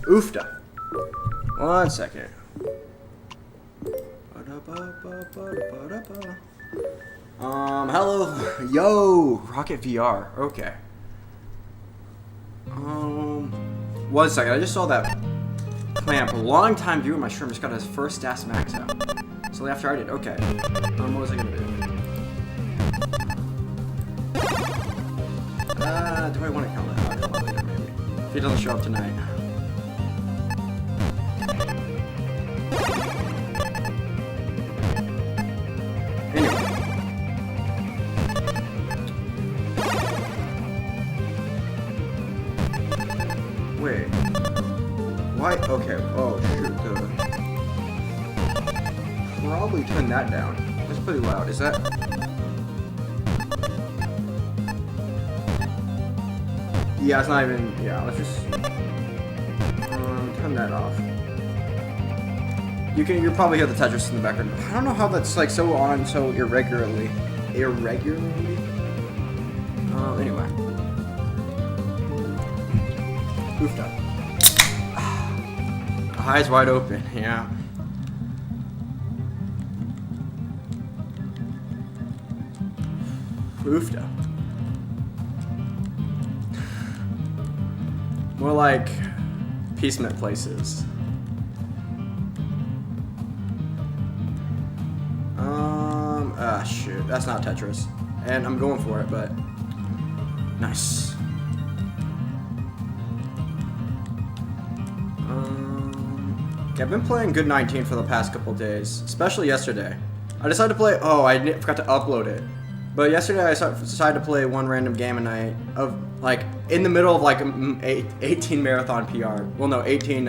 Oofda. 1 second. Hello. Yo, Rocket VR. Okay. 1 second. I just saw that Clamp, a long-time viewer of my stream, just got his first stats max out. So after I did. Okay. What was I gonna do? Do I want to count that out later, maybe? If he doesn't show up tonight. Wait. Why? Okay. Oh, shoot. Probably turn that down. That's pretty loud. Is that? Yeah, it's not even. Yeah, let's just turn that off. You'll probably hear the Tetris in the background. I don't know how that's like so on so irregularly. Anyway. Goofed up. Eyes wide open, yeah. Goofed up. More like Peacement Places. Shoot, that's not Tetris. And I'm going for it, but nice. Okay, I've been playing Good 19 for the past couple days, especially yesterday. I decided to play. Oh, I forgot to upload it. But yesterday I decided to play one random game a night of like in the middle of like 18 marathon PR. Well, no, 18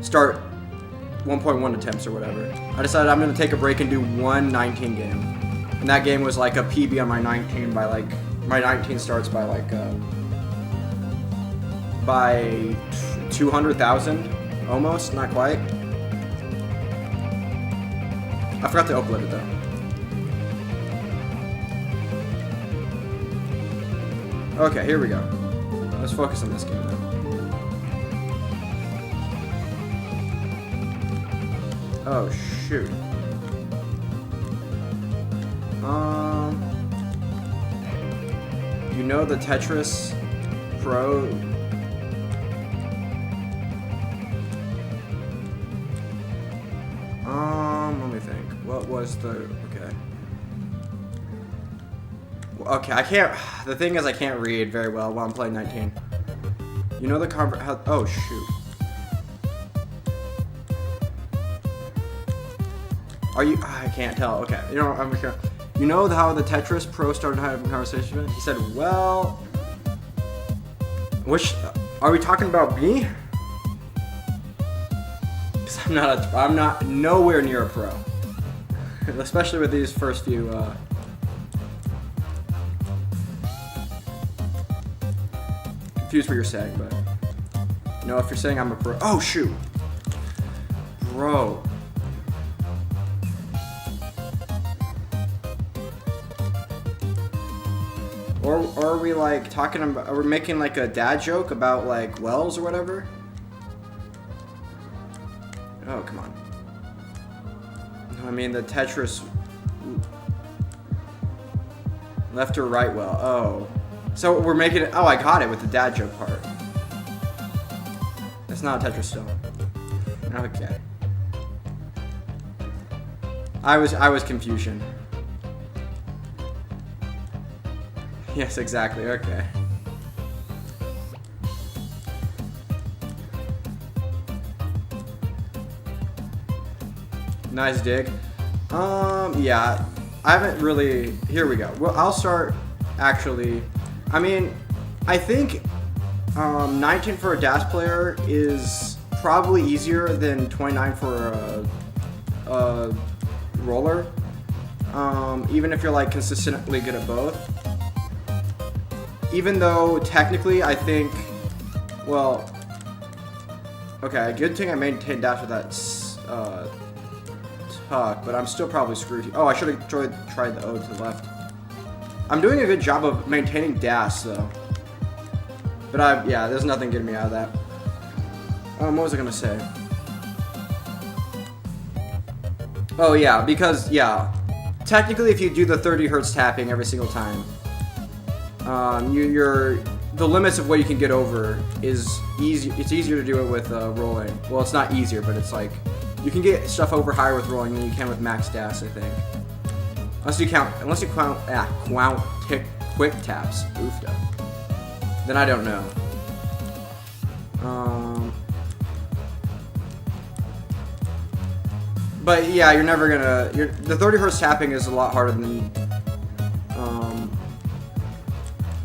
start 1.1 attempts or whatever. I decided I'm gonna take a break and do one 19 game, and that game was like a PB on my 19 by like my 19 starts by like by 200,000 almost, not quite. I forgot to upload it though. Okay, here we go. Let's focus on this game now. Oh shoot. You know the Tetris Pro. Let me think. What what was the... Okay. Okay, I can't... The thing is I can't read very well while I'm playing 19. You know the oh, shoot. Are you... I can't tell. Okay. You know, I'm here. You know how the Tetris Pro started having a conversation with? He said, well... Which... Are we talking about me? Because I'm not nowhere near a pro. Especially with these first few, confused what you're saying, but... You know, if you're saying I'm a pro... Oh, shoot! Bro. Or are we like talking about, are we making like a dad joke about like wells or whatever? Oh, come on. No, I mean the Tetris left or right well. Oh. So we're making it, oh, I got it with the dad joke part. That's not a Tetris still. Okay. I was confusion. Yes, exactly. Okay. Nice dig. Yeah. I haven't really... Here we go. Well, I'll start, actually. I mean, I think 19 for a DAS player is probably easier than 29 for a roller. Even if you're, like, consistently good at both. Even though, technically, I think, well, okay, good thing I maintained dash with that tuck, but I'm still probably screwed. Oh, I should have tried the O to the left. I'm doing a good job of maintaining dash, though. But yeah, there's nothing getting me out of that. What was I gonna say? Oh, yeah, because, yeah, technically, if you do the 30 hertz tapping every single time, the limits of what you can get over is easy. It's easier to do it with rolling. Well, it's not easier, but it's like you can get stuff over higher with rolling than you can with max DAS, I think. Unless you count quick taps. Oofda. Then I don't know. But yeah, you're never gonna. The 30 hertz tapping is a lot harder than.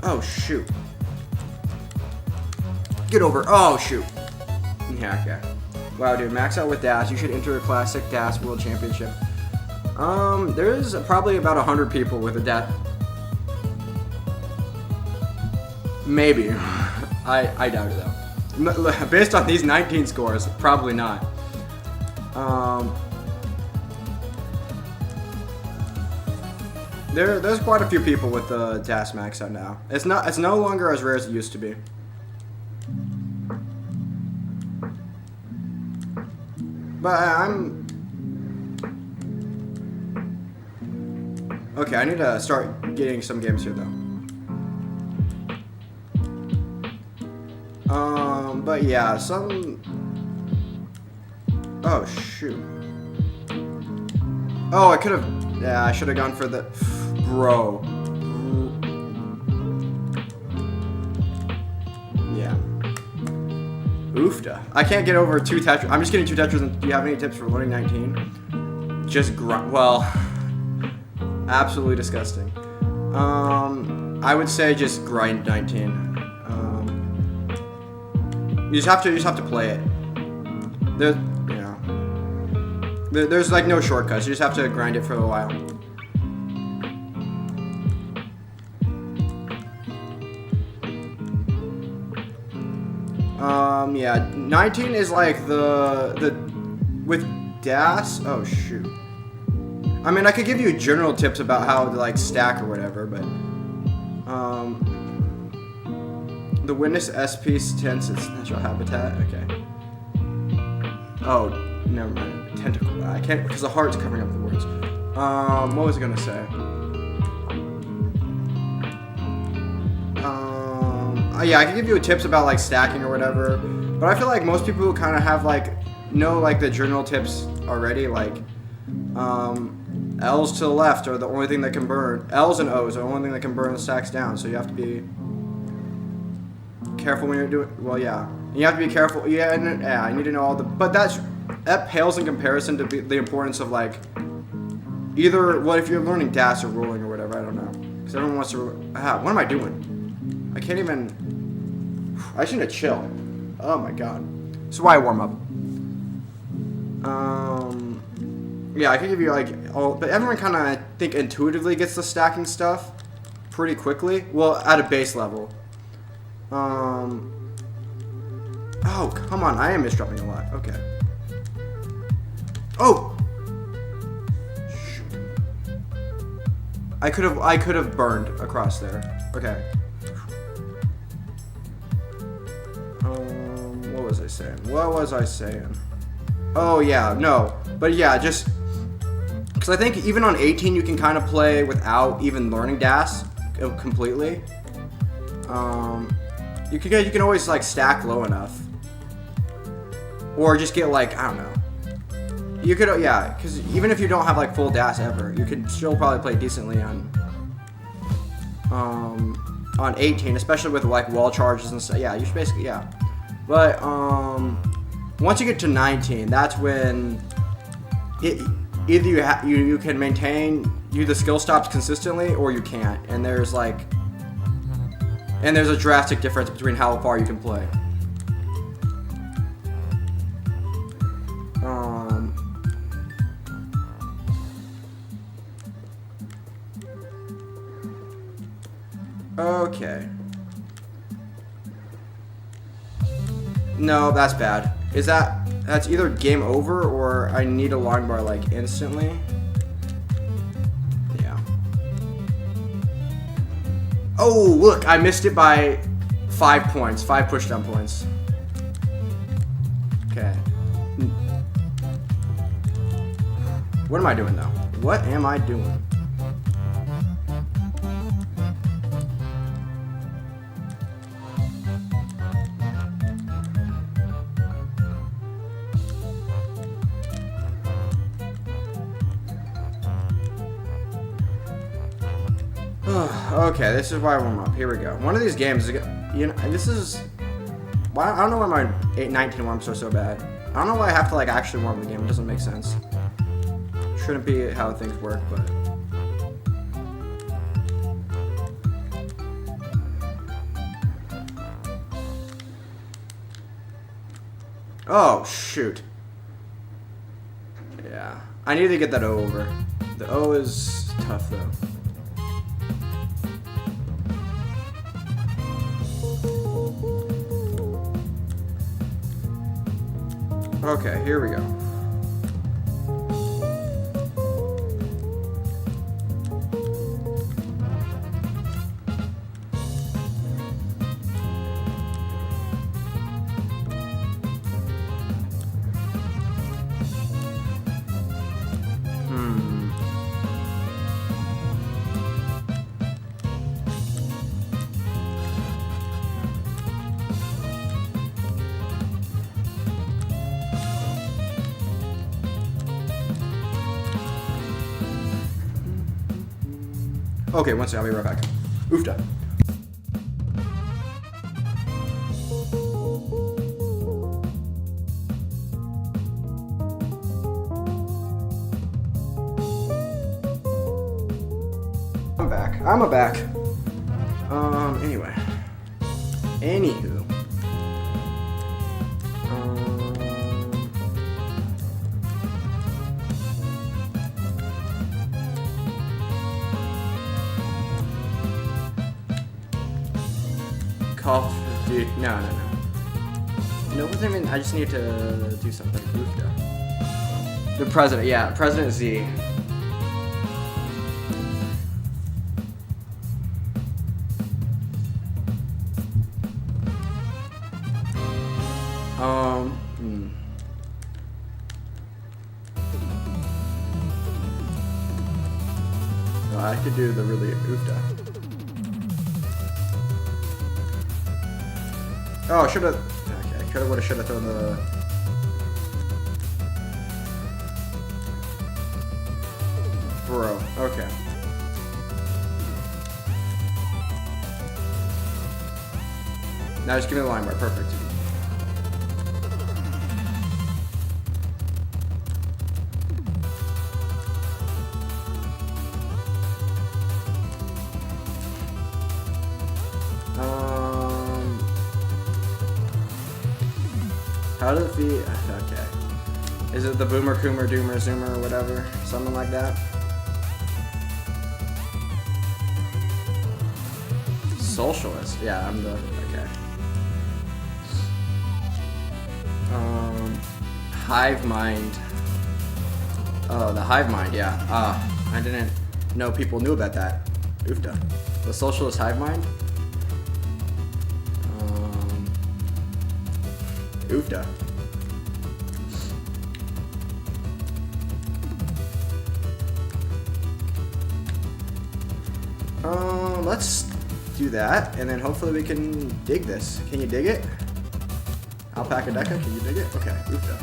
Oh, shoot. Get over. Oh, shoot. Yeah, okay. Wow, dude. Max out with DAS. You should enter a classic DAS World Championship. There's probably about 100 people with a DAS. Maybe. I doubt it, though. Based on these 19 scores, probably not. There's quite a few people with the DAS max out now. It's no longer as rare as it used to be. But okay, I need to start getting some games here though. But yeah, oh shoot. Oh, I could have. Yeah, I should have gone for the. Bro. Yeah. Oofda. I can't get over 2 Tetris. I'm just getting 2 Tetris. Do you have any tips for learning 19? Just well, absolutely disgusting. I would say just grind 19. You just have to play it. There's like no shortcuts. You just have to grind it for a while. Yeah, 19 is like with DAS. Oh shoot. I mean, I could give you general tips about how to like stack or whatever, but the witness SP tends its natural habitat. Okay. Oh, never mind. Tentacle. I can't because the heart's covering up the words. What was I gonna say? Yeah, I can give you tips about like stacking or whatever, but I feel like most people kind of have like know like the general tips already. Like L's to the left are the only thing that can burn. L's and O's are the only thing that can burn the stacks down. So you have to be careful when you're doing. Well, yeah, you have to be careful. Yeah, I need to know all the. But that pales in comparison to the importance of like either what if you're learning dash or rolling or whatever. I don't know, because everyone wants to. What am I doing? I can't even. I just need to chill. Oh my god. This is why I warm up. Yeah, I could give you like but everyone kind of I think intuitively gets the stacking stuff pretty quickly. Well, at a base level. Oh, come on! I am misdropping a lot. Okay. Oh. Shoot. I could have burned across there. Okay. What was I saying? Oh yeah, no, but yeah, just because I think even on 18 you can kind of play without even learning dash completely. You can always like stack low enough, or just get like I don't know. You could because even if you don't have like full dash ever, you could still probably play decently on 18, especially with like wall charges and stuff. Yeah, you should basically but once you get to 19, that's when either you can maintain the skill stops consistently or you can't, and there's a drastic difference between how far you can play. Okay. No, that's bad. That's either game over or I need a long bar like instantly. Yeah. Oh, look, I missed it by 5 points, 5 pushdown points. Okay. What am I doing though? What am I doing? Okay, this is why I warm up. Here we go. One of these games is, this is. Why I don't know why my 19 warm-ups are so bad. I don't know why I have to like actually warm the game. It doesn't make sense. Shouldn't be how things work, but. Oh shoot. Yeah, I need to get that O over. The O is tough though. Okay, here we go. Okay, one second, I'll be right back. Oofda. I'm back. Anyway. Anywho. Call of Duty. No. No, I just need to do something. The president, yeah, President Z. Well, I could do the really oofda. Oh, I should have. Okay, should have thrown the. Bro, okay. Now just give me the line bar, perfect. How does it feel? Okay. Is it the Boomer, Coomer, Doomer, Zoomer, or whatever? Something like that? Socialist. Yeah, I'm the... Okay. Hive mind. Oh, the hive mind, yeah. I didn't know people knew about that. Oofda. The socialist hive mind? Oofda. Let's do that, and then hopefully we can dig this. Can you dig it? Alpaca Deca, can you dig it? Okay, oofda.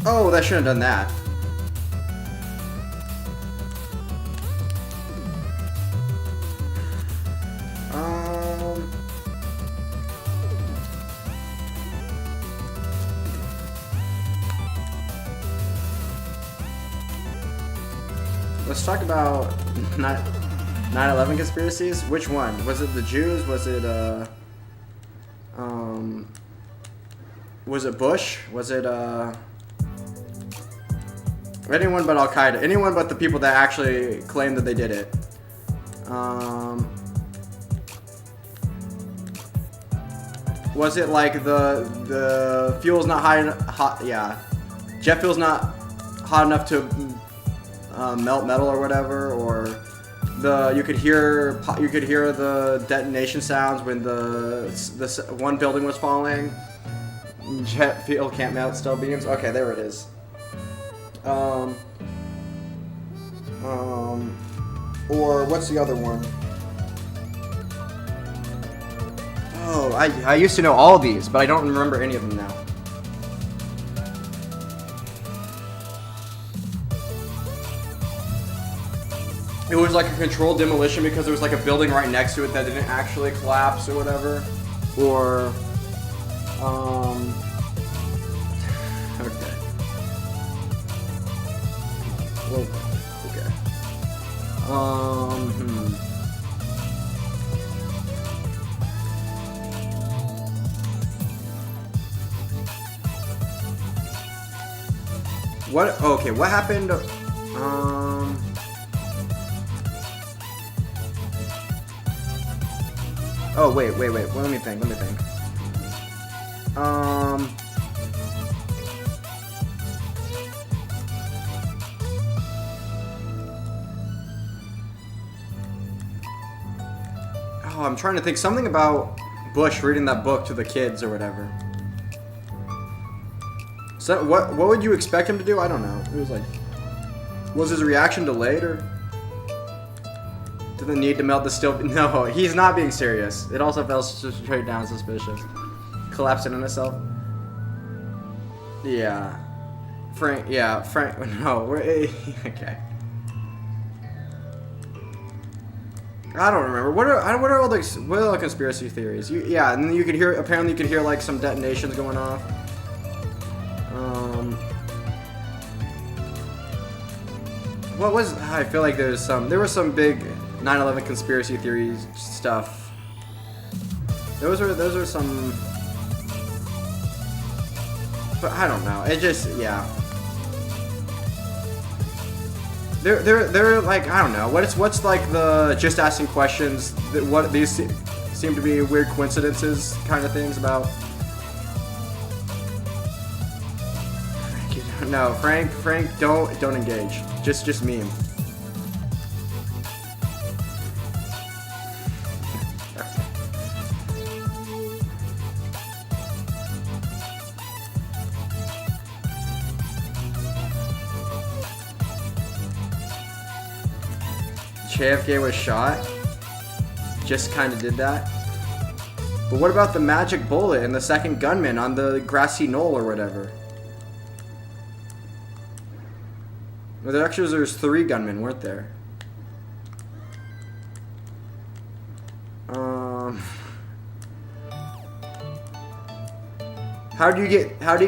Oh, that shouldn't have done that. Let's talk about 9/11 conspiracies. Which one? Was it the Jews? Was it Bush? Was it anyone but Al-Qaeda? Anyone but the people that actually claim that they did it. Was it like the fuel's not hot? Yeah, jet fuel's not hot enough to melt metal or whatever, or you could hear the detonation sounds when the one building was falling. Jet fuel can't melt steel beams. Okay, there it is. Or what's the other one? Oh, I used to know all of these, but I don't remember any of them now. It was like a controlled demolition because there was like a building right next to it that didn't actually collapse or whatever. Or, okay. Well, okay. What? Okay, what happened? Oh, wait. Well, let me think. Oh, I'm trying to think. Something about Bush reading that book to the kids or whatever. So, what would you expect him to do? I don't know. It was like... Was his reaction delayed, or... Did the need to melt the steel... No, he's not being serious. It also fell straight down suspicious. Collapsing in itself. Yeah. Frank... No, we're... Okay. I don't remember. What are all the conspiracy theories? Yeah, and then you could hear... Apparently you could hear, like, some detonations going off. What was... I feel like there was some big 9/11 conspiracy theories stuff. Those are some... But I don't know. It just... Yeah. They're like, I don't know. What's like the just asking questions, what these seem to be weird coincidences kind of things about... No, Frank, don't engage. Just meme. JFK was shot. Just kind of did that. But what about the magic bullet and the second gunman on the grassy knoll or whatever? Well, there's 3 gunmen, weren't there? How do you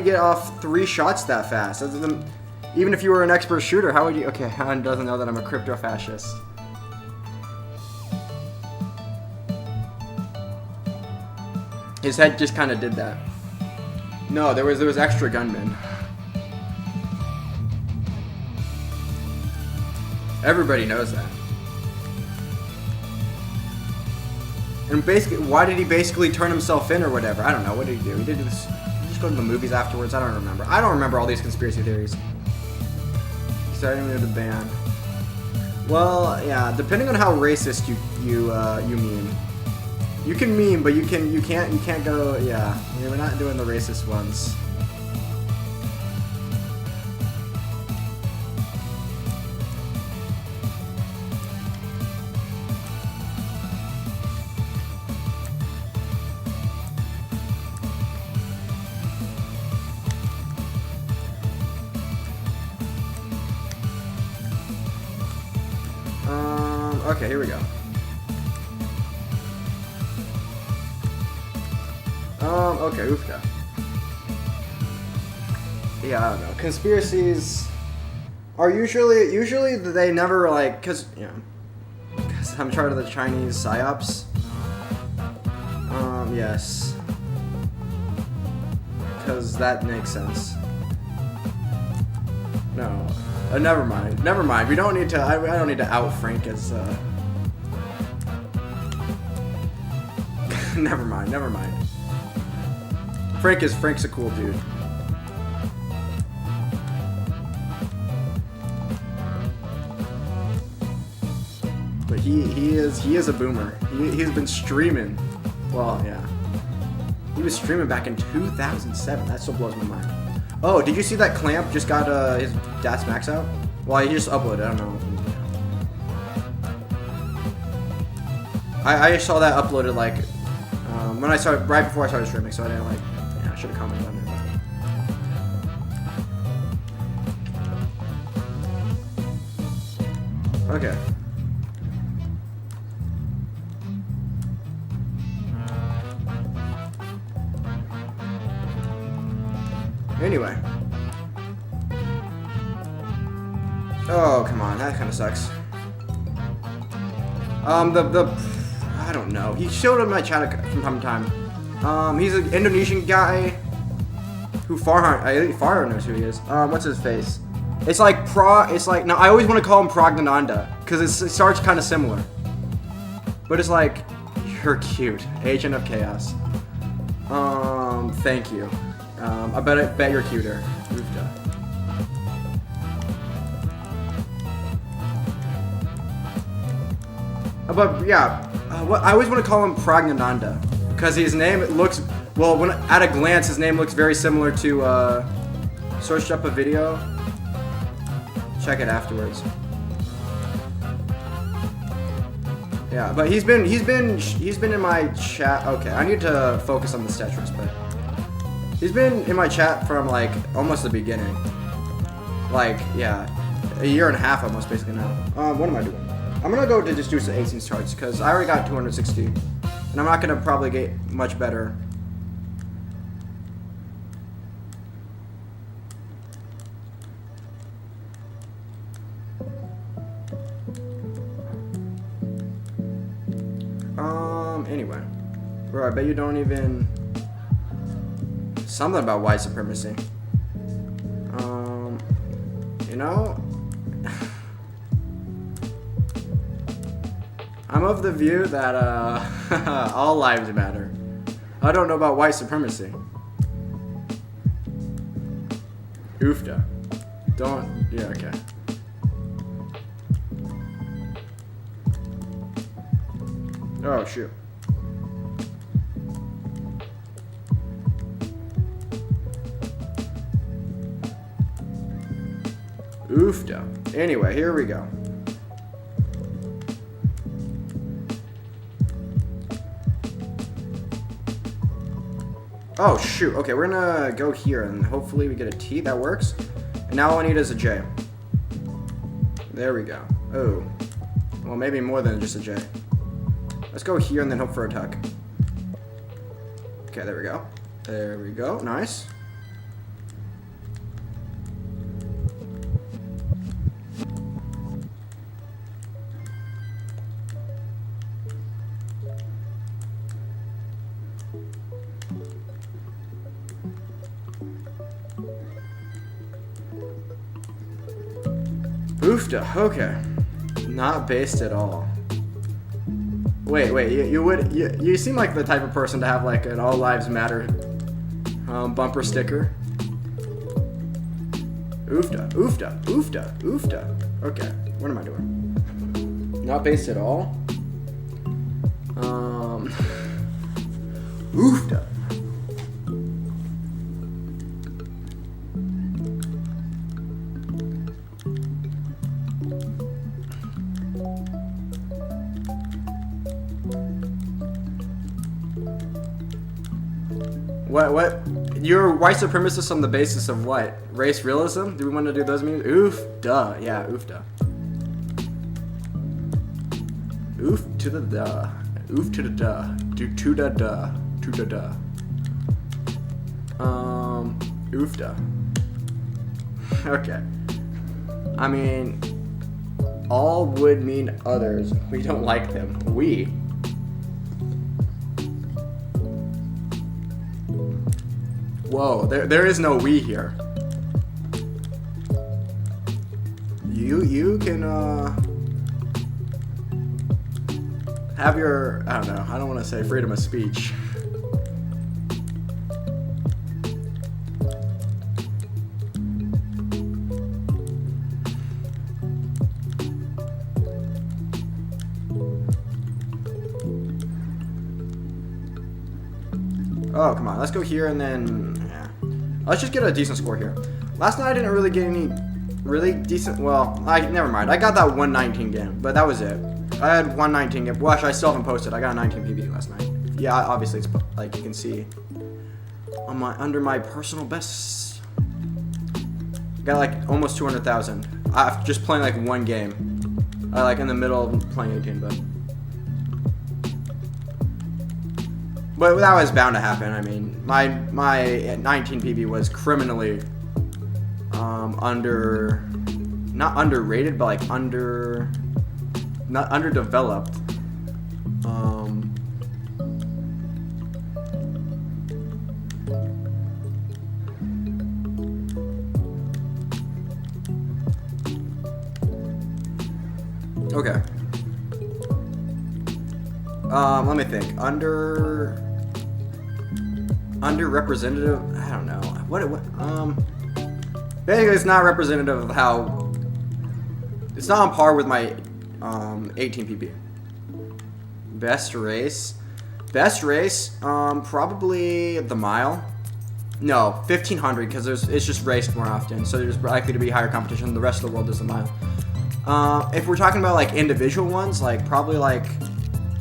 get off 3 shots that fast? Even if you were an expert shooter, how would you? Okay, Han doesn't know that I'm a crypto fascist. His head just kind of did that. No, there was extra gunmen. Everybody knows that. And basically, why did he basically turn himself in or whatever? I don't know. What did he do? He did this. Did he just go to the movies afterwards? I don't remember. I don't remember all these conspiracy theories. Starting with the band. Well, yeah. Depending on how racist you meme. You can meme, but you can't go. Yeah, we're not doing the racist ones. Okay, here we go. Okay, oofka. Yeah, I don't know. Conspiracies are usually they never like, cause I'm part of the Chinese psyops. Yes. Cause that makes sense. No. Never mind. We don't need to. I don't need to out Frank as. Never mind. Frank's a cool dude. But he is a boomer. He's been streaming. Well, yeah. He was streaming back in 2007. That still blows my mind. Oh, did you see that Clamp just got his DATS max out? Well, he just uploaded. I don't know. I saw that uploaded like when I started right before I started streaming, so I didn't like. Yeah, I should have commented on it. Okay. Anyway. Oh, come on. That kind of sucks. I don't know. He showed up in my chat from time to time. He's an Indonesian guy who Farhar knows who he is. What's his face? It's like no, I always want to call him Pragnananda because it starts kind of similar. But it's like, you're cute. Agent of Chaos. Thank you. I bet you're cuter. But yeah, I always want to call him Pragnananda because his name looks well. At a glance, his name looks very similar to. Searched up a video. Check it afterwards. Yeah, but he's been in my chat. Okay, I need to focus on the Tetris, but he's been in my chat from like almost the beginning. Like, yeah, a year and a half almost basically now. What am I doing? I'm gonna go to just do some 18 charts because I already got 260, and I'm not gonna probably get much better. Anyway, bro, I bet you don't even something about white supremacy. You know. I'm of the view that all lives matter. I don't know about white supremacy. Oofda. Don't. Yeah, okay. Oh, shoot. Oofda. Anyway, here we go. Oh, shoot. Okay, we're gonna go here, and hopefully we get a T. That works. And now all I need is a J. There we go. Oh. Well, maybe more than just a J. Let's go here and then hope for a tuck. Okay, there we go. There we go. Nice. Oofda, okay. Not based at all. Wait, you seem like the type of person to have like an All Lives Matter bumper sticker. Oofda, oofda, oofda, oofda. Okay, what am I doing? Not based at all. Oofda. What? You're white supremacist on the basis of what? Race realism? Do we want to do those memes? Oof, duh. Yeah, oof, duh. Oof to the duh. Oof to the duh. To the duh. To the duh. Oof, duh. Okay. I mean, all would mean others. We don't like them. We. Whoa, there is no we here. You can have your, I don't know, I don't want to say freedom of speech. Oh, come on. Let's go here and then... Yeah. Let's just get a decent score here. Last night I didn't really get any really decent... Well, never mind. I got that 119 game, but that was it. I had 119 game. Well, actually, I still haven't posted. I got a 19 PB last night. Yeah, obviously, it's like you can see on under my personal best. Got like almost 200,000. I'm just playing like one game. I like in the middle of playing 18, But that was bound to happen. I mean, my 19 PB was criminally not underrated, but like not underdeveloped. Okay. Let me think. Underrepresentative. I don't know. Basically, it's not representative of how. It's not on par with my 18 PB. Best race. Probably the mile. No, 1500 because it's just raced more often, so there's likely to be higher competition. The rest of the world does the mile. If we're talking about like individual ones, like probably like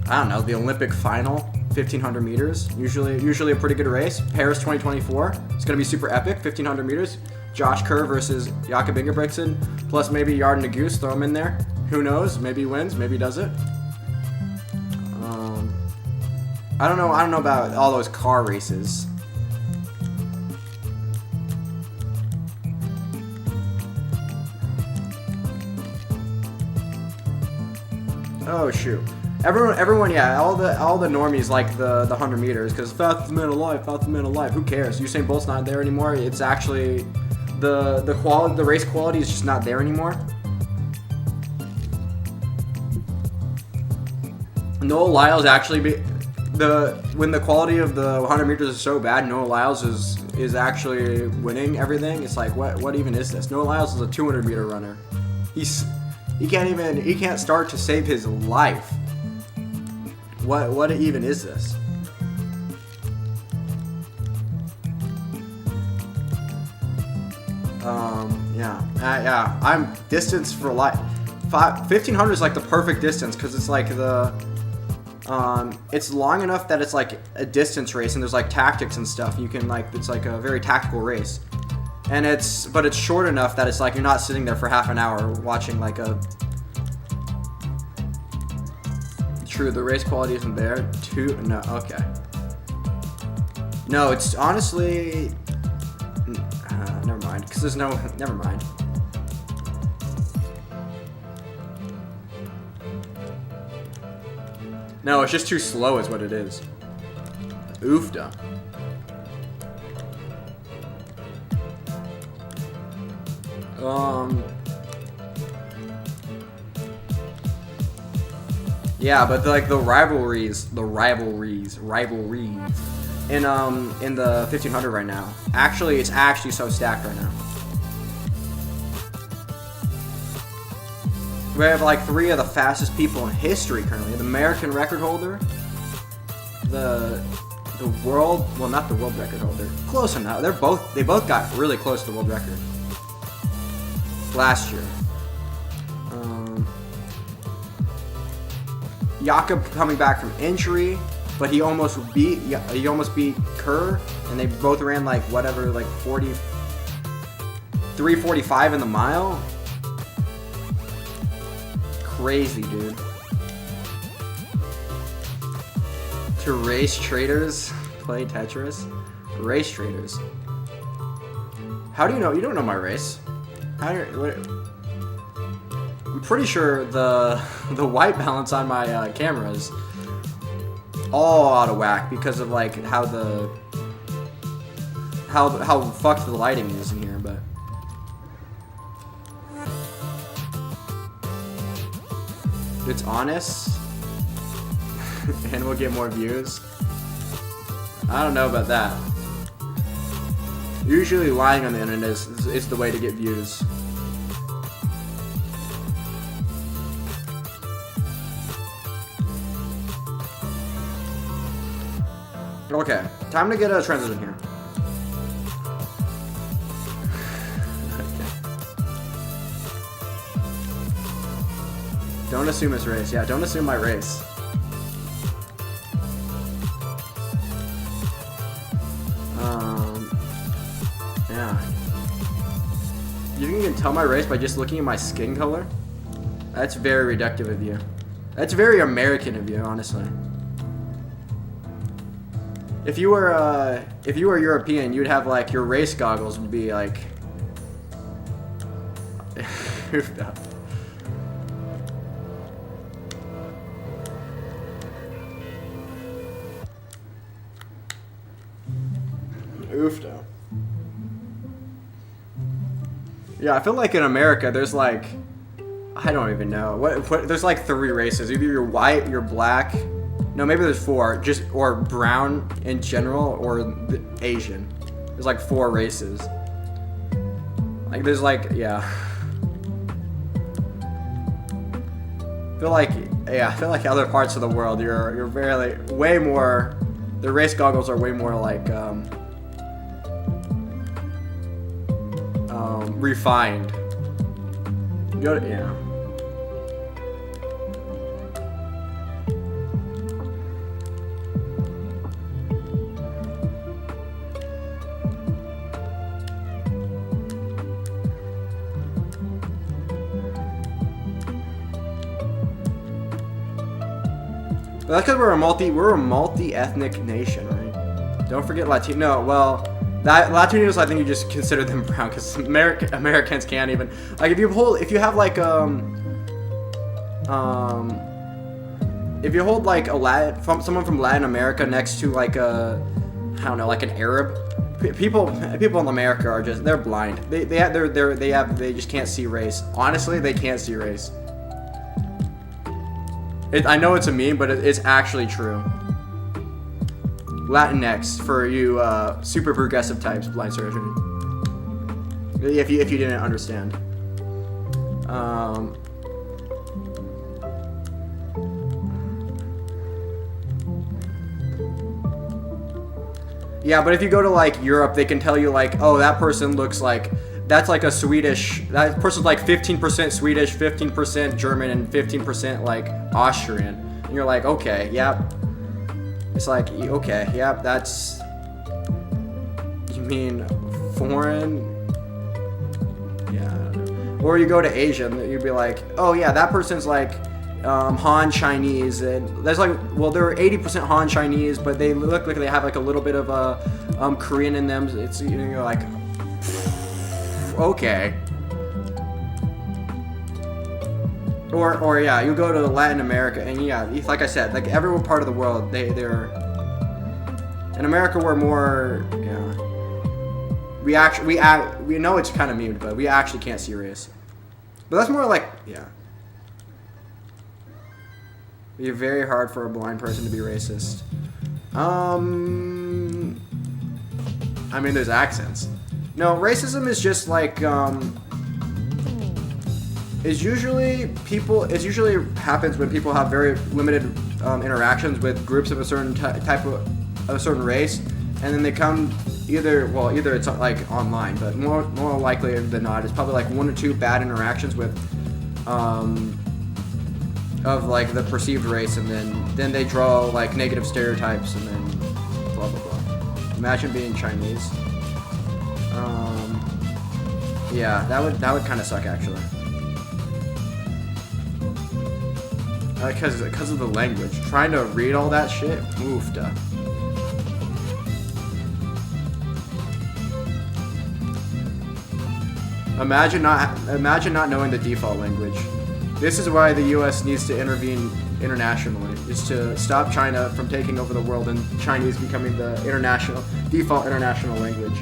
I don't know, the Olympic final, 1500 meters. Usually a pretty good race. Paris 2024. It's gonna be super epic. 1500 meters. Josh Kerr versus Jakob Ingebrigtsen, plus maybe Yarden Goose. Throw him in there. Who knows? Maybe he wins. Maybe he does it. I don't know about all those car races. Oh shoot! Everyone, yeah, all the normies like the 100 meters because fastest man alive. Who cares? Usain Bolt's not there anymore. It's actually the quality, the race quality is just not there anymore. Noah Lyles actually when the quality of the 100 meters is so bad, Noah Lyles is actually winning everything. It's like what even is this? Noah Lyles is a 200 meter runner. He can't start to save his life. What even is this? Yeah. I'm distance for life. 1500 is like the perfect distance because it's like It's long enough that it's like a distance race, and there's like tactics and stuff. You can like, it's like a very tactical race, and but it's short enough that it's like you're not sitting there for half an hour watching like a. True, the race quality isn't there. No, okay. No, it's honestly. Never mind, because there's no. Never mind. No, it's just too slow is what it is. Oofda. Yeah, but like the rivalries in the 1500 right now. Actually, it's actually so stacked right now. We have like 3 of the fastest people in history currently. The American record holder, the world, well, not the world record holder. Close enough. They both got really close to the world record last year. Jakob coming back from injury, but he almost beat Kerr, and they both ran like whatever, like 3:45 in the mile. Crazy, dude. To race traders play Tetris. Race traders. How do you know? You don't know my race. I'm pretty sure the white balance on my camera is all out of whack because of like how fucked the lighting is in here, but it's honest and we'll get more views. I don't know about that. Usually lying on the internet is the way to get views. Okay, time to get a transition here. Okay. Don't assume his race. Yeah, don't assume my race. Yeah. You can tell my race by just looking at my skin color? That's very reductive of you. That's very American of you, honestly. If you were European, you'd have like your race goggles would be like oofed up. Oofed up. Yeah, I feel like in America there's like, I don't even know what there's like 3 races. Either you're white, you're black. No, maybe there's 4, or brown in general, or Asian. There's like 4 races. Like there's like, yeah. I feel like other parts of the world, you're very way more. The race goggles are way more like refined. Yeah. But that's because we're a multi-ethnic nation, right? Don't forget Latino. Well, Latinos, I think you just consider them brown because Americans can't even, like, if you hold like someone from Latin America next to like I don't know, like an Arab, people in America are just, they're blind. They just can't see race. Honestly, they can't see race. I know it's a meme, but it's actually true. Latinx for you super progressive types, blind surgeon. If you didn't understand. Yeah, but if you go to like Europe, they can tell you like, oh, that person looks like, that's like a Swedish, that person's like 15% Swedish, 15% German, and 15% like Austrian. And you're like, okay, yep. It's like, okay, yep, that's... You mean foreign? Yeah, I don't know. Or you go to Asia and you'd be like, oh yeah, that person's like Han Chinese. And there's like, well, they're 80% Han Chinese, but they look like they have like a little bit of Korean in them. It's, you know, you're like, okay. Or yeah, you go to Latin America, and yeah, like I said, like every part of the world, they're in America we're more, yeah. We know it's kind of memed, but we actually can't see race. But that's more like, yeah. It'd be very hard for a blind person to be racist. I mean, there's accents. No, racism is just like, It usually happens when people have very limited interactions with groups of a certain type of a certain race, and then they come either it's like online, but more likely than not, it's probably like 1 or 2 bad interactions with of like the perceived race, and then they draw like negative stereotypes, and then blah blah blah. Imagine being Chinese. Yeah, that would kind of suck actually. Because of the language. Trying to read all that shit? Oofda. Imagine not knowing the default language. This is why the US needs to intervene internationally, is to stop China from taking over the world and Chinese becoming the default international language.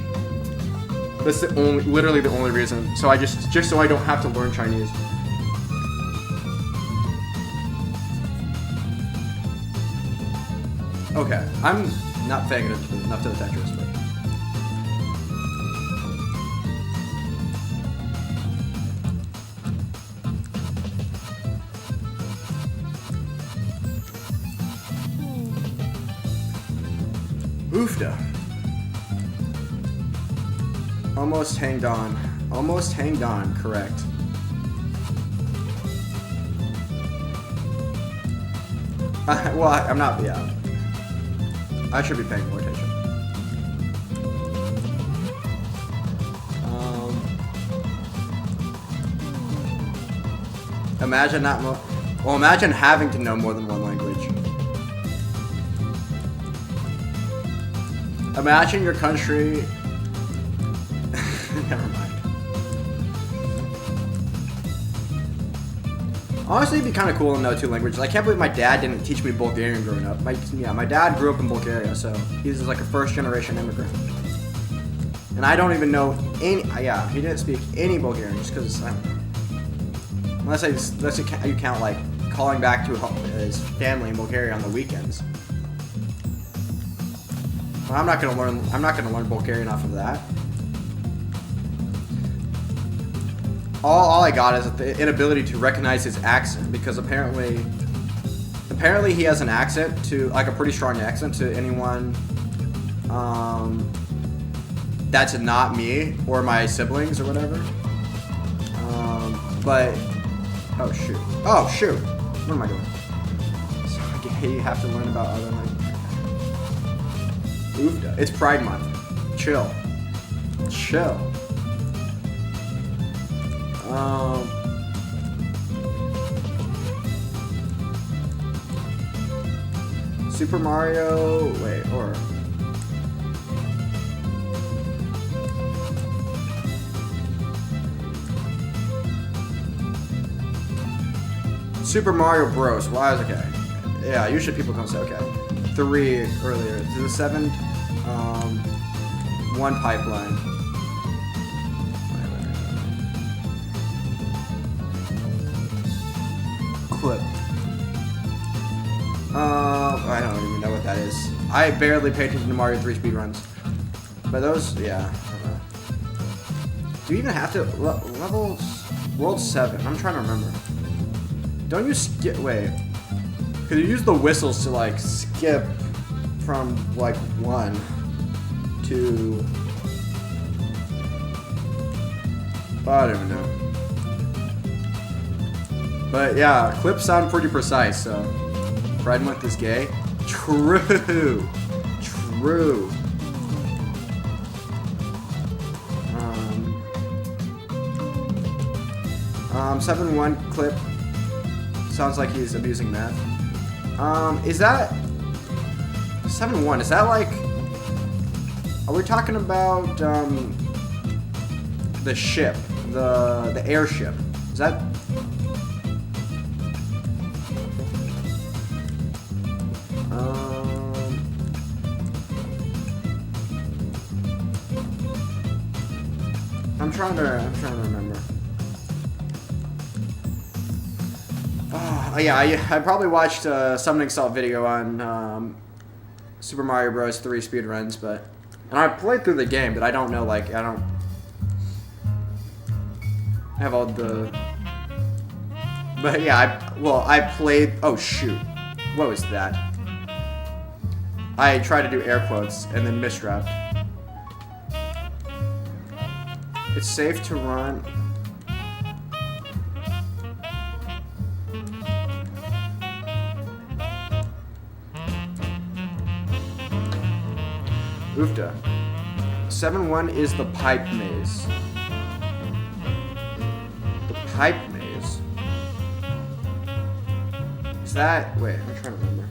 That's literally the only reason. So just so I don't have to learn Chinese. Okay, I'm not paying attention enough to the Tetris, but... Oofda. Almost hanged on. Almost hanged on, correct. Well, I'm not, yeah. I should be paying more attention. Imagine imagine having to know more than one language. Imagine your country... Never mind. Honestly, it'd be kind of cool to know 2 languages. I can't believe my dad didn't teach me Bulgarian growing up. My dad grew up in Bulgaria, so he's like a first-generation immigrant. And I don't even know any... Yeah, he didn't speak any Bulgarian just because, I don't know. Unless you count, like, calling back to his family in Bulgaria on the weekends. Well, I'm not gonna learn Bulgarian off of that. All I got is the inability to recognize his accent, because apparently he has an accent to, like, a pretty strong accent to anyone that's not me or my siblings or whatever. But oh shoot, what am I doing? So you have to learn about other languages. Oofda. It's Pride Month. Chill. Super Mario, Super Mario Bros. Why is okay? Yeah, usually people come say okay. 3 earlier. The 7, 1 pipeline. Clip. I don't even know what that is. I barely paid attention to Mario 3 speedruns. But those, yeah. I don't know. Do you even have to levels? World 7. I'm trying to remember. Don't you skip? Wait. Could you use the whistles to like skip from like 1 to? I don't even know. But yeah, clips sound pretty precise, so. Pride Month is gay. True. True. 7-1 clip. Sounds like he's abusing meth. Is that 7-1? Is that like? Are we talking about the ship, the airship? Is that? I'm trying to remember. Oh yeah, I probably watched a Summoning Salt video on Super Mario Bros. 3 speedruns, and I played through the game, but I don't know, like, I don't have all the, but yeah, I played, oh shoot, what was that? I tried to do air quotes and then misstrapped. It's safe to run. Oofda. 7-1 is the pipe maze. The pipe maze? Is that... Wait, I'm trying to remember.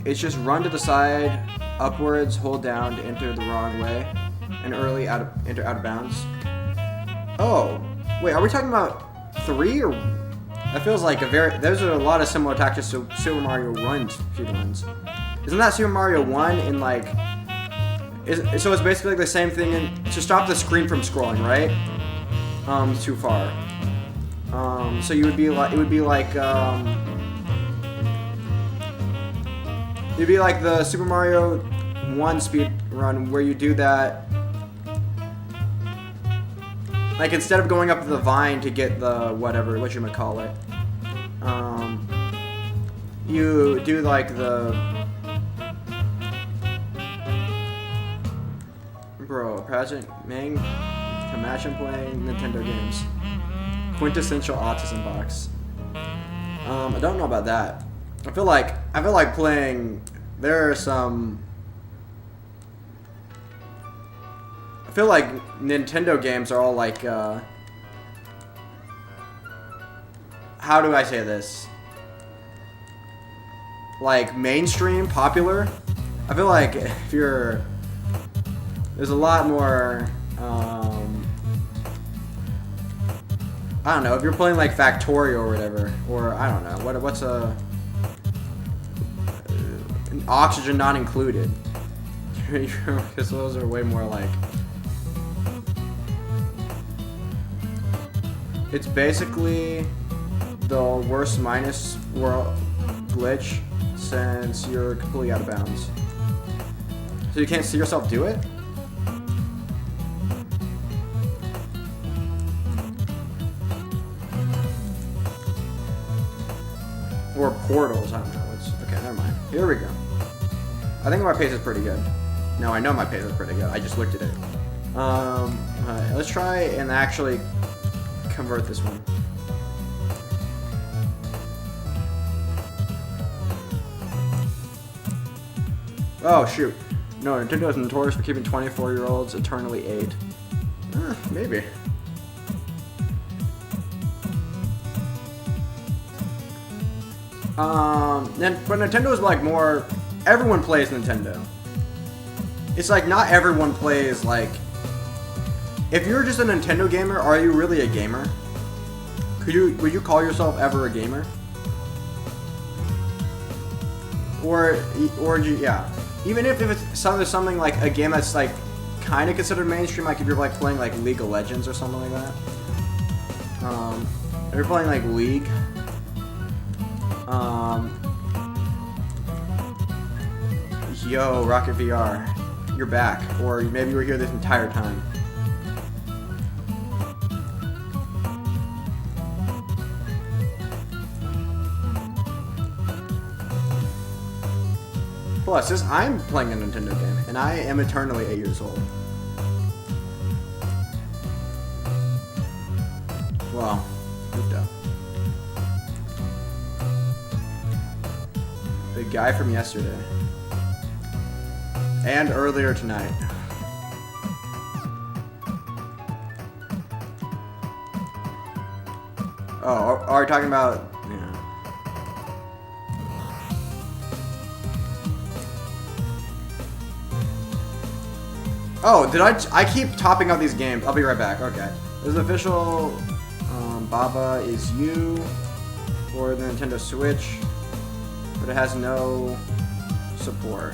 It's just run to the side, upwards, hold down to enter the wrong way, and early enter out of bounds. Oh, wait, are we talking about 3 or... That feels like those are a lot of similar tactics to Super Mario Run speedruns. Isn't that Super Mario 1 in like... so it's basically like the same thing to stop the screen from scrolling, right? Too far. So you would be like... It would be like the Super Mario 1 speedrun where you do that... Like, instead of going up the vine to get the whatever, whatchamacallit, you do like the... Bro, Project Mang, imagine playing Nintendo games. Quintessential autism box. I don't know about that. I feel like playing... There are some... I feel like Nintendo games are all like, how do I say this? Like, mainstream, popular? I feel like if you're... There's a lot more, I don't know, if you're playing like Factorio or whatever, or I don't know, what's a... Oxygen not included. Because those are way more like... It's basically the worst minus world glitch since you're completely out of bounds. So you can't see yourself do it? Or portals, I don't know. Okay, never mind. Here we go. I think my pace is pretty good. No, I know my pace is pretty good. I just looked at it. Alright, let's try and actually convert this one. Oh, shoot. No, Nintendo is notorious for keeping 24-year-olds eternally aged. Maybe. But Nintendo is like more... Everyone plays Nintendo. It's like not everyone plays like... If you're just a Nintendo gamer, are you really a gamer? Would you call yourself ever a gamer? Or yeah. Even if it's something like a game that's like kind of considered mainstream, like if you're like playing like League of Legends or something like that. If you're playing like League. Yo, Rocket VR, you're back. Or maybe you were here this entire time. Plus, I'm playing a Nintendo game, and I am eternally 8 years old. Well, moved up. guy from yesterday. And earlier tonight. Oh, are we talking about... Yeah. Oh, did I keep topping out these games. I'll be right back. Okay. There's official... Baba is you for the Nintendo Switch, but it has no support.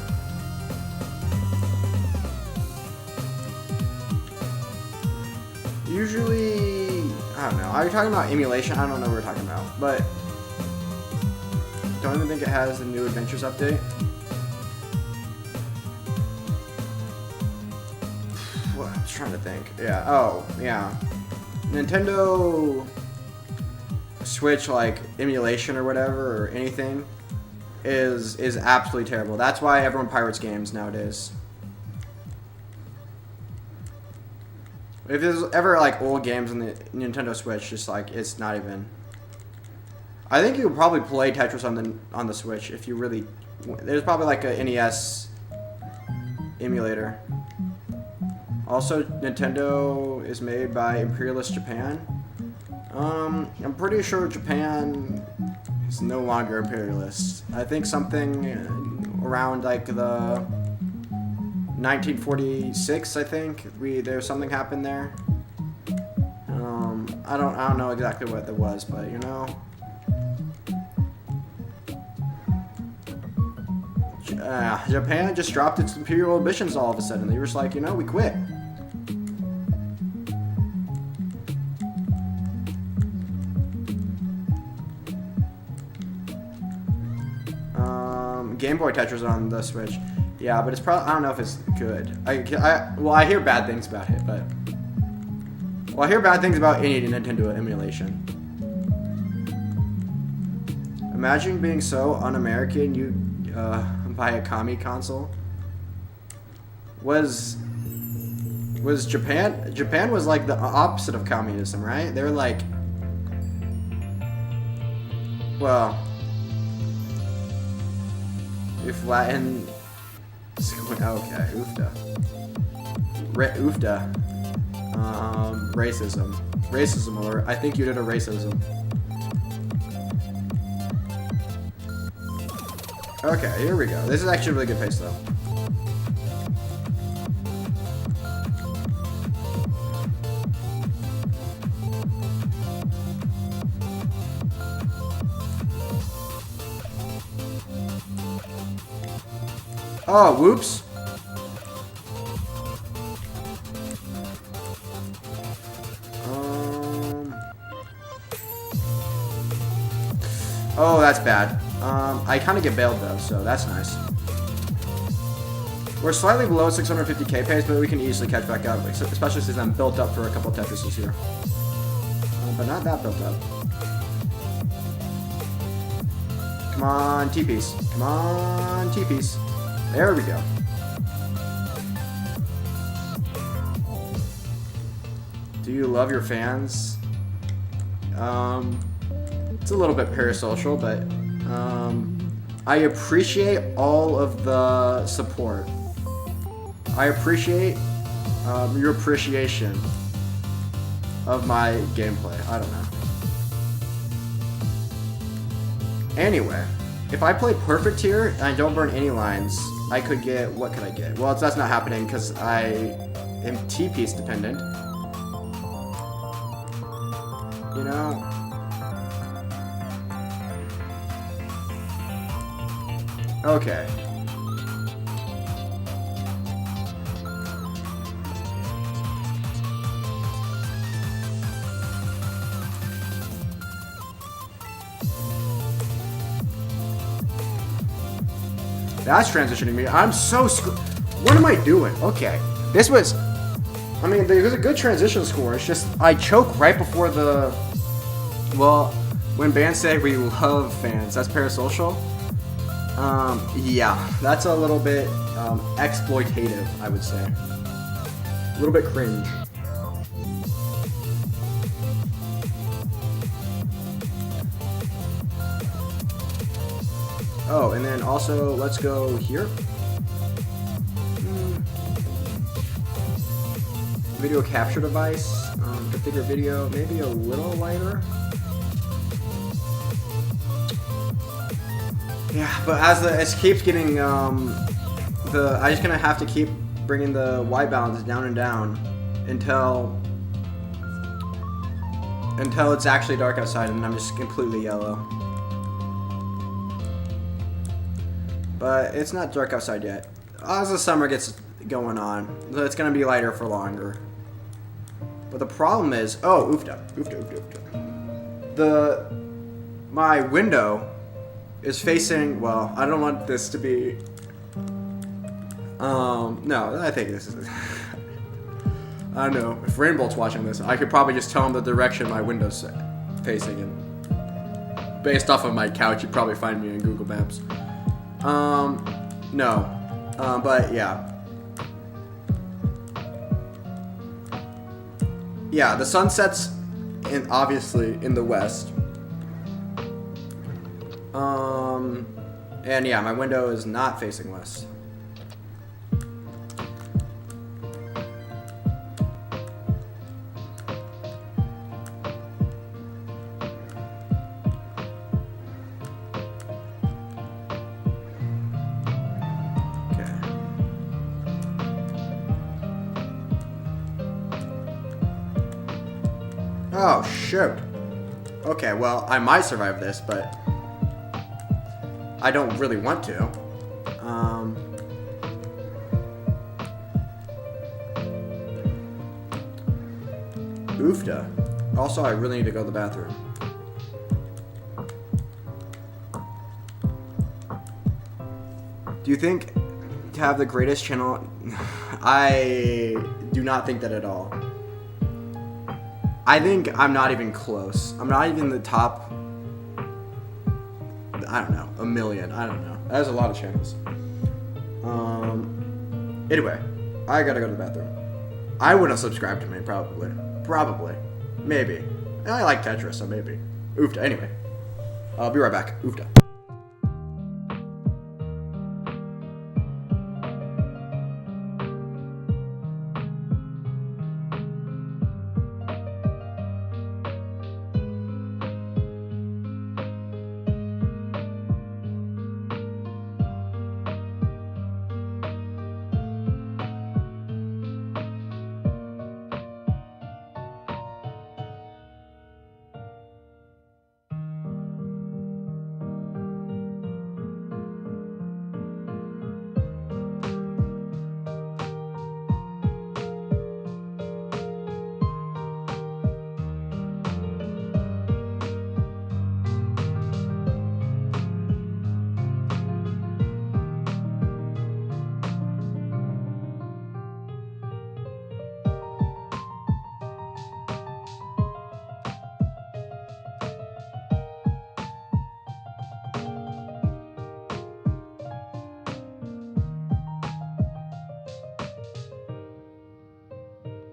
Usually, I don't know. Are you talking about emulation? I don't know what we're talking about, but don't even think it has the new Adventures update. Well, I was trying to think. Yeah. Oh, yeah. Nintendo Switch like emulation or whatever or anything is absolutely terrible. That's why everyone pirates games nowadays. If there's ever like old games on the Nintendo Switch, just like it's not even. I think you would probably play Tetris on the Switch if you really. There's probably like a NES emulator. Also, Nintendo is made by imperialist Japan. I'm pretty sure Japan is no longer imperialist. I think something around like the 1946, I think there's something happened there. I don't know exactly what that was, but you know, Japan just dropped its imperial ambitions all of a sudden. They were just like, you know, we quit. Game Boy Tetris on the Switch. Yeah, but it's probably, I don't know if it's good. I hear bad things about it, but... Well, I hear bad things about any Nintendo emulation. Imagine being so un-American you buy a commie console. Was Japan... Japan was like the opposite of communism, right? They were like... Well... If Latin... Okay, oofda. Oofda. Racism. Racism alert. I think you did a racism. Okay, here we go. This is actually a really good pace, though. Oh, whoops. Oh, that's bad. I kind of get bailed though, so that's nice. We're slightly below 650k pace, but we can easily catch back up, especially since I'm built up for a couple Tetrises here. But not that built up. Come on, T-piece. Come on, T-piece. There we go. Do you love your fans? It's a little bit parasocial, but I appreciate all of the support. I appreciate your appreciation of my gameplay. I don't know. Anyway, if I play perfect here and I don't burn any lines, I could get, what could I get? Well, that's not happening because I am T-piece dependent. You know? Okay. That's transitioning me. I'm so what am I doing? Okay. This was... I mean, there's a good transition score. It's just I choke right before the... Well, when bands say we love fans, that's parasocial. Yeah. That's a little bit exploitative, I would say. A little bit cringe. Oh, and then also let's go here. Video capture device. Configure video, maybe a little lighter. Yeah, but as it keeps getting I just gonna have to keep bringing the white balance down and down until it's actually dark outside and I'm just completely yellow. But it's not dark outside yet. As the summer gets going on, it's gonna be lighter for longer. But the problem is, oofda. My window is facing, well, I don't want this to be, no, I think this is, I don't know, if Rainbolt's watching this, I could probably just tell him the direction my window's facing, and based off of my couch, you'd probably find me in Google Maps. But yeah. Yeah, the sun sets obviously in the west. And yeah, my window is not facing west. Oh, shoot. Okay, well, I might survive this, but I don't really want to. Oofda. Also, I really need to go to the bathroom. Do you think to have the greatest channel? I do not think that at all. I think I'm not even close. I'm not even the top, I don't know, 1 million. I don't know. That is a lot of channels. Anyway, I gotta go to the bathroom. I wouldn't subscribe to me, probably. Probably. Maybe. I like Tetris, so maybe. Oofda. Anyway, I'll be right back. Oofda.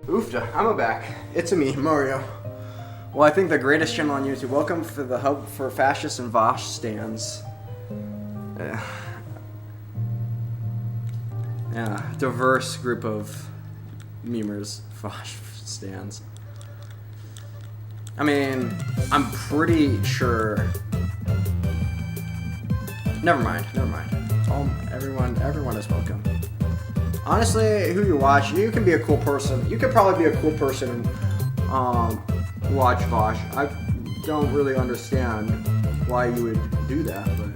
Oofda, I'm back. It's me, Mario. Well, I think the greatest channel on YouTube. Welcome for the hub for fascists and Vosh stands. Yeah, diverse group of memers, Vosh stands. I mean, I'm pretty sure. Never mind. Everyone is welcome. Honestly, who you watch, you can be a cool person. You could probably be a cool person and watch Vosh. I don't really understand why you would do that, but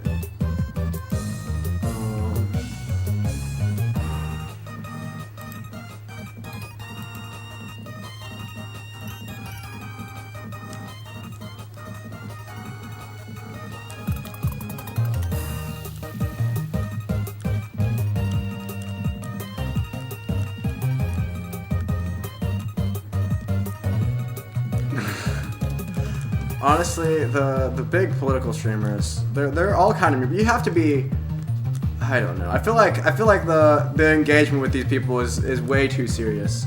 honestly, the big political streamers, they're all kind of. You have to be. I don't know. I feel like the engagement with these people is way too serious.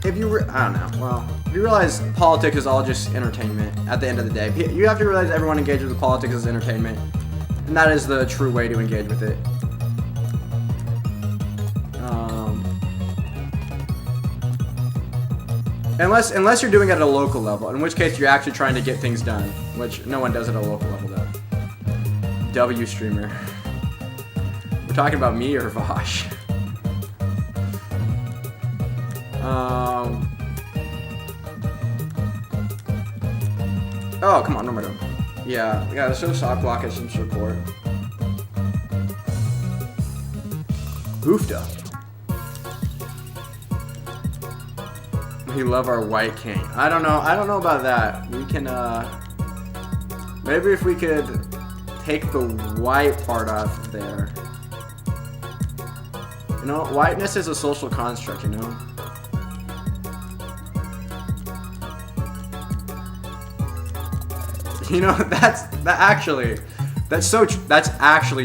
If you I don't know. Well, you realize politics is all just entertainment at the end of the day. You have to realize everyone engages with politics as entertainment, and that is the true way to engage with it. Unless you're doing it at a local level, in which case you're actually trying to get things done, which no one does at a local level though. W streamer. We're talking about me or Vosh? Oh, come on, no more. Yeah, let's show Sock Block as some support. Hoofda. We love our white king. I don't know about that. We can, maybe if we could take the white part off of there. You know, whiteness is a social construct, you know? You know, that's actually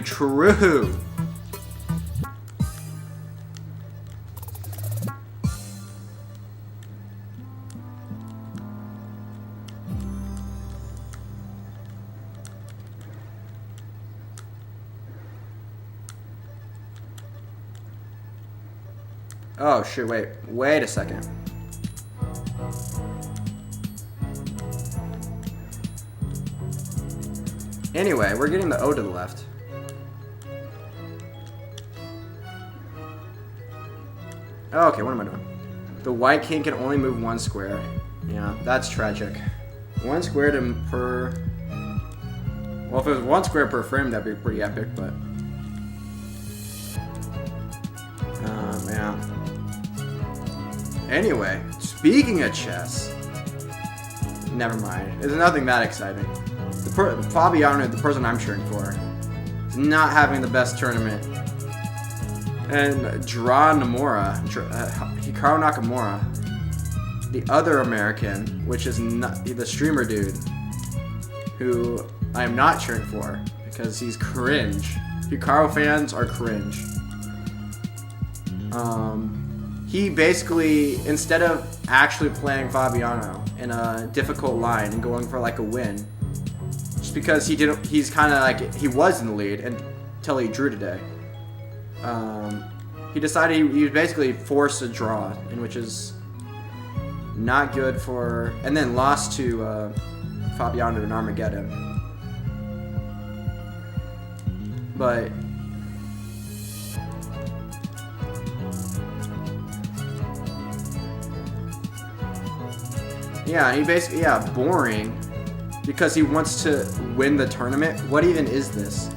true. Oh shoot, wait a second. Anyway, we're getting the O to the left. Oh, okay, what am I doing? The white king can only move one square. Yeah, that's tragic. One square per... Well, if it was one square per frame, that'd be pretty epic, but... man. Anyway, speaking of chess... Never mind. There's nothing that exciting. Fabiano, the person I'm cheering for, is not having the best tournament. And Hikaru Nakamura, the other American, which is not the streamer dude, who I am not cheering for because he's cringe. Hikaru fans are cringe. He basically, instead of actually playing Fabiano in a difficult line and going for like a win, just because he's kind of like, he was in the lead until he drew today. He decided he was basically forced a draw, in which is not good for, and then lost to Fabiano in Armageddon. But yeah, he basically, boring. Because he wants to win the tournament. What even is this?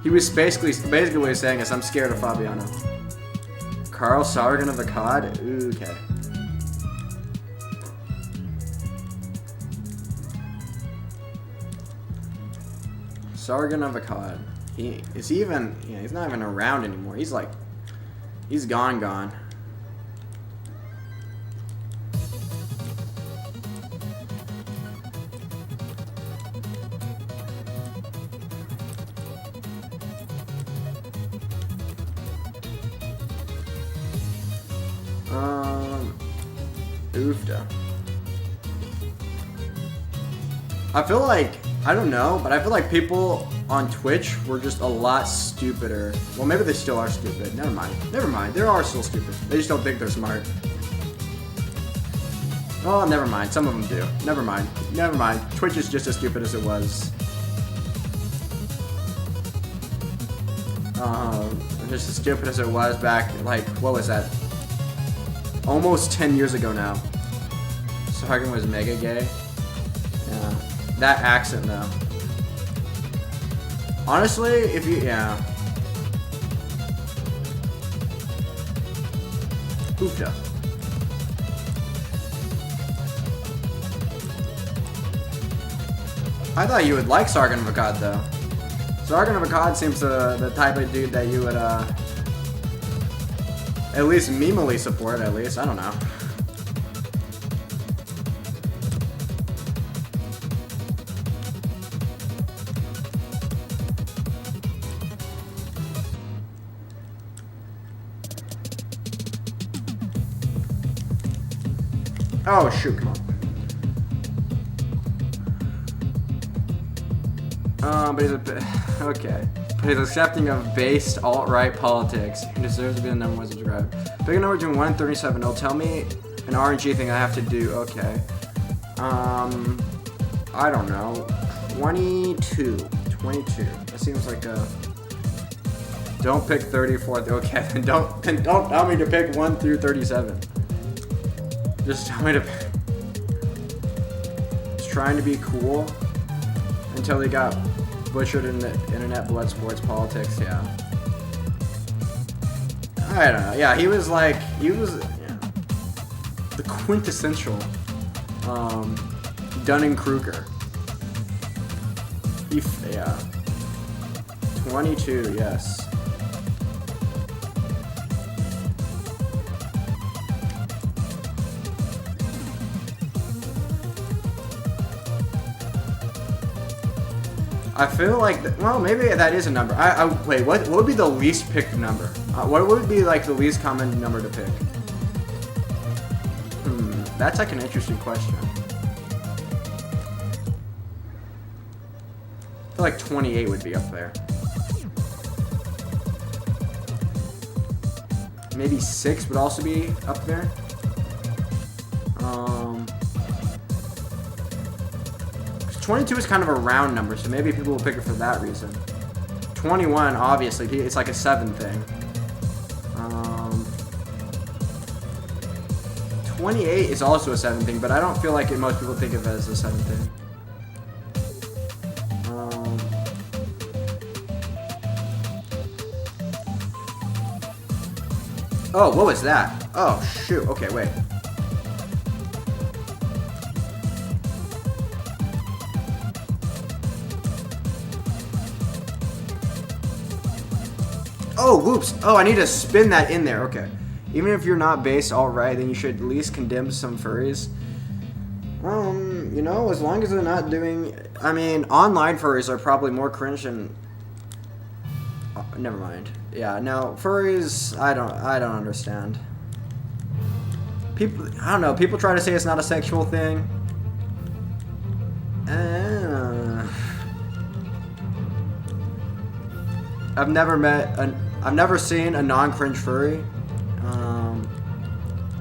He was basically what he's saying is, I'm scared of Fabiano. Carl Sargon of Akkad? Okay. Sargon of Akkad. He's not even around anymore. He's gone. Oofda. I feel like, I don't know, but I feel like people on Twitch were just a lot stupider. Well, maybe they still are stupid. Never mind. They are still stupid. They just don't think they're smart. Oh, never mind. Some of them do. Never mind. Twitch is just as stupid as it was. Just as stupid as it was back, like, what was that? Almost 10 years ago now. Sargon was mega gay. Yeah. That accent though. Honestly, if you, Hoofda. I thought you would like Sargon of Akkad though. Sargon of Akkad seems the type of dude that you would, at least memely support, at least. I don't know. Oh, shoot, come on. But he's okay. But he's accepting of based alt-right politics. He deserves to be the number one subscriber. Pick a number between 1 and 37. It'll tell me an RNG thing I have to do. Okay. I don't know. 22. 22. That seems like a... Don't pick 34. Okay, then don't tell me to pick 1 through 37. Just tell me to pick. Just trying to be cool until they got butchered in the internet, blood, sports, politics. Yeah. I don't know. Yeah, he was the quintessential Dunning-Kruger. Yeah. 22, yes. I feel like, well, maybe that is a number. Wait, what would be the least picked number? What would be like the least common number to pick? That's like an interesting question. I feel like 28 would be up there. Maybe 6 would also be up there. 22 is kind of a round number, so maybe people will pick it for that reason. 21, obviously, it's like a 7 thing. 28 is also a 7 thing, but I don't feel like most people think of it as a 7 thing. Oh, what was that? Oh, shoot. Okay, wait. Oh, whoops. Oh, I need to spin that in there. Okay. Even if you're not based all right, then you should at least condemn some furries. You know, as long as they're not doing... I mean, online furries are probably more cringe than... never mind. Yeah, no, furries, I don't understand. People, I don't know, people try to say it's not a sexual thing. I've never seen a non-cringe furry.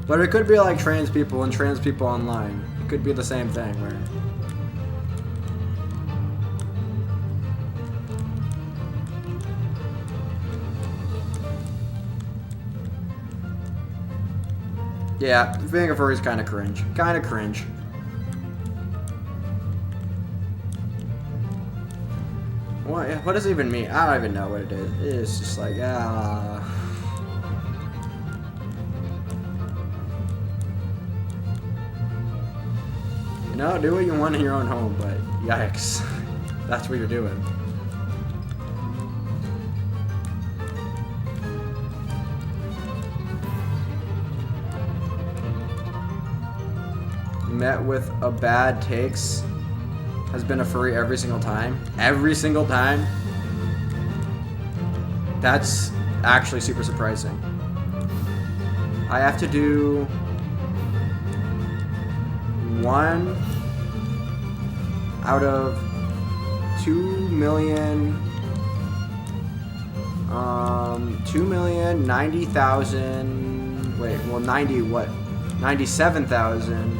But it could be like trans people and trans people online. It could be the same thing, right? Yeah, being a furry is kind of cringe. Kind of cringe. What does it even mean? I don't even know what it is. It's just like, You know, do what you want in your own home, but yikes. That's what you're doing. Met with a bad takes. Has been a furry every single time. Every single time. That's actually super surprising. I have to do 1 out of 2,090,000. Wait, well, 90 what? 97,000.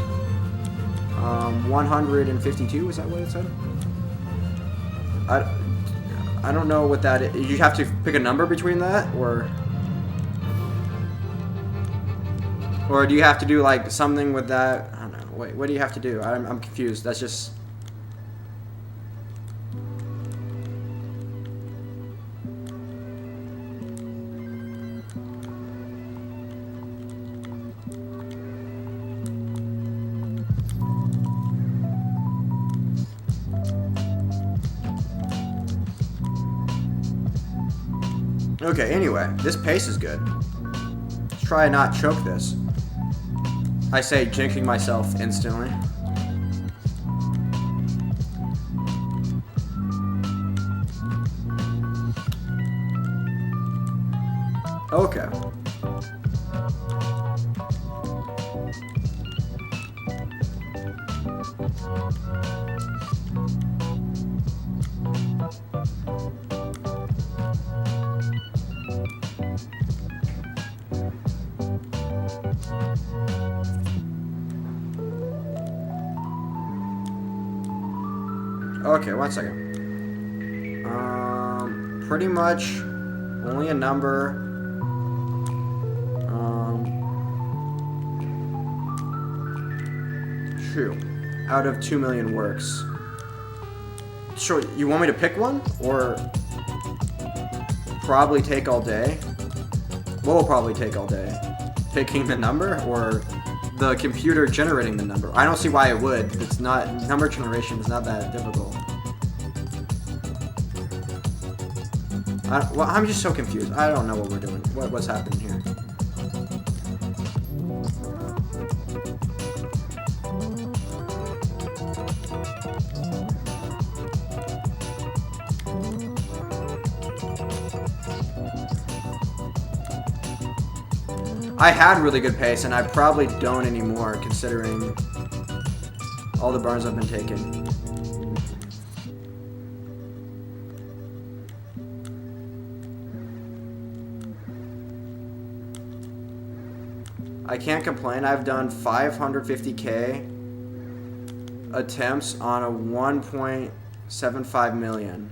152, is that what it said? I don't know what that is. You have to pick a number between that, or do you have to do like something with that? I don't know. Wait, what do you have to do? I'm confused. That's just... Okay, anyway, this pace is good. Let's try and not choke this. I say jinxing myself instantly. Okay. Okay, 1 second. Pretty much only a number. True. Out of 2 million works. Sure, you want me to pick one? Or probably take all day? What will probably take all day? Picking the number or the computer generating the number? I don't see why it would. It's not, number generation is not that difficult. Well, I'm just so confused. I don't know what we're doing. What's happening here? I had really good pace, and I probably don't anymore, considering all the burns I've been taking. I can't complain. I've done 550K attempts on a 1.75 million.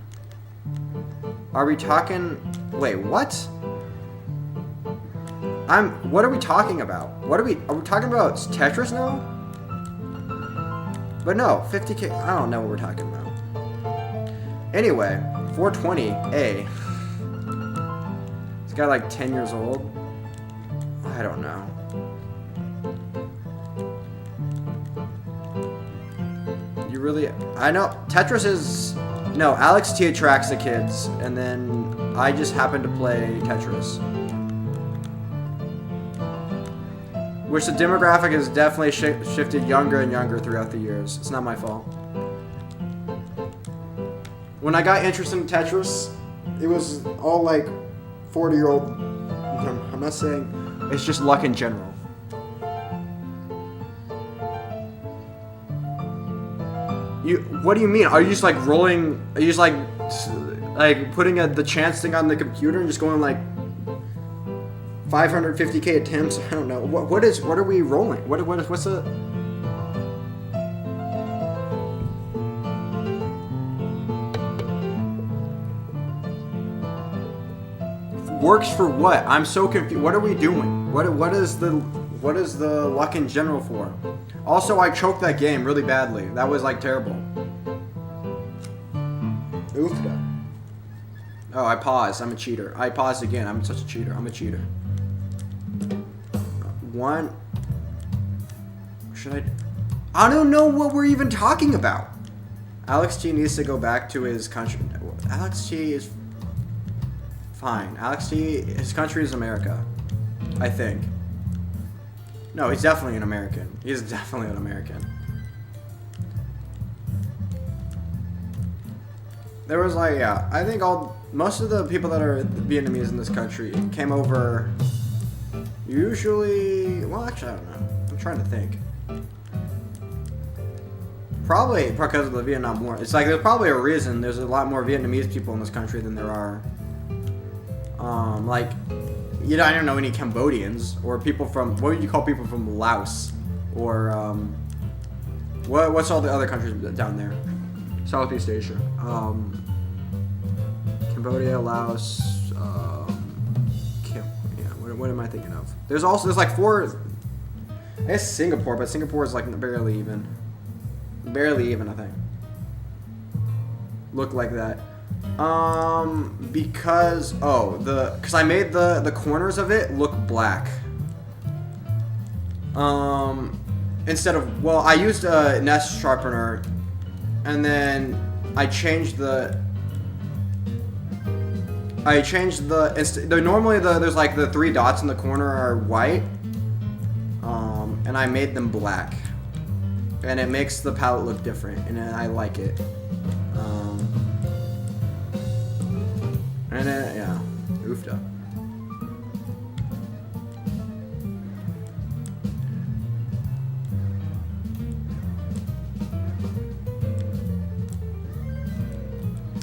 Are we talking... Wait, what? What are we talking about? Are we talking about Tetris now? But no, 50K, I don't know what we're talking about. Anyway, 420A. This guy like 10 years old? I don't know. You really, I know, Tetris is, no, Alex T attracts the kids, and then I just happen to play Tetris. Which the demographic has definitely shifted younger and younger throughout the years. It's not my fault. When I got interested in Tetris, it was all like 40-year-old. I'm not saying, it's just luck in general. What do you mean? Are you just like rolling? Are you just like putting the chance thing on the computer and just going like 550K attempts? I don't know. What are we rolling? What's the... Works for what? I'm so confused. What are we doing? What is the luck in general for? Also, I choked that game really badly. That was like terrible. Oofda. Oh, I paused. I'm a cheater. I paused again. I'm such a cheater. I'm a cheater. One. Should I don't know what we're even talking about. Alex T needs to go back to his country. Alex T is fine. Alex T, his country is America, I think. No, he's definitely an American. He's definitely an American. There was like, yeah, I think most of the people that are Vietnamese in this country came over. Usually, well, actually, I don't know. I'm trying to think. Probably because of the Vietnam War. It's like there's probably a reason there's a lot more Vietnamese people in this country than there are. Like, you know, I don't know any Cambodians or people from, what would you call people from Laos? Or, what's all the other countries down there? Southeast Asia. Cambodia, Laos, what am I thinking of? There's like 4, I guess Singapore, but Singapore is like barely even. Barely even, I think. Look like that. Because I made the corners of it look black. Instead of, well, I used a NES sharpener, and then I changed normally there's like the 3 dots in the corner are white, and I made them black, and it makes the palette look different, and I like it. And then, yeah, oofda.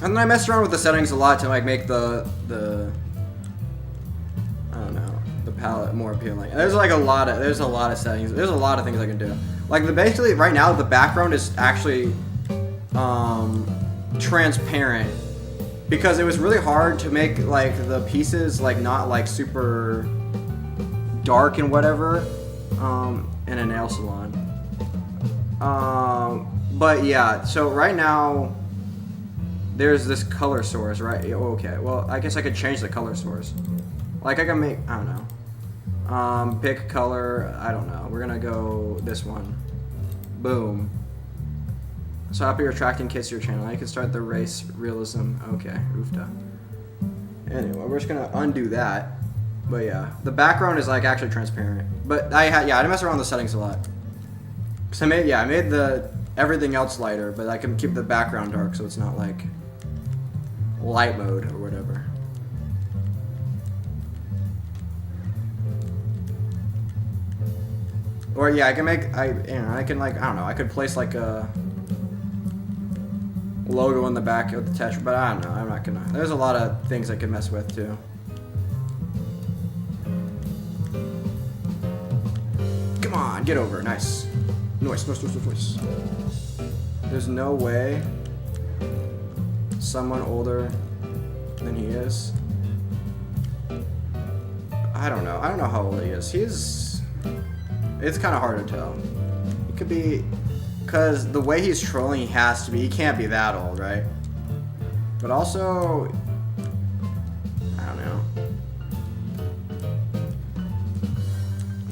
And then I messed around with the settings a lot to like make the I don't know, the palette more appealing. There's like a lot of settings. There's a lot of things I can do. Like basically right now the background is actually transparent because it was really hard to make like the pieces like not like super dark and whatever in a nail salon. But yeah, so right now there's this color source, right? Okay, well I guess I could change the color source. Like I can make, I don't know. Pick color, I don't know. We're gonna go this one. Boom. So happy you're attracting kids to your channel. I can start the race realism. Okay, oofta. Anyway, we're just gonna undo that. But yeah, the background is like actually transparent. But I had to mess around with the settings a lot. So I made the everything else lighter, but I can keep the background dark so it's not like light mode or whatever. Or yeah, I can make I can like I don't know, I could place like a logo in the back of the Tetris, but I don't know, I'm not gonna. There's a lot of things I can mess with too. Come on, get over, nice. Nice. There's no way someone older than he is. I don't know how old he is. It's kind of hard to tell. He could be, because the way he's trolling, he can't be that old, right? But also, I don't know.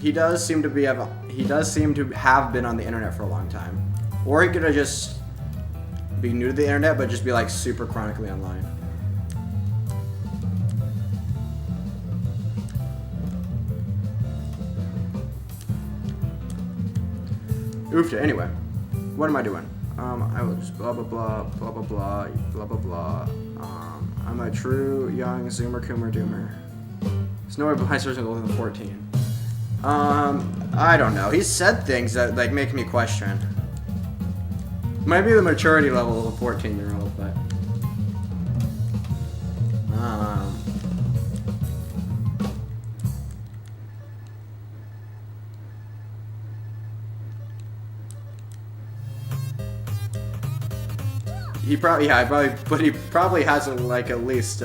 He does seem to have been on the internet for a long time. Or he could have just be new to the internet, but just be like super chronically online. Oofta, anyway. What am I doing? I will just blah blah blah blah blah blah blah blah blah. I'm a true young Zoomer Coomer Doomer. There's no way behind person older than 14. I don't know. He said things that like make me question. Might be the maturity level of a 14-year-old, but he probably has like at least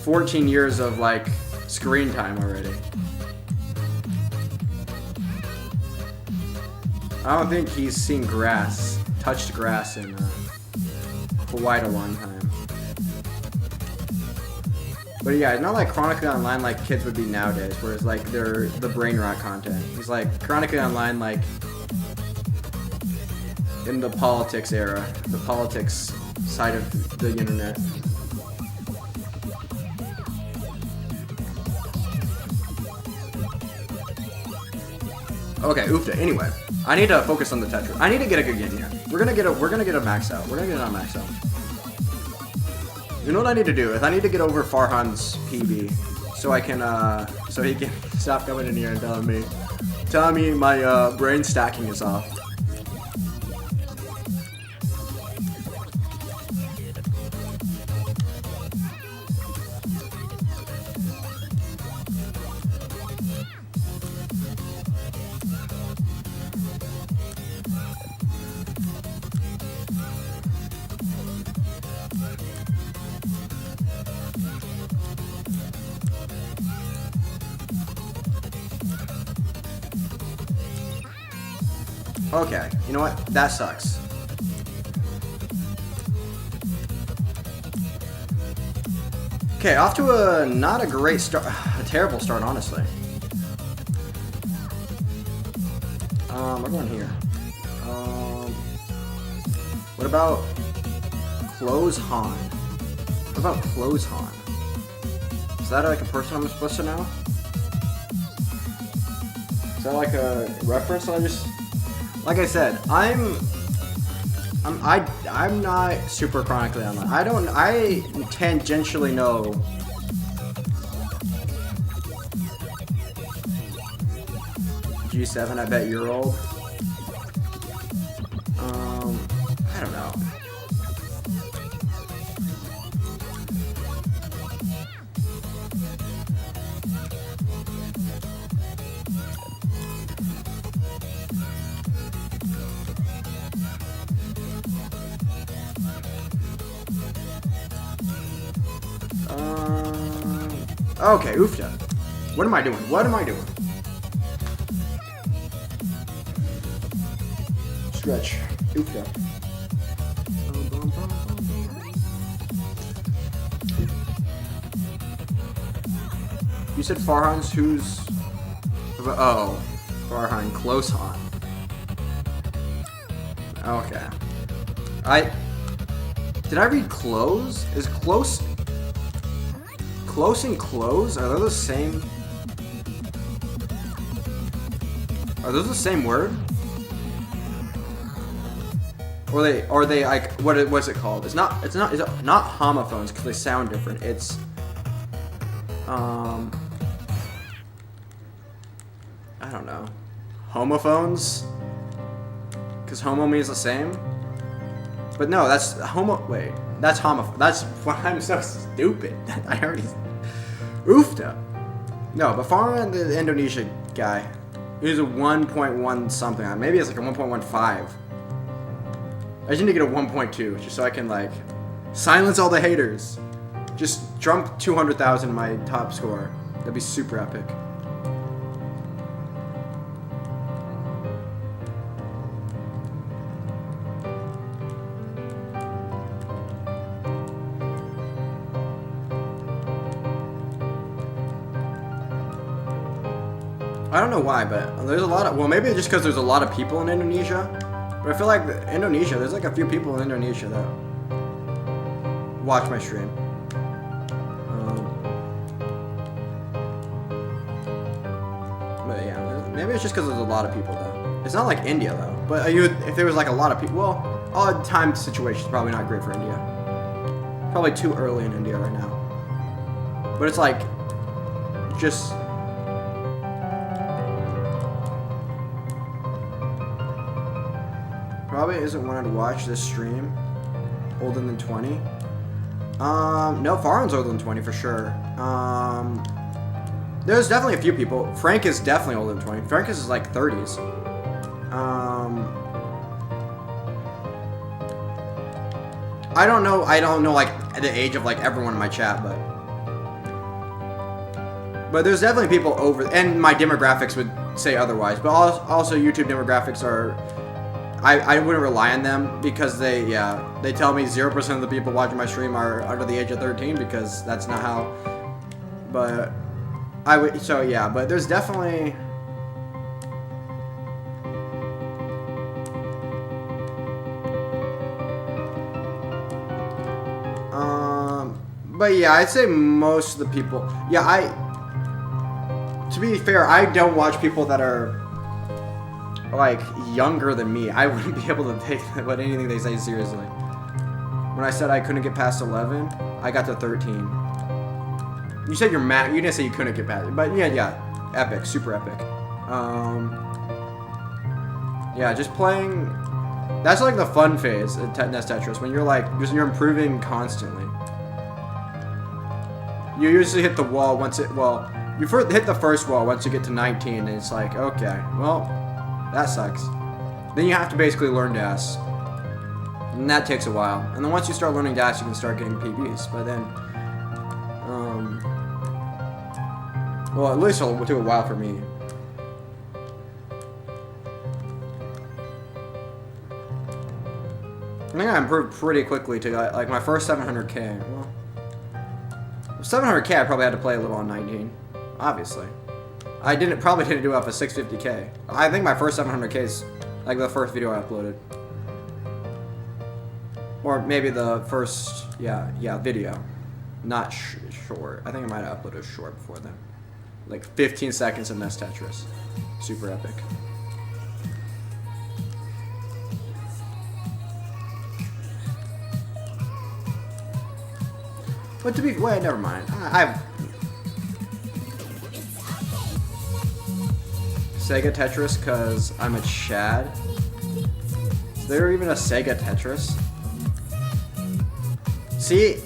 14 years of like screen time already. I don't think he's seen touched grass in quite a long time. But yeah, it's not like chronically online like kids would be nowadays, whereas like they're the brain rot content. He's like chronically online like in the politics era, the politics side of the internet. Okay, oofta. Anyway, I need to focus on the Tetris. I need to get a good game here. We're gonna get a max out. We're gonna get it on max out. You know what I need to do is I need to get over Farhan's PB so I can so he can stop coming in here and telling me my brain stacking is off. Okay, you know what? That sucks. Okay, off to a not a great start, a terrible start, honestly. We're going here. What about Close Han? What about Close Han? Is that like a person I'm supposed to know? Is that like a reference that I just... Like I said, I'm not super chronically online. I tangentially know G7, I bet you're old. I don't know. Okay, oofta. What am I doing? What am I doing? Stretch. Oofta. You said Farhan's who's... Oh. Farhan, close on. Okay. Did I read close? Is close... Close and close? Are they the same? Are those the same word? Or are they like what's it called? It's not homophones because they sound different. It's I don't know. Homophones? Because homo means the same? But no, that's homo. Wait, that's homo. That's why I'm so stupid. I already oofta. No, but Farhan, the Indonesia guy, he's a 1.1 something. Maybe it's like a 1.15. I just need to get a 1.2 just so I can like silence all the haters. Just jump 200,000 in my top score. That'd be super epic. I don't know why, but there's a lot of, well, maybe just because there's a lot of people in Indonesia, but I feel like Indonesia, there's like a few people in Indonesia that watch my stream. But yeah, maybe it's just because there's a lot of people though. It's not like India though, but if there was like a lot of people, well, odd time situation is probably not great for India. Probably too early in India right now. But it's like, just... Probably isn't wanting to watch this stream. Older than 20. No, Farhan's older than 20 for sure. There's definitely a few people. Frank is definitely older than 20. Frank is like 30s. I don't know like the age of like everyone in my chat, but there's definitely people over, and my demographics would say otherwise. But also YouTube demographics are, I wouldn't rely on them because they tell me 0% of the people watching my stream are under the age of 13 because that's not how. But but there's definitely. But yeah, I'd say most of the people. Yeah, to be fair, I don't watch people that are like younger than me. I wouldn't be able to take anything they say seriously. When I said I couldn't get past 11, I got to 13. You said you're mad. You didn't say you couldn't get past it, but yeah, epic, super epic. Yeah, just playing. That's like the fun phase at NES Tetris when you're improving constantly. You usually hit the wall you first hit the first wall once you get to 19, and it's like, okay, well, that sucks. Then you have to basically learn dash, and that takes a while. And then once you start learning dash, you can start getting PBs. But then, well, at least it'll take a while for me. I think I improved pretty quickly to like my first 700k. Well, 700k, I probably had to play a little on 19, obviously. I probably didn't do it off of 650k. I think my first 700k is like the first video I uploaded. Or maybe the first, video. Not short. I think I might have uploaded a short before then. Like 15 seconds of NES Tetris. Super epic. But wait, never mind. I've Sega Tetris because I'm a Chad. Is there even a Sega Tetris? See,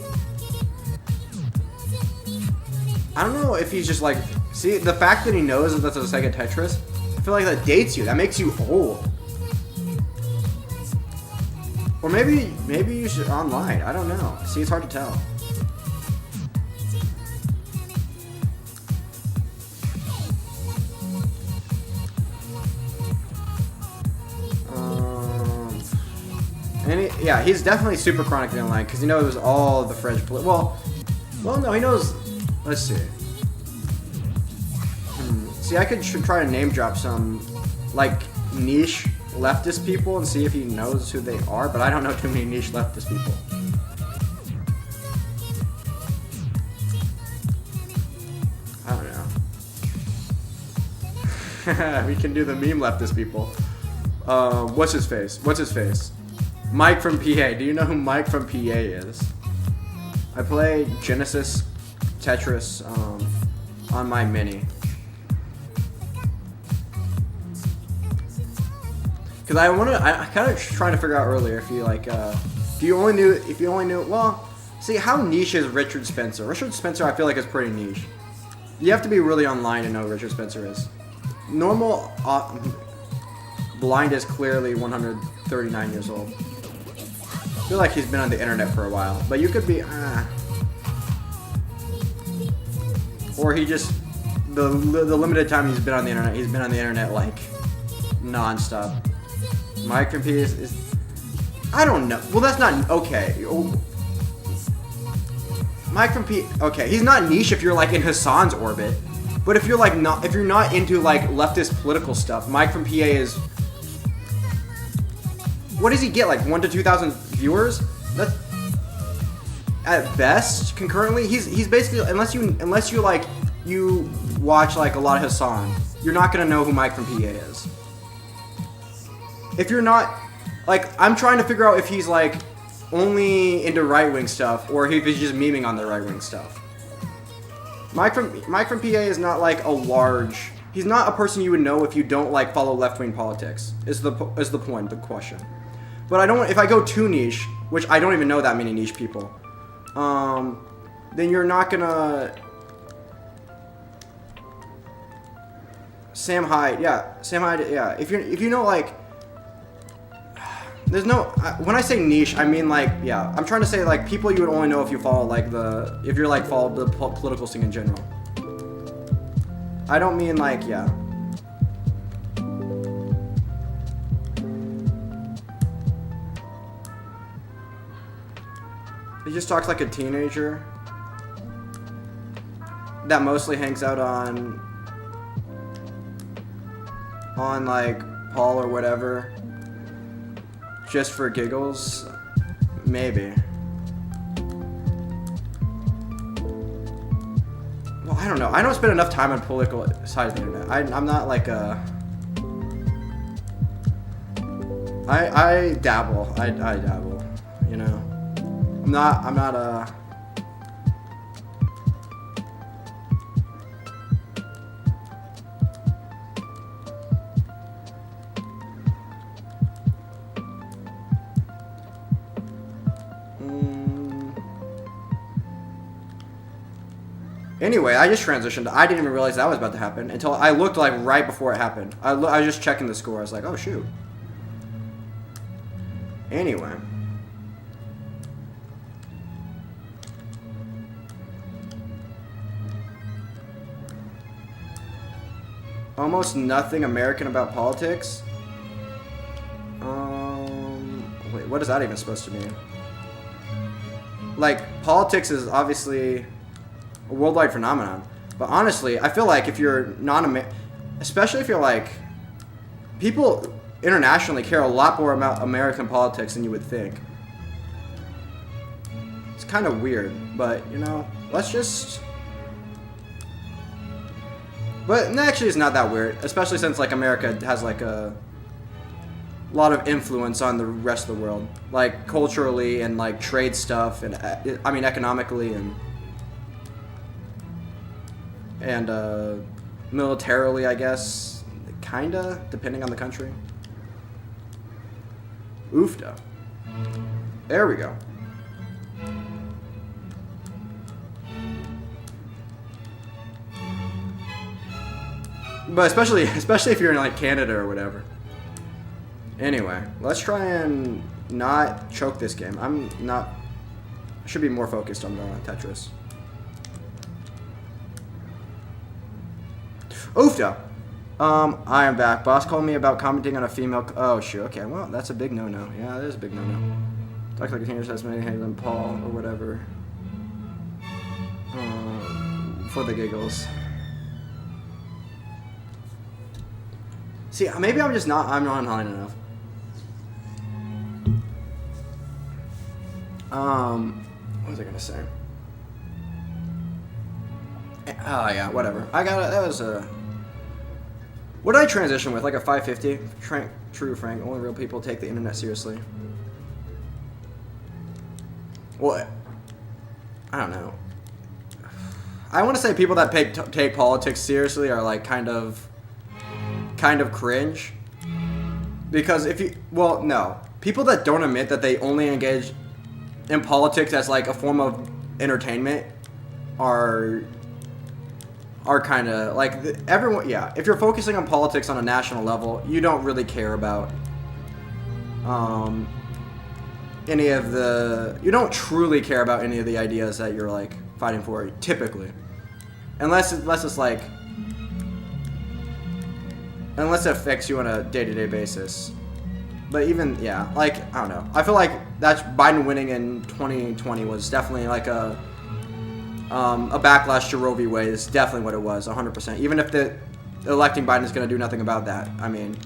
I don't know if he's just like See, the fact that he knows that that's a Sega Tetris, I feel like that dates you. That makes you old. Or maybe you should online. I don't know. See, it's hard to tell. Yeah, he's definitely super chronically online because he knows all of the French. Well, no, he knows. Let's see. See, I could try to name drop some like niche leftist people and see if he knows who they are, but I don't know too many niche leftist people. I don't know. We can do the meme leftist people. What's his face? Mike from PA. Do you know who Mike from PA is? I play Genesis Tetris on my Mini. Cause I kind of trying to figure out earlier if you like, if you only knew, well, see how niche is Richard Spencer? Richard Spencer, I feel like is pretty niche. You have to be really online to know who Richard Spencer is. Normal, blind is clearly 139 years old. I feel like he's been on the internet for a while, but you could be, or he just, the limited time he's been on the internet, like, non-stop. Mike from PA is, I don't know. Well, that's not, okay. Mike from PA, okay, he's not niche if you're, like, in Hassan's orbit, but if you're, like, if you're not into, like, leftist political stuff, Mike from PA is, what does he get, like 1,000 to 2,000 viewers? That's at best concurrently. He's basically, unless you like you watch like a lot of Hassan, you're not gonna know who Mike from PA is. If you're not, like, I'm trying to figure out if he's like only into right-wing stuff or if he's just memeing on the right-wing stuff. Mike from PA is not like a large. He's not a person you would know if you don't like follow left-wing politics. Is the point, the question. But I don't. If I go too niche, which I don't even know that many niche people, then you're not gonna. Sam Hyde, yeah. If you know like, there's no. When I say niche, I mean like, yeah. I'm trying to say like people you would only know if you follow like if you're like follow the political scene in general. I don't mean like, yeah. He just talks like a teenager that mostly hangs out on like Paul or whatever just for giggles. Maybe. Well, I don't know. I don't spend enough time on political side of the internet. I'm not like a. I dabble. I dabble. You know. I'm not a. Anyway, I just transitioned. I didn't even realize that was about to happen until I looked like right before it happened. I was just checking the score. I was like, oh shoot. Anyway. Almost nothing American about politics. Wait, what is that even supposed to mean? Like, politics is obviously a worldwide phenomenon. But honestly, I feel like if you're non-American, especially if you're like, people internationally care a lot more about American politics than you would think. It's kind of weird, but you know, let's just. But actually, it's not that weird, especially since like America has like a lot of influence on the rest of the world, like culturally and like trade stuff, and I mean economically and militarily, I guess, kinda depending on the country. Oofda. There we go. But especially if you're in like Canada or whatever. Anyway, let's try and not choke this game. I should be more focused on the Tetris. Oofda! I am back. Boss called me about commenting on a female. Oh, shoot. Okay, well, that's a big no-no. Yeah, that is a big no-no. Talk like a teenager has many hands than Paul or whatever. For the giggles. See, maybe I'm not online enough. What was I gonna say? Oh yeah, whatever. That was a... What did I transition with? Like a 550? True, Frank. Only real people take the internet seriously. Well, I don't know. I want to say people that take politics seriously are like kind of cringe. Because no. People that don't admit that they only engage in politics as like a form of entertainment are kind of like everyone. Yeah, if you're focusing on politics on a national level, you don't really care about you don't truly care about any of the ideas that you're like fighting for, typically, unless it affects you on a day-to-day basis. But even, yeah, like, I don't know. I feel like that's Biden winning in 2020 was definitely like a backlash to Roe v. Wade is definitely what it was, 100%. Even if the electing Biden is going to do nothing about that. I mean,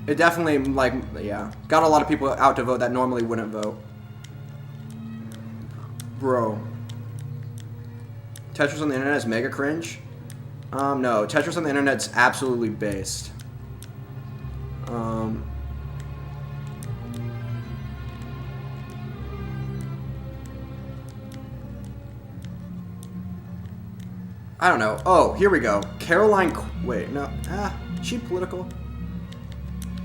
it definitely, like, yeah, got a lot of people out to vote that normally wouldn't vote. Bro. Tetris on the internet is mega cringe? No, Tetris on the internet's absolutely based. I don't know. Oh, here we go. Caroline. Wait, no. She political?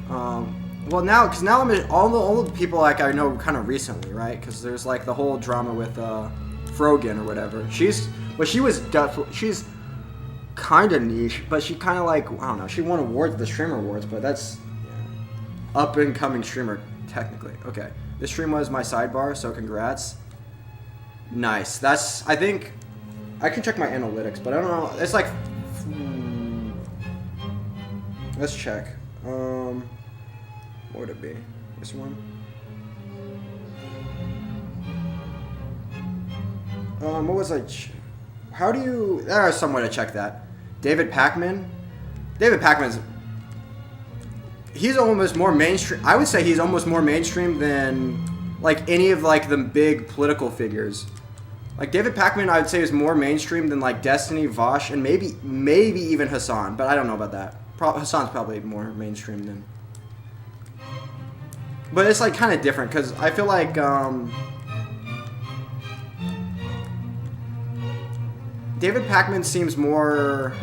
Well, because now I'm all the people like I know kind of recently, right? Because there's like the whole drama with Frogan or whatever. She's kind of niche, but she kind of like, I don't know. She won awards, the streamer awards, but that's up and coming streamer technically. Okay, this stream was my sidebar, so congrats. Nice. I think I can check my analytics, but I don't know. It's like, let's check. What would it be? This one? What was I? How do you? There's some way to check that. David Pacman. David Pacman's. He's almost more mainstream. I would say he's almost more mainstream than like any of like the big political figures. Like David Pacman, I would say is more mainstream than like Destiny, Vosh, and maybe even Hassan. But I don't know about that. Hassan's probably more mainstream than. But it's like kind of different because I feel like David Pacman seems more.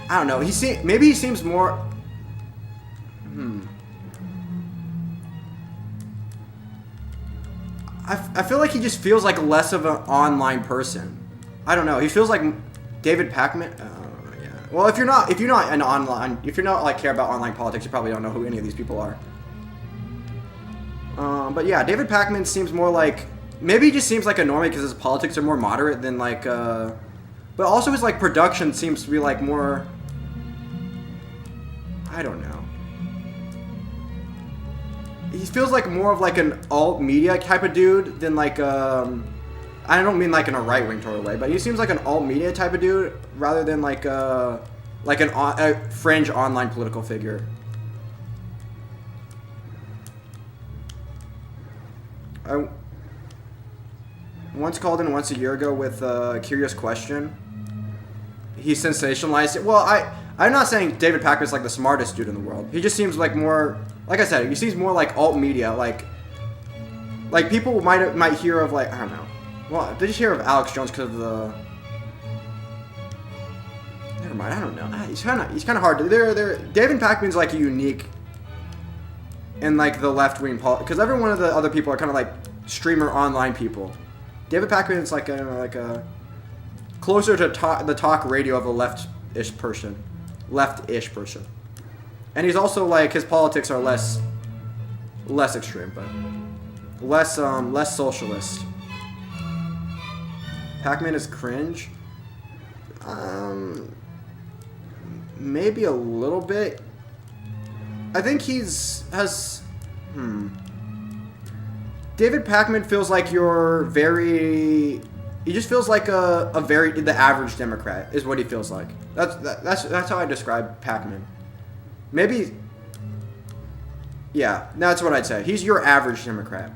I don't know. Maybe he seems more. I feel like he just feels like less of an online person. I don't know. He feels like David Pacman. Yeah. Well, if you're not like care about online politics, you probably don't know who any of these people are. But yeah, David Pacman seems more like maybe he just seems like a normie because his politics are more moderate than like. But also his like production seems to be like more. I don't know. He feels like more of like an alt media type of dude than like I don't mean like in a right wing sort of way, but he seems like an alt media type of dude rather than like a fringe online political figure. I once called in once a year ago with a curious question. He sensationalized it. Well, I'm not saying David Pacman's like the smartest dude in the world. He just seems like more, like I said, he seems more like alt media, like people might hear of like, I don't know. Well, they just hear of Alex Jones because of the. Never mind, I don't know. He's kind of hard to. David Pacman's like unique. In like the left wing because every one of the other people are kind of like streamer online people, David Pakman is like a closer to the talk radio of a left-ish person, and he's also like his politics are less extreme, but less socialist. Pac-Man is cringe. Maybe a little bit. I think David Pakman feels like he just feels like the average Democrat is what he feels like. That's how I describe Pakman. Maybe, yeah, that's what I'd say. He's your average Democrat.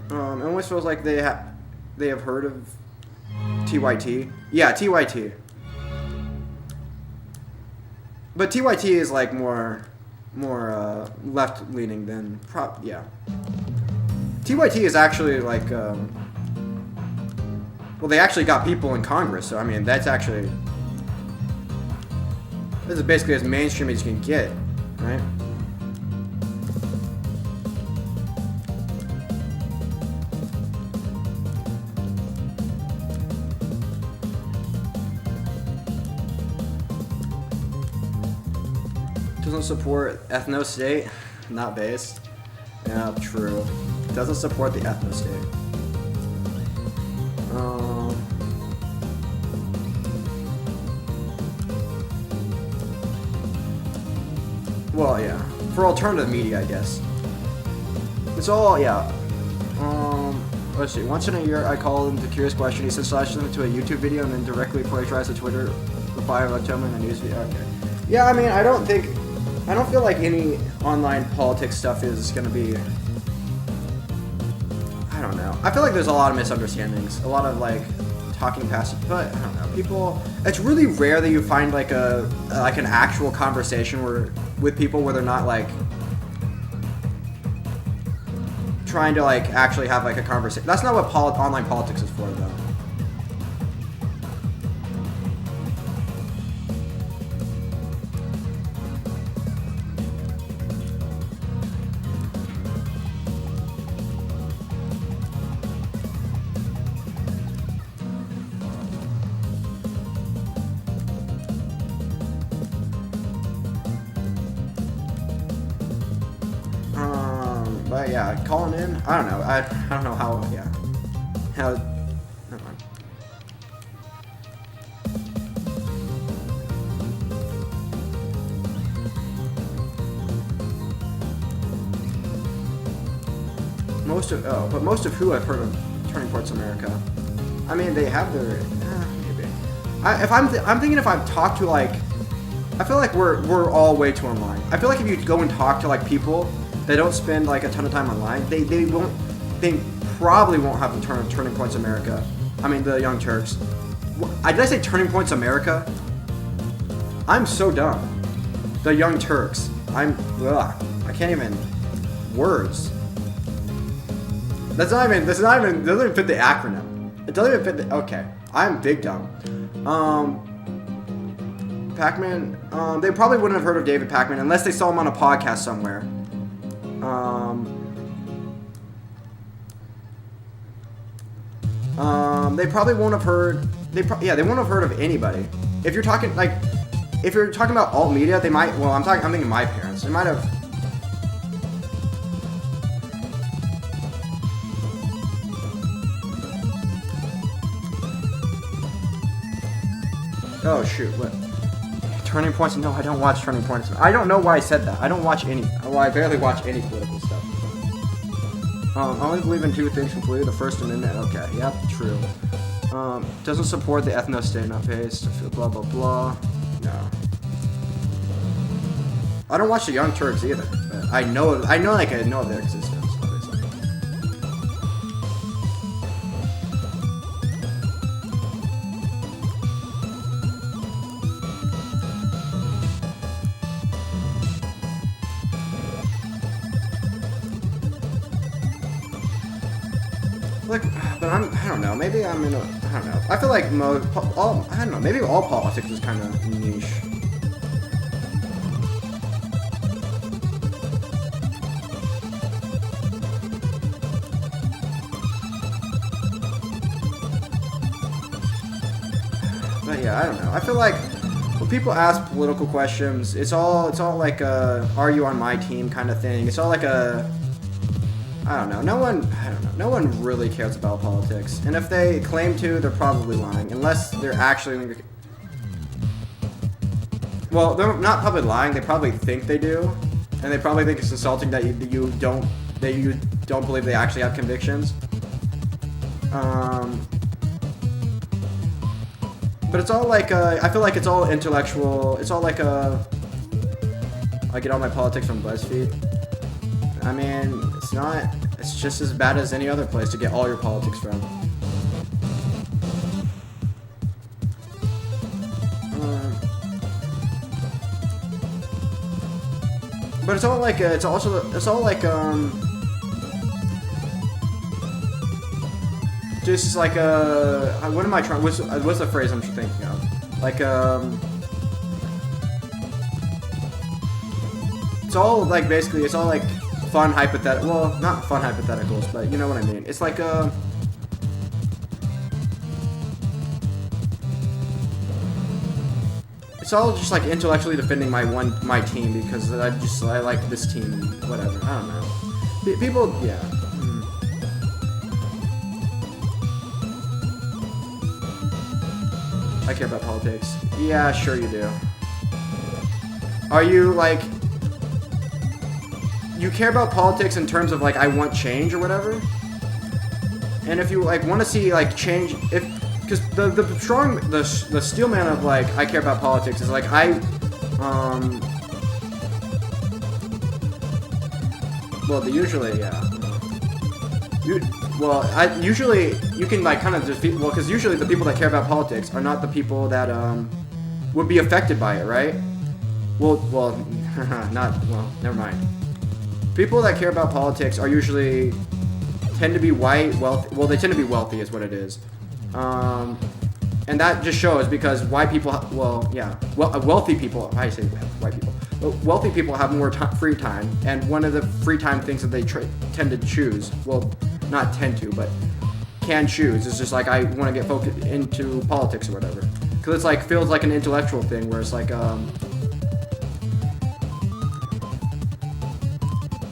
It almost feels like they have heard of TYT. Yeah, TYT. But TYT is like more left leaning than yeah. TYT is actually like well, they actually got people in Congress, so I mean this is basically as mainstream as you can get, right? Doesn't support ethno-state, not based. Yeah, true. Doesn't support the ethno-state. Well, yeah. For alternative media, I guess. It's all, yeah. Let's see. Once in a year, I call him the curious question. He sends them to a YouTube video and then directly plagiarize the Twitter reply or tell him in a news video. Okay. Yeah, I mean, I don't feel like any online politics stuff is gonna be. I don't know. I feel like there's a lot of misunderstandings, a lot of like talking past, but I don't know. People, it's really rare that you find like an actual conversation with people where they're not like trying to like actually have like a conversation. That's not what online politics is for, though. But yeah, calling in, I don't know. I don't know how. Yeah, how. Never mind. Most of who I've heard of Turning Points America. I mean, they have their maybe. I'm thinking if I've talked to like, I feel like we're all way too online. I feel like if you go and talk to like people. They don't spend like a ton of time online. They probably won't have the Turning Points America. I mean the Young Turks. Did I say Turning Points America? I'm so dumb. The Young Turks. I can't even. Words. Doesn't even fit the acronym. It doesn't even fit the. Okay, I'm big dumb. Pac-Man. They probably wouldn't have heard of David Pac-Man unless they saw him on a podcast somewhere. They probably won't have heard. They won't have heard of anybody. If you're talking about alt media, they might. Well, I'm thinking my parents. They might have. Oh shoot! What? Turning Points? No, I don't watch Turning Points. I don't know why I said that. I don't watch any. Well, I barely watch any political stuff. I only believe in two things completely. The First Amendment. Okay, yep, true. Doesn't support the ethno-state, not based. Blah blah blah. No. I don't watch the Young Turks either. But I know their existence. Obviously. Like, but I don't know. Maybe I'm in a. I don't know. I feel like I don't know. Maybe all politics is kind of niche. But yeah, I don't know. I feel like when people ask political questions, it's all like a "Are you on my team?" kind of thing. It's all like a I don't know. No one really cares about politics. And if they claim to, they're probably lying. Unless they're actually... Well, they're not probably lying. They probably think they do. And they probably think it's insulting that you don't believe they actually have convictions. But it's all like, I feel like it's all intellectual. It's all like I get all my politics from BuzzFeed. I mean, it's not... It's just as bad as any other place to get all your politics from. But it's all like... It's all like, just like, what am I trying... What's the phrase I'm thinking of? Like, it's all like, basically, it's all like... fun hypothetical, well, not fun hypotheticals, but you know what I mean. It's like it's all just like intellectually defending my team because I like this team, whatever. I don't know. People, yeah. I care about politics. Yeah, sure you do. Are you like? You care about politics in terms of like I want change or whatever, and if you like want to see like change, because the steel man of like I care about politics is like well usually yeah usually you can like kind of defeat because usually the people that care about politics are not the people that would be affected by it, right? Well never mind. People that care about politics are usually tend to be white, wealthy. Well, they tend to be wealthy, is what it is, and that just shows because white people. Well, yeah, wealthy people. I say white people. But wealthy people have more free time, and one of the free time things that they tend to choose. Well, not tend to, but can choose. Is just like I want to get focused into politics or whatever, because it's like feels like an intellectual thing where it's like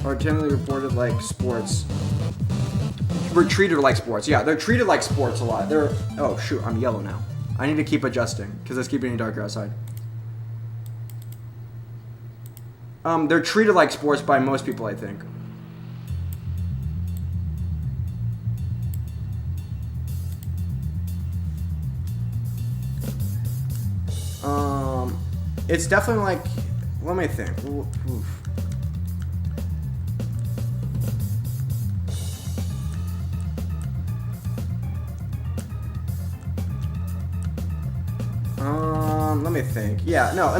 are generally reported like sports. We're treated like sports. Yeah, they're treated like sports a lot. They're... Oh, shoot, I'm yellow now. I need to keep adjusting, because it's keeping getting darker outside. They're treated like sports by most people, I think. It's definitely like... Let me think. Oof. Let me think. Yeah, no,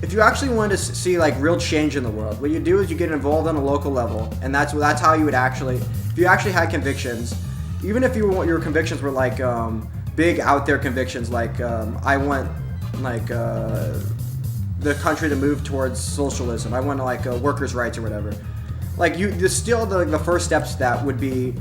if you actually wanted to see like real change in the world, what you do is you get involved on a local level, and that's how you would actually, if you actually had convictions, even if your convictions were like big out there convictions, like I want like the country to move towards socialism. I want like workers' rights or whatever. Like still the first steps to that would be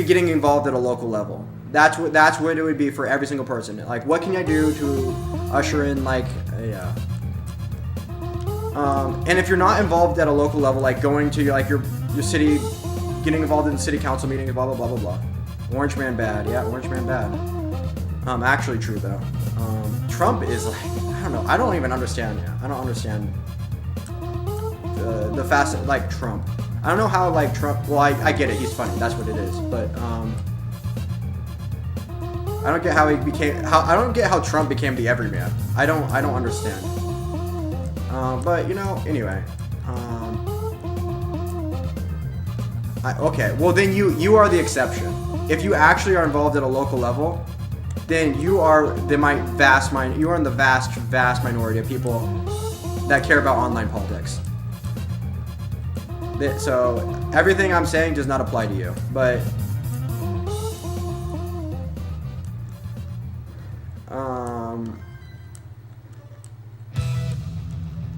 getting involved at a local level. That's what it would be for every single person. Like, what can I do to usher in, like, yeah. And if you're not involved at a local level, like going to like your city, getting involved in city council meetings, blah blah blah blah blah. Orange man bad, yeah, orange man bad. Actually true though. Trump is like, I don't know. I don't even understand. I don't understand the facet like Trump. I don't know how like Trump. Well, I get it. He's funny. That's what it is. But I don't get how he became. I don't get how Trump became the everyman. I don't understand. But you know, anyway. Okay. Well, then you are the exception. If you actually are involved at a local level, then you are you are in the vast minority of people that care about online politics. So everything I'm saying does not apply to you, but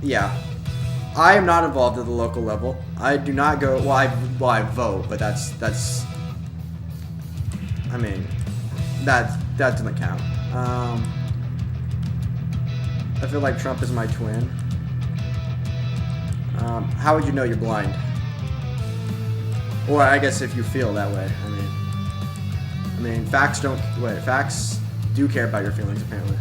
yeah, I am not involved at the local level. I do not go. Well, I vote, but that's I mean, that doesn't count. I feel like Trump is my twin. How would you know you're blind? Or I guess if you feel that way. I mean, facts don't. Wait, facts do care about your feelings apparently.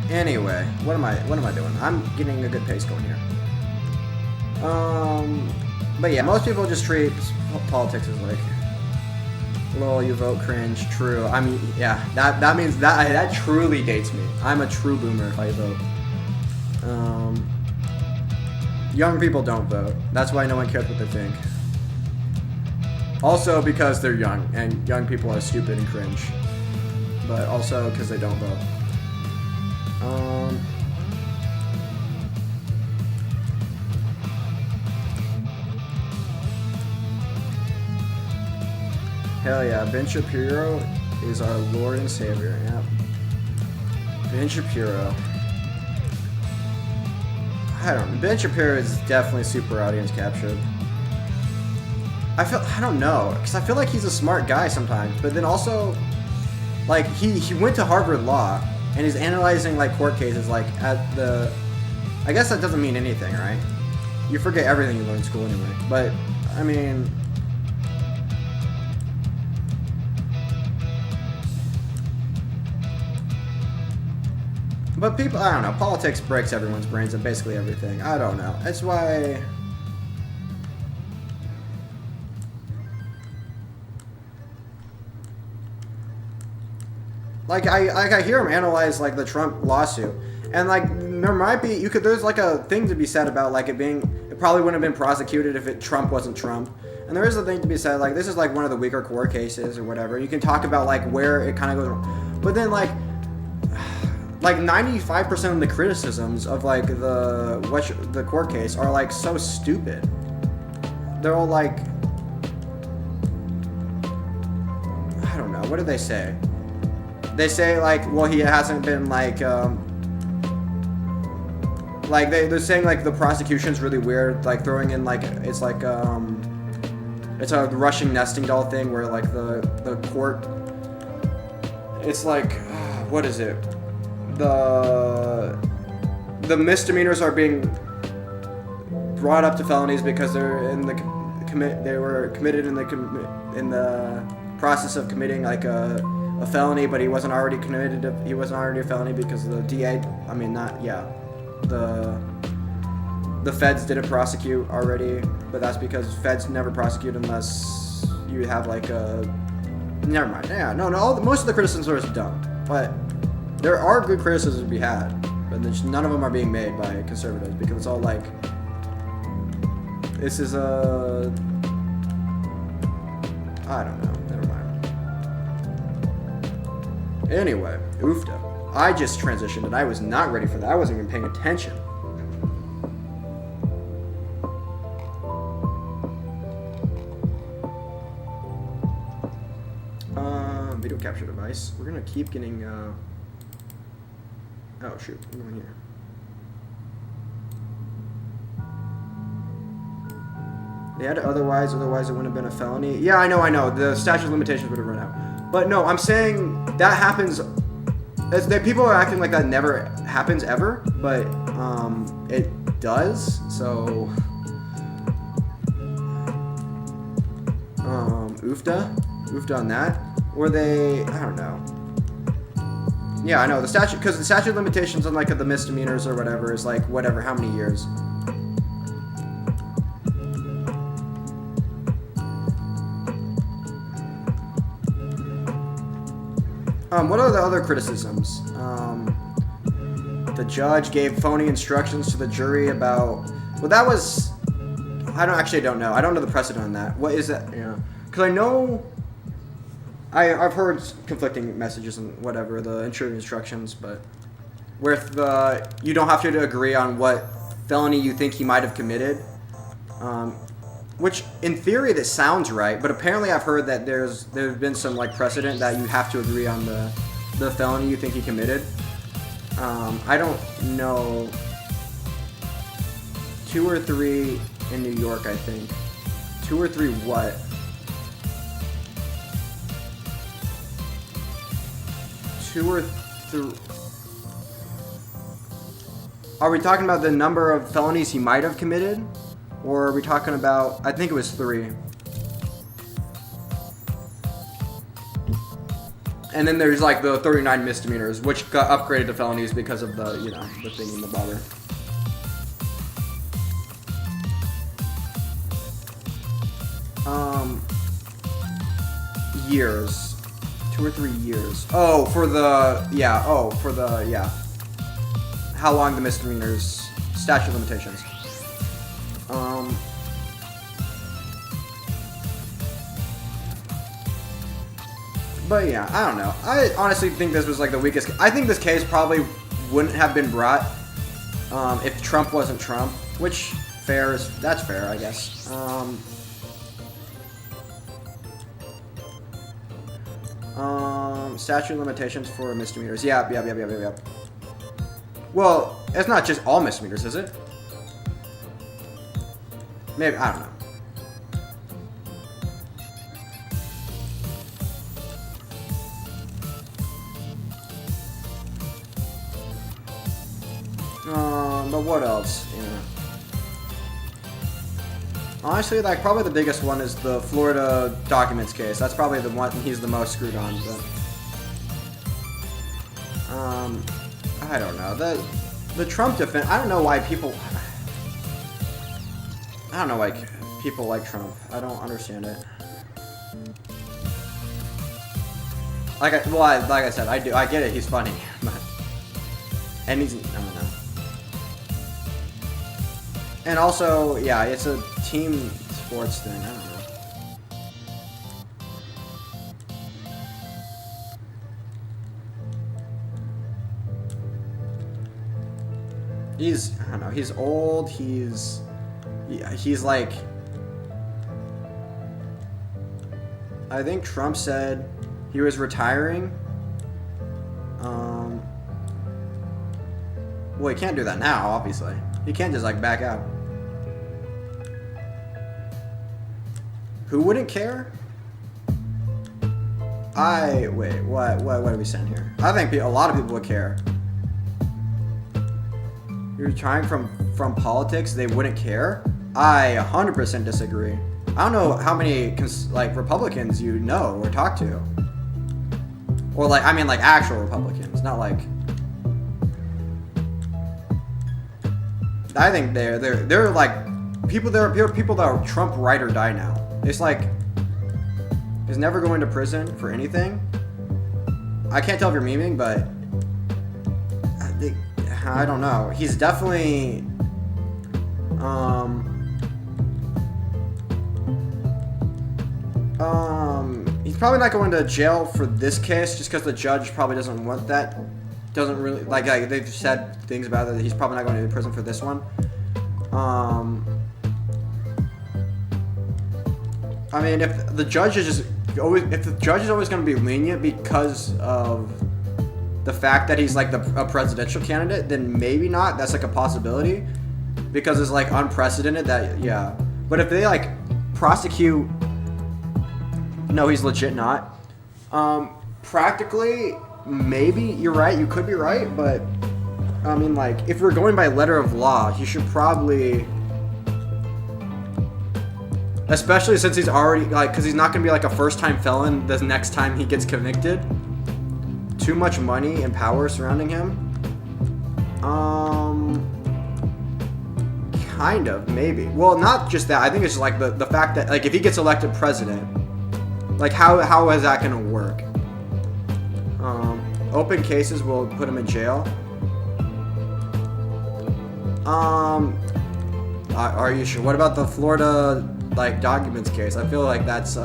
Anyway, what am I doing? I'm getting a good pace going here. But yeah, most people just treat politics as like, lol, you vote, cringe, true. I mean, yeah, that means that truly dates me. I'm a true boomer if I vote. Young people don't vote. That's why no one cares what they think. Also because they're young, and young people are stupid and cringe. But also because they don't vote. Hell yeah, Ben Shapiro is our Lord and Savior. Yep. Ben Shapiro. I don't know. Ben Shapiro is definitely super audience captured. I don't know, because I feel like he's a smart guy sometimes, but then also, like, he went to Harvard Law, and he's analyzing, like, court cases, like, at the... I guess that doesn't mean anything, right? You forget everything you learn in school anyway. But, I mean... But people, I don't know, politics breaks everyone's brains and basically everything. I don't know. That's why... Like, I hear him analyze, like, the Trump lawsuit. And, like, there might be, there's, like, a thing to be said about, like, it probably wouldn't have been prosecuted if Trump wasn't Trump. And there is a thing to be said, like, this is, like, one of the weaker court cases or whatever. You can talk about, like, where it kind of goes wrong. But then, like 95% of the criticisms of, like, the court case are, like, so stupid. They're all, like, I don't know, what do they say? They say, like, well, he hasn't been, like, they're saying, like, the prosecution's really weird, like, throwing in, like, it's like, it's a Russian nesting doll thing where, like, the court, it's like, what is it? The misdemeanors are being brought up to felonies because they're they were committed in the process of committing, like, a felony, but he wasn't already he wasn't already a felony because the DA, the feds didn't prosecute already, but that's because feds never prosecute unless you have, like, never mind. Yeah, no, most of the criticisms are just dumb, but there are good criticisms to be had, but none of them are being made by conservatives because it's all like, this is I don't know. Anyway, oofda. I just transitioned and I was not ready for that. I wasn't even paying attention. Video capture device. We're gonna keep getting, oh shoot, I'm going here. They had to otherwise it wouldn't have been a felony. Yeah, I know. The statute of limitations would have run out. But no, I'm saying that happens. People are acting like that never happens ever, but it does. So, oofda on that. Or they, I don't know. Yeah, I know the statute, because the statute of limitations on, like, the misdemeanors or whatever is, like, whatever, how many years. What are the other criticisms? The judge gave phony instructions to the jury about... Well, that was... I don't know. I don't know the precedent on that. What is that? Yeah. Because I know... I've heard conflicting messages and whatever, the jury instructions, but... With you don't have to agree on what felony you think he might have committed. Which, in theory, that sounds right, but apparently I've heard that there's been some like precedent that you have to agree on the felony you think he committed. I don't know. 2 or 3 in New York, I think. 2 or 3 what? Two or three. Are we talking about the number of felonies he might have committed? Or are we talking about, I think it was 3. And then there's like the 39 misdemeanors, which got upgraded to felonies because of the, you know, the thing in the bother. Years. 2 or 3 years. Oh, for the, yeah, yeah. How long the misdemeanors, statute of limitations. But yeah, I don't know. I honestly think this was like the weakest. I think this case probably wouldn't have been brought if Trump wasn't Trump, which that's fair, I guess. Statute of limitations for misdemeanors. Yeah. Well, it's not just all misdemeanors, is it? Maybe, I don't know. But what else? Yeah. Honestly, like, probably the biggest one is the Florida documents case. That's probably the one he's the most screwed on, but... I don't know. The Trump defense... I don't know why people... I don't know why people like Trump. I don't understand it. Like I said, I do. I get it. He's funny, but... And he's... I don't know. And also, yeah, it's a team sports thing. I don't know. I don't know. He's old. He's like. I think Trump said he was retiring. Well, he can't do that now, obviously. He can't just like back out. Who wouldn't care? Wait, what are we saying here? I think a lot of people would care. You're retiring from politics, they wouldn't care? I 100% disagree. I don't know how many like Republicans you know or talk to. Or like, I mean like actual Republicans, not like... I think they're like people. There are people that are Trump ride or die now. It's like he's never going to prison for anything. I can't tell if you're memeing, but I don't know. He's definitely he's probably not going to jail for this case just because the judge probably doesn't want that. Doesn't really like they've said things about it that he's probably not going to prison for this one. I mean, if the judge is always going to be lenient because of the fact that he's like a presidential candidate, then maybe not. That's like a possibility because it's like unprecedented that yeah. But if they like prosecute, no, he's legit not. Practically. Maybe you're right. You could be right, but I mean, like, if we're going by letter of law, he should probably, especially since he's already like, because he's not gonna be like a first-time felon the next time he gets convicted. Too much money and power surrounding him. Kind of, maybe. Well, not just that. I think it's just like the fact that like if he gets elected president, like how is that gonna work? Open cases will put him in jail. Are you sure? What about the Florida like documents case? I feel like that's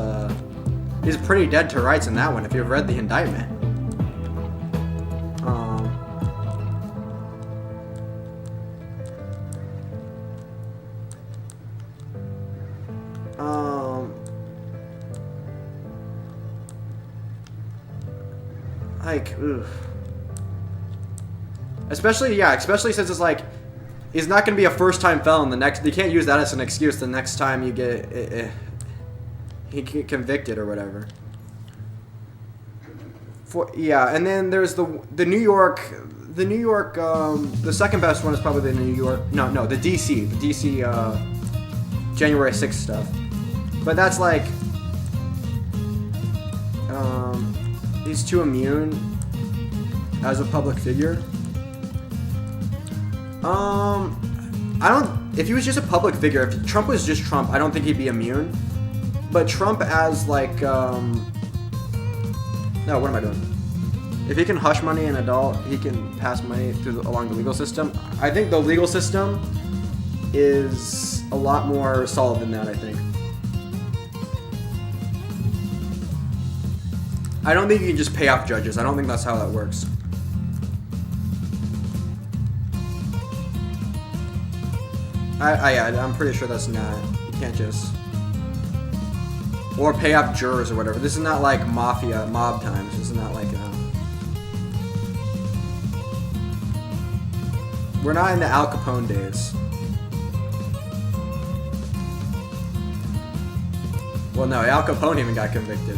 he's pretty dead to rights in that one if you've read the indictment. Like, ugh. Especially since it's like, he's not going to be a first-time felon. You can't use that as an excuse the next time you get he get convicted or whatever. And then there's the New York, the second best one is probably the New York, the DC January 6th stuff. But that's like, he's too immune as a public figure. If he was just a public figure, if Trump was just Trump, I don't think he'd be immune. But Trump as like, no, what am I doing? If he can hush money an adult, he can pass money along the legal system. I think the legal system is a lot more solid than that, I think. I don't think you can just pay off judges. I don't think that's how that works. I'm pretty sure that's not. You can't just... Or pay off jurors or whatever. This is not like mob times. This is not like... We're not in the Al Capone days. Well, no, Al Capone even got convicted.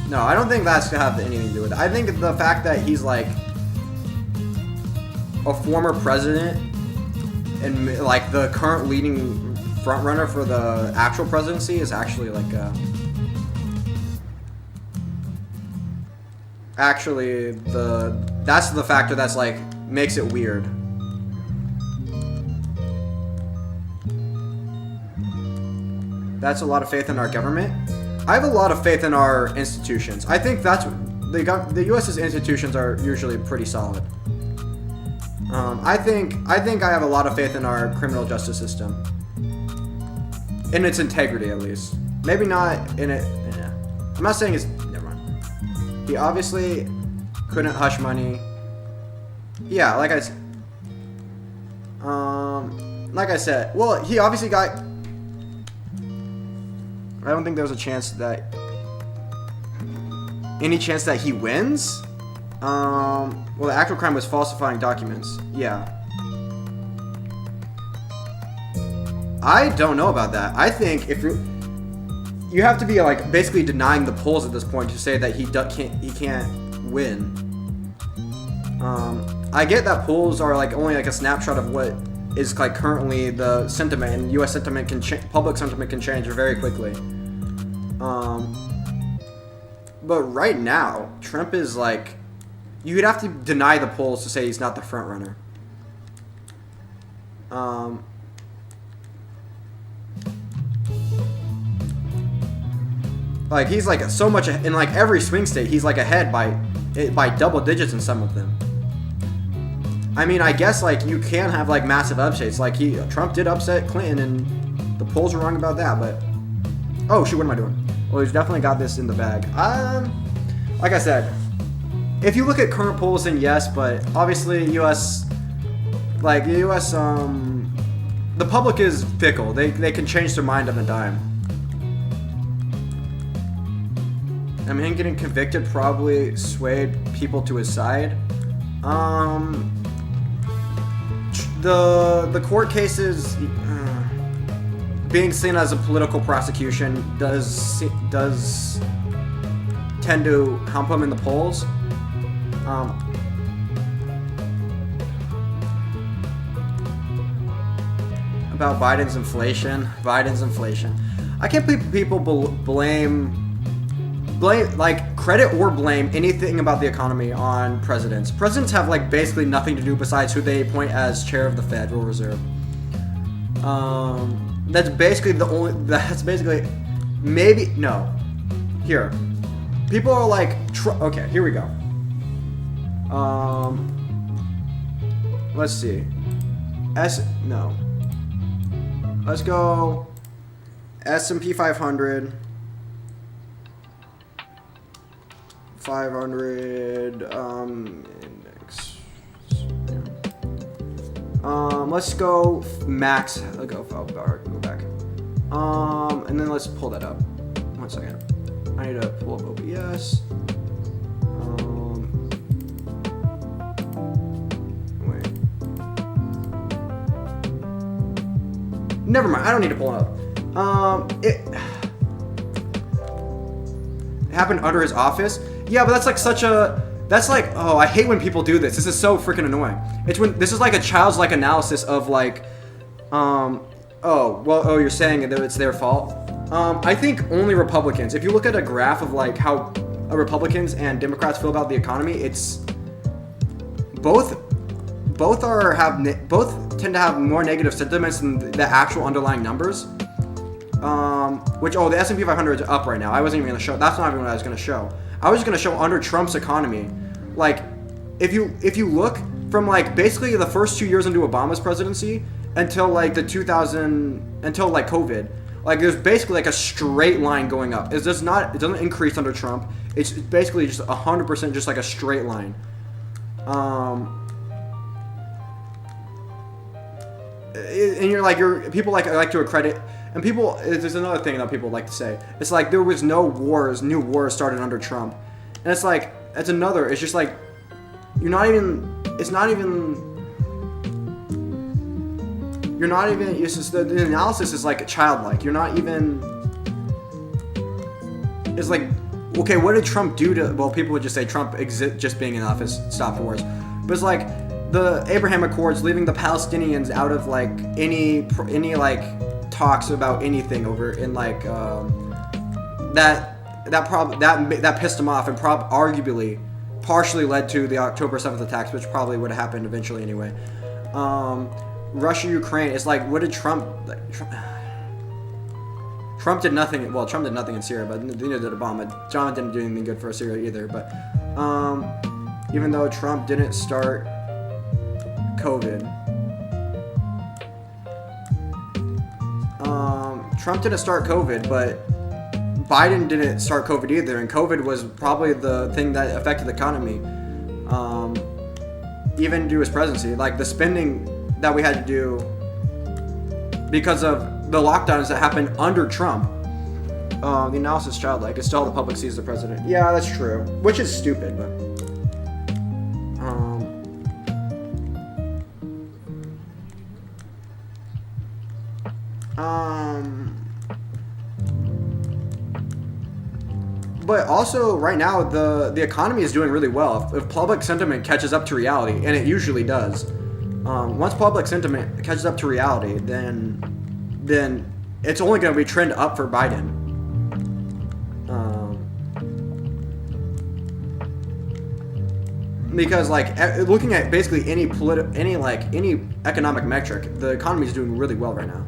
No, I don't think that's gonna have anything to do with it. I think the fact that he's like a former president and like the current leading front runner for the actual presidency is actually like that's the factor that's like makes it weird. That's a lot of faith in our government. I have a lot of faith in our institutions. I think that's the U.S.'s institutions are usually pretty solid. I think I have a lot of faith in our criminal justice system, in its integrity at least. Maybe not in it. Yeah. I'm not saying it's. Never mind. He obviously couldn't hush money. Yeah, like I said. Well, he obviously got. I don't think there's any chance that he wins. Well, the actual crime was falsifying documents. Yeah. I don't know about that. I think if you have to be like basically denying the polls at this point to say that he can't win. I get that polls are like only like a snapshot of what is like currently the sentiment, and U.S. sentiment public sentiment can change very quickly. But right now, Trump is like, you'd have to deny the polls to say he's not the front runner. Like he's like so much in like every swing state, he's like ahead by double digits in some of them. I mean, I guess like you can have like massive upsets. Like Trump did upset Clinton, and the polls were wrong about that. But oh shoot, what am I doing? Well, he's definitely got this in the bag. Like I said, if you look at current polls, then yes. But obviously, the public is fickle. They can change their mind on a dime. I mean, him getting convicted probably swayed people to his side. The court cases being seen as a political prosecution does tend to help him in the polls. About Biden's inflation. I can't believe people blame like credit or blame anything about the economy on presidents. Presidents have like basically nothing to do besides who they appoint as chair of the Federal Reserve. That's basically maybe no. Here, people are like, okay, here we go. Let's see. Let's go. S&P 500. 500 index. Let's go max. Let's go back. And then let's pull that up. 1 second. I need to pull up OBS. Wait. Never mind. I don't need to pull it up. It happened under his office. Yeah, but that's like such a. That's like, oh, I hate when people do this. This is so freaking annoying. It's when this is like a child's like analysis of like, you're saying that it's their fault. I think only Republicans. If you look at a graph of like how Republicans and Democrats feel about the economy, it's both tend to have more negative sentiments than the actual underlying numbers. The S&P 500 is up right now. I wasn't even gonna show. That's not even what I was gonna show. I was just gonna show under Trump's economy. Like, if you look from like basically the first 2 years into Obama's presidency until like until COVID, like there's basically like a straight line going up. It doesn't increase under Trump. It's basically just 100% just like a straight line. And people like to accredit. And people, there's another thing that people like to say. It's like there was no new wars started under Trump. And it's like, it's just like, you're not even, it's just the analysis is like childlike. You're not even, it's like, okay, what did Trump do people would just say Trump just being in office stopped wars. But it's like, the Abraham Accords leaving the Palestinians out of like any like talks about anything over in like that pissed him off and arguably partially led to the October 7th attacks, which probably would have happened eventually anyway. Russia, Ukraine. It's like, what did Trump did nothing. Well, Trump did nothing in Syria, but neither did Obama. John didn't do anything good for Syria either. But even though Trump didn't start COVID. Trump didn't start COVID, but Biden didn't start COVID either, and COVID was probably the thing that affected the economy, even to his presidency. Like the spending that we had to do because of the lockdowns that happened under Trump. The analysis is childlike. It's still how the public sees the president. Yeah, that's true, which is stupid, but. But also, right now, the economy is doing really well. If public sentiment catches up to reality, and it usually does, once public sentiment catches up to reality, then it's only going to be trend up for Biden. Because like looking at basically any economic metric, the economy is doing really well right now.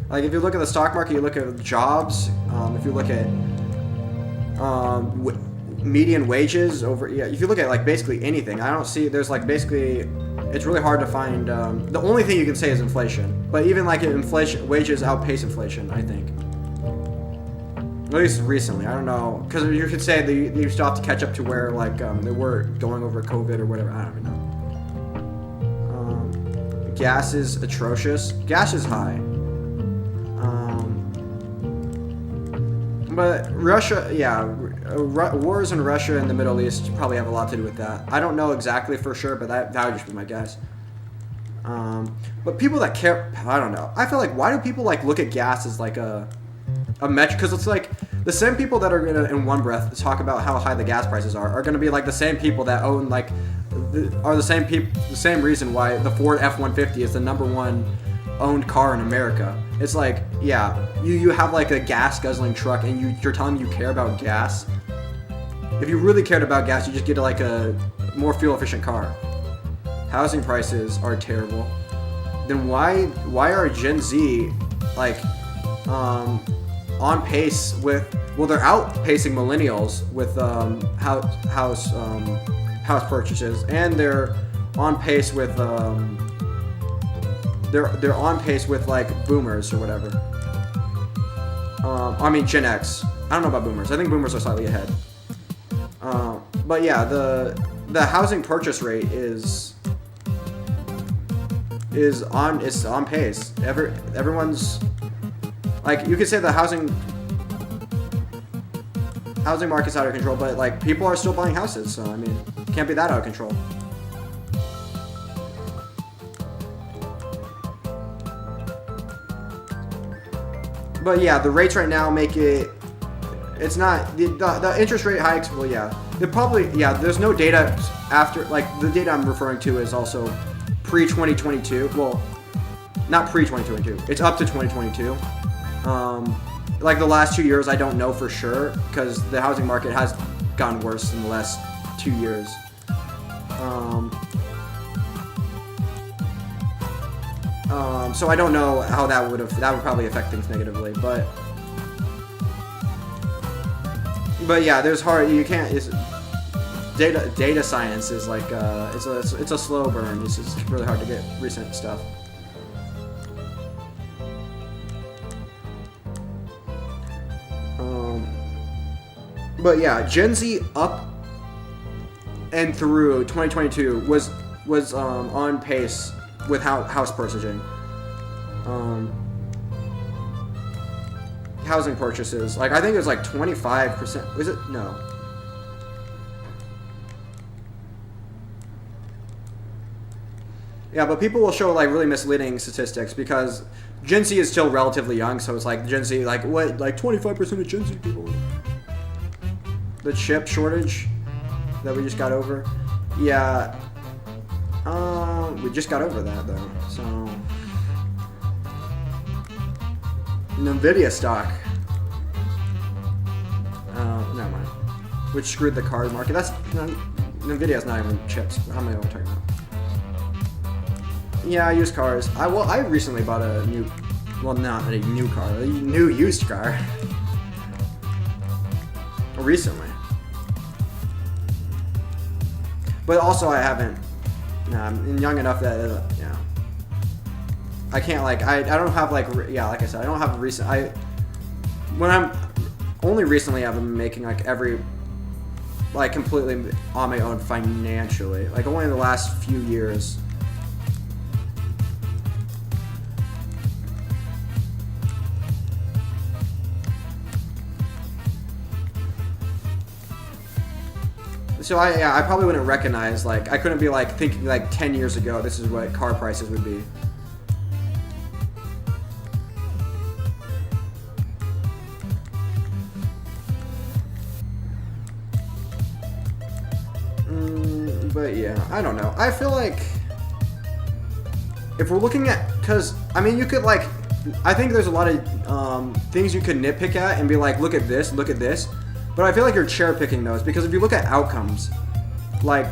Like if you look at the stock market, you look at jobs. If you look at median wages if you look at like basically anything, I don't see there's like basically it's really hard to find. The only thing you can say is inflation, but even like wages outpace inflation, I think. At least recently, I don't know, because you could say that you still have to catch up to where like they were going over COVID or whatever. I don't even know. Gas is atrocious. Gas is high. But Russia, wars in Russia and the Middle East probably have a lot to do with that. I don't know exactly for sure, but that would just be my guess. But people that care, I don't know. I feel like, why do people like look at gas as like a metric? Because it's like the same people that are gonna in one breath talk about how high the gas prices are gonna be like the same people that own like the same reason why the Ford F-150 is the #1 owned car in America. It's like, yeah, you have like a gas guzzling truck and you're telling me you care about gas. If you really cared about gas, you just get like a more fuel efficient car. Housing prices are terrible. Then why are Gen Z like on pace with, well, they're outpacing millennials with house purchases, and they're on pace with they're on pace with like boomers or whatever. I mean Gen X. I don't know about boomers. I think boomers are slightly ahead. But yeah, the housing purchase rate is on pace. Everyone's Like, you could say the housing market's out of control, but like people are still buying houses, so I mean, it can't be that out of control. But yeah, the rates right now make it. It's not the interest rate hikes. Well, yeah, they probably There's no data after, like, the data I'm referring to is also pre-2022. Well, not pre-2022. It's up to 2022. Like the last 2 years, I don't know for sure because the housing market has gotten worse in the last 2 years. So I don't know how that would probably affect things negatively, but yeah, there's you can't. Data science is like it's a slow burn. It's just really hard to get recent stuff. But yeah, Gen Z up and through 2022 was on pace with house purchasing. Housing purchases, like I think it was like 25%. Was it? No. Yeah, but people will show like really misleading statistics because Gen Z is still relatively young, so it's like Gen Z, like what, like 25% of Gen Z people. The chip shortage that we just got over. Yeah. We just got over that though. So Nvidia stock. Never mind. Which screwed the card market. Nvidia's not even chips. How many are we talking about? Yeah, used cars. I recently bought a new, well, not a new car, a new used car. Recently. But also I haven't. Nah, I'm young enough that I can't, like, I don't have like like I said, I don't have recent. Only recently I've been making like like completely on my own financially. Like only in the last few years. So I probably wouldn't recognize, like, I couldn't be like thinking like 10 years ago this is what car prices would be. But yeah, I don't know. I feel like if we're looking at, because I mean you could like, I think there's a lot of things you could nitpick at and be like, look at this, look at this. But I feel like you're cherry picking those because if you look at outcomes, like,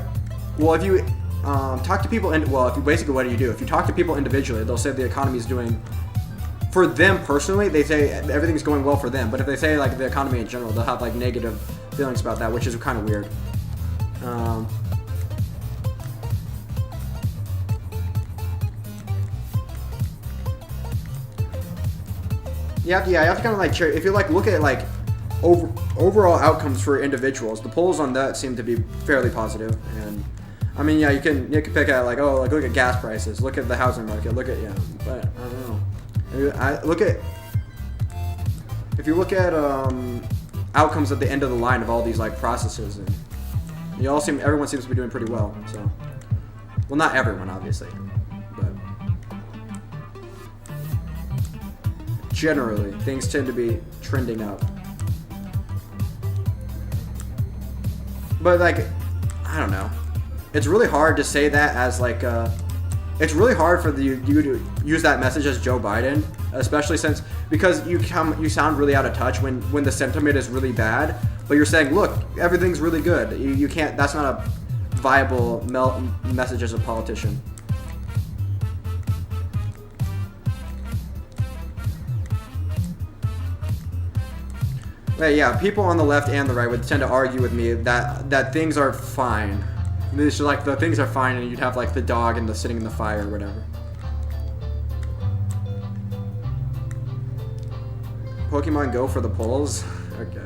well, if you talk to people, basically what do you do? If you talk to people individually, they'll say the economy is doing, for them personally, they say everything's going well for them. But if they say like the economy in general, they'll have like negative feelings about that, which is kind of weird. You have to kind of like cherry. If you like look at like overall outcomes for individuals, the polls on that seem to be fairly positive. And I mean, yeah, you can pick at like, oh, like look at gas prices, look at the housing market, look at but I don't know. If you look at outcomes at the end of the line of all these like processes, and everyone seems to be doing pretty well. So, well, not everyone, obviously, but generally things tend to be trending up. But like, I don't know. It's really hard to say that as like it's really hard for you to use that message as Joe Biden, especially because you sound really out of touch when the sentiment is really bad, but you're saying, look, everything's really good. You can't. That's not a viable message as a politician. Yeah, people on the left and the right would tend to argue with me that things are fine. It's just like the things are fine, and you'd have like the dog and the sitting in the fire or whatever. Pokemon Go for the polls? Okay.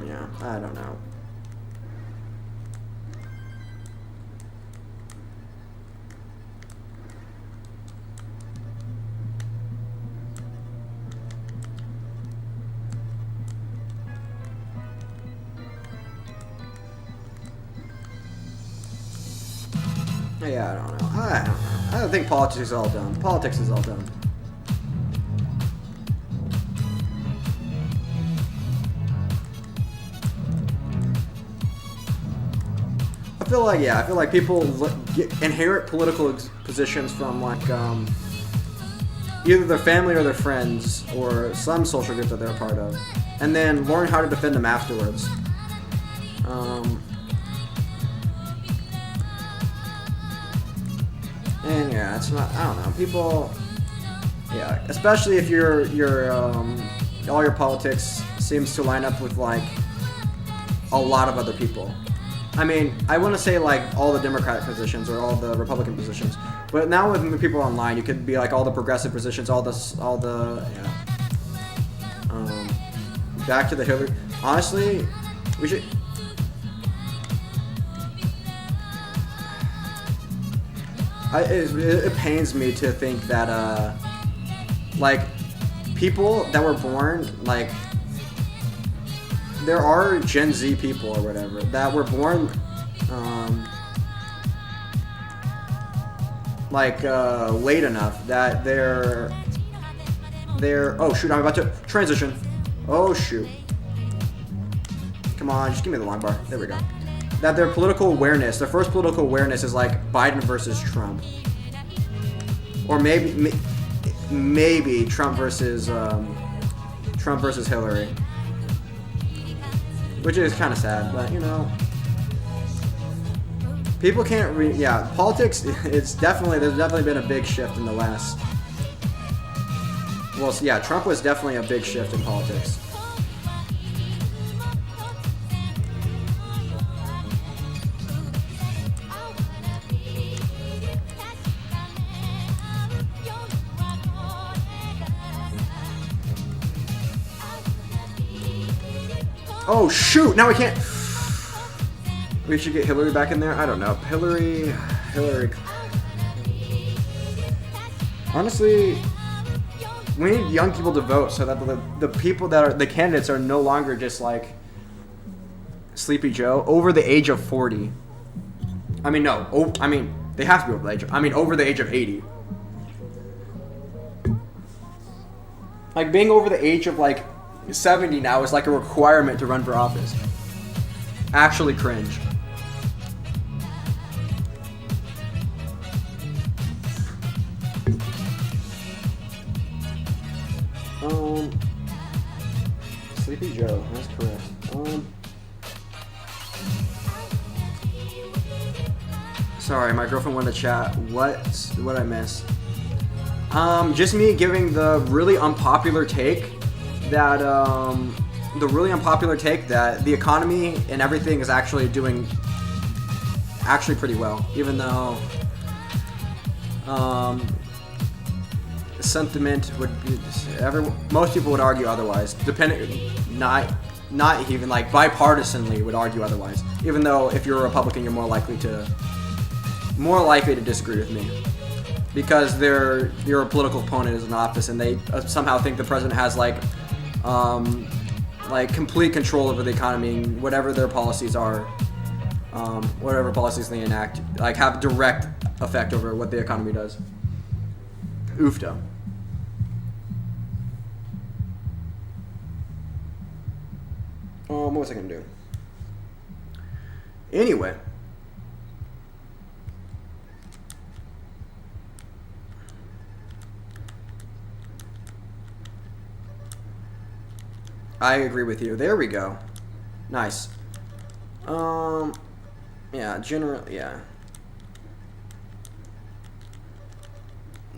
Yeah, I don't know. Yeah, I don't know. I don't know. I don't think politics is all done. Politics is all done. I feel like people inherit political positions from like either their family or their friends or some social group that they're a part of, and then learn how to defend them afterwards. And yeah, it's not. I don't know. People, yeah, especially if all your politics seems to line up with like a lot of other people. I mean, I want to say like all the Democratic positions or all the Republican positions, but now with people online, you could be like all the progressive positions, all the yeah. Back to the Hillary. Honestly, we should. It pains me to think that like people that were born like. There are Gen Z people or whatever that were born late enough that they're oh shoot, I'm about to transition. Oh shoot. Come on, just give me the line bar. There we go. That their political awareness, their first political awareness is like Biden versus Trump. Or maybe Trump versus Hillary. Which is kind of sad, but you know, people can't politics, there's definitely been a big shift in the last, well, yeah, Trump was definitely a big shift in politics. Oh shoot! Now we can't. We should get Hillary back in there. I don't know. Hillary. Honestly, we need young people to vote so that the people that are the candidates are no longer just like Sleepy Joe over the age of 40. I mean no. Oh, I mean they have to be over the age. Over the age of 80. Like being over the age of like 70 now is like a requirement to run for office. Actually cringe. Sleepy Joe, that's correct. Sorry, my girlfriend wanted to chat. What I miss? Just me giving the really unpopular take that the economy and everything is actually doing pretty well, even though sentiment would be most people would argue otherwise. Not even like bipartisanly would argue otherwise. Even though if you're a Republican, you're more likely to disagree with me. Because your political opponent is in office and they somehow think the president has like complete control over the economy and whatever their policies are, whatever policies they enact, like have direct effect over what the economy does. Oofta. What was I gonna do? Anyway. I agree with you. There we go. Nice. Yeah, yeah.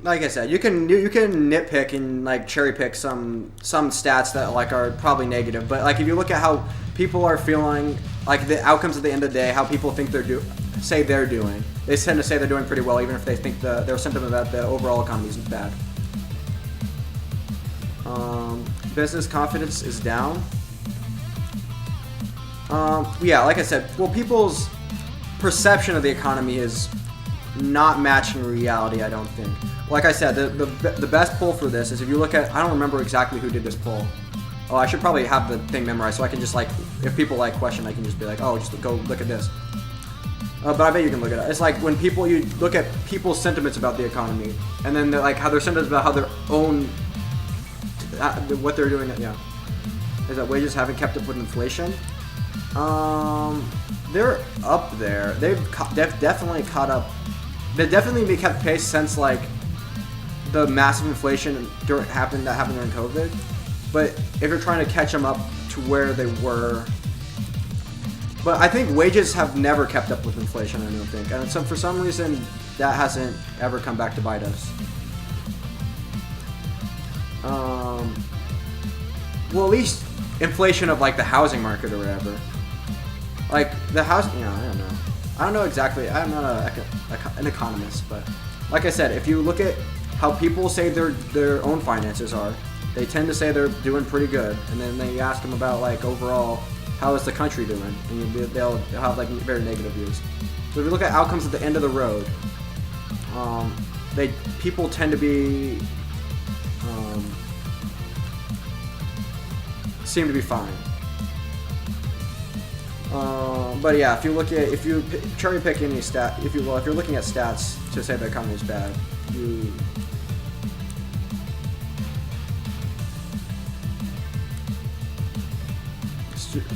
Like I said, you can nitpick and like cherry pick some stats that like are probably negative, but like if you look at how people are feeling, like the outcomes at the end of the day, how people think they're doing, they tend to say they're doing pretty well, even if they think their sentiment about the overall economy is bad. Business confidence is down. Yeah, like I said, well, people's perception of the economy is not matching reality, I don't think. Like I said, the best poll for this is if you look at, I don't remember exactly who did this poll. Oh, I should probably have the thing memorized so I can just like, if people like question, I can just be like, oh, just go look at this. But I bet you can look it up. It's like when you look at people's sentiments about the economy, and then like how their sentiments about how their own, what they're doing. Yeah, is that wages haven't kept up with inflation. They're up there. They've definitely caught up. They've definitely kept pace since like the massive inflation that happened during COVID. But if you're trying to catch them up to where they were. But I think wages have never kept up with inflation, I don't think. And so for some reason, that hasn't ever come back to bite us. Well, at least inflation of like the housing market or whatever. Like the housing, I don't know. I don't know exactly. I'm not an economist, but like I said, if you look at how people say their own finances are, they tend to say they're doing pretty good. And then they ask them about like overall, how is the country doing? And they'll have like very negative views. So if you look at outcomes at the end of the road, people tend to be seem to be fine. But yeah, if you cherry pick any stat, if you're looking at stats to say the economy is bad, you.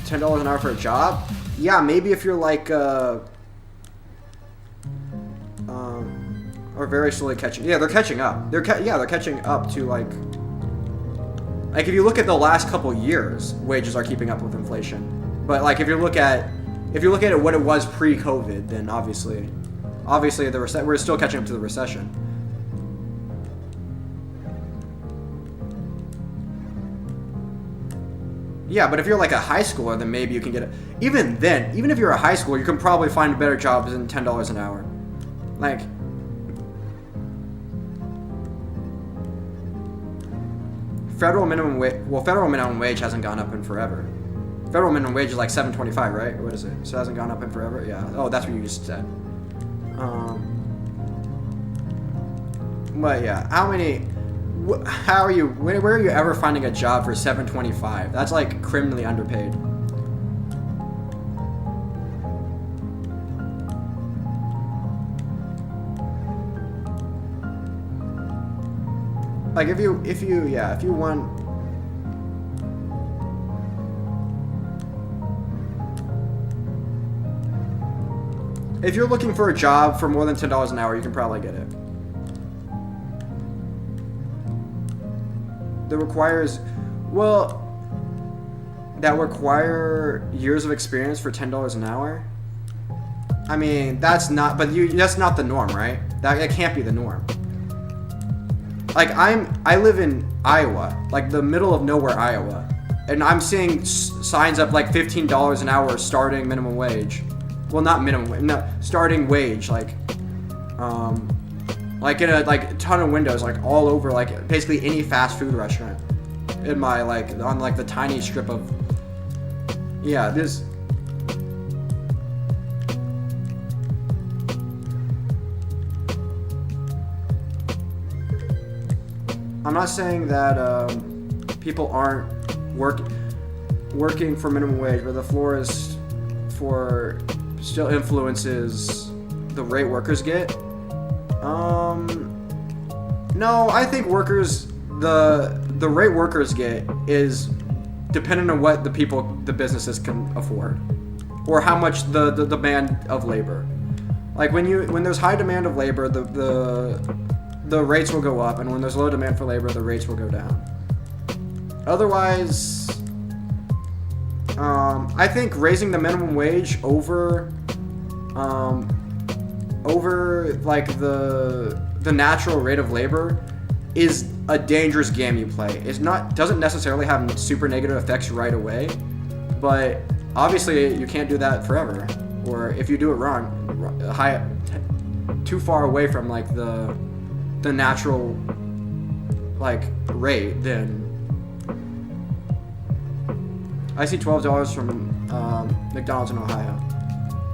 $10 an hour for a job? Yeah, maybe if you're like, or very slowly catching. Yeah, they're catching up. They're catching up to like if you look at the last couple years, wages are keeping up with inflation. But like if you look at it what it was pre-COVID, then obviously we're still catching up to the recession. Yeah, but if you're like a high schooler, then maybe you can get it. Even then, even if you're a high schooler, you can probably find a better job than $10 an hour. Like, federal minimum wage hasn't gone up in forever. Federal minimum wage is like $7.25, right? What is it? So it hasn't gone up in forever? Yeah. Oh, that's what you just said. But yeah, where are you ever finding a job for $7.25? That's like criminally underpaid. Like if you want. If you're looking for a job for more than $10 an hour, you can probably get it. That require years of experience for $10 an hour. I mean, that's not the norm, right? That can't be the norm. Like I live in Iowa, like the middle of nowhere, Iowa, and I'm seeing signs up like $15 an hour starting minimum wage. Well, not minimum wage, no, starting wage, like in a ton of windows, like all over, like basically any fast food restaurant in my on the tiny strip of, this. I'm not saying that people aren't working for minimum wage, but the floor is still influences the rate workers get. No, I think the rate workers get is dependent on what the businesses can afford, or how much the demand of labor. Like when there's high demand of labor, the rates will go up, and when there's low demand for labor, the rates will go down. Otherwise, I think raising the minimum wage over like the natural rate of labor is a dangerous game you play. Doesn't necessarily have super negative effects right away, but obviously you can't do that forever. Or if you do it wrong, too far away from like the natural like rate, then I see $12 from McDonald's in Ohio.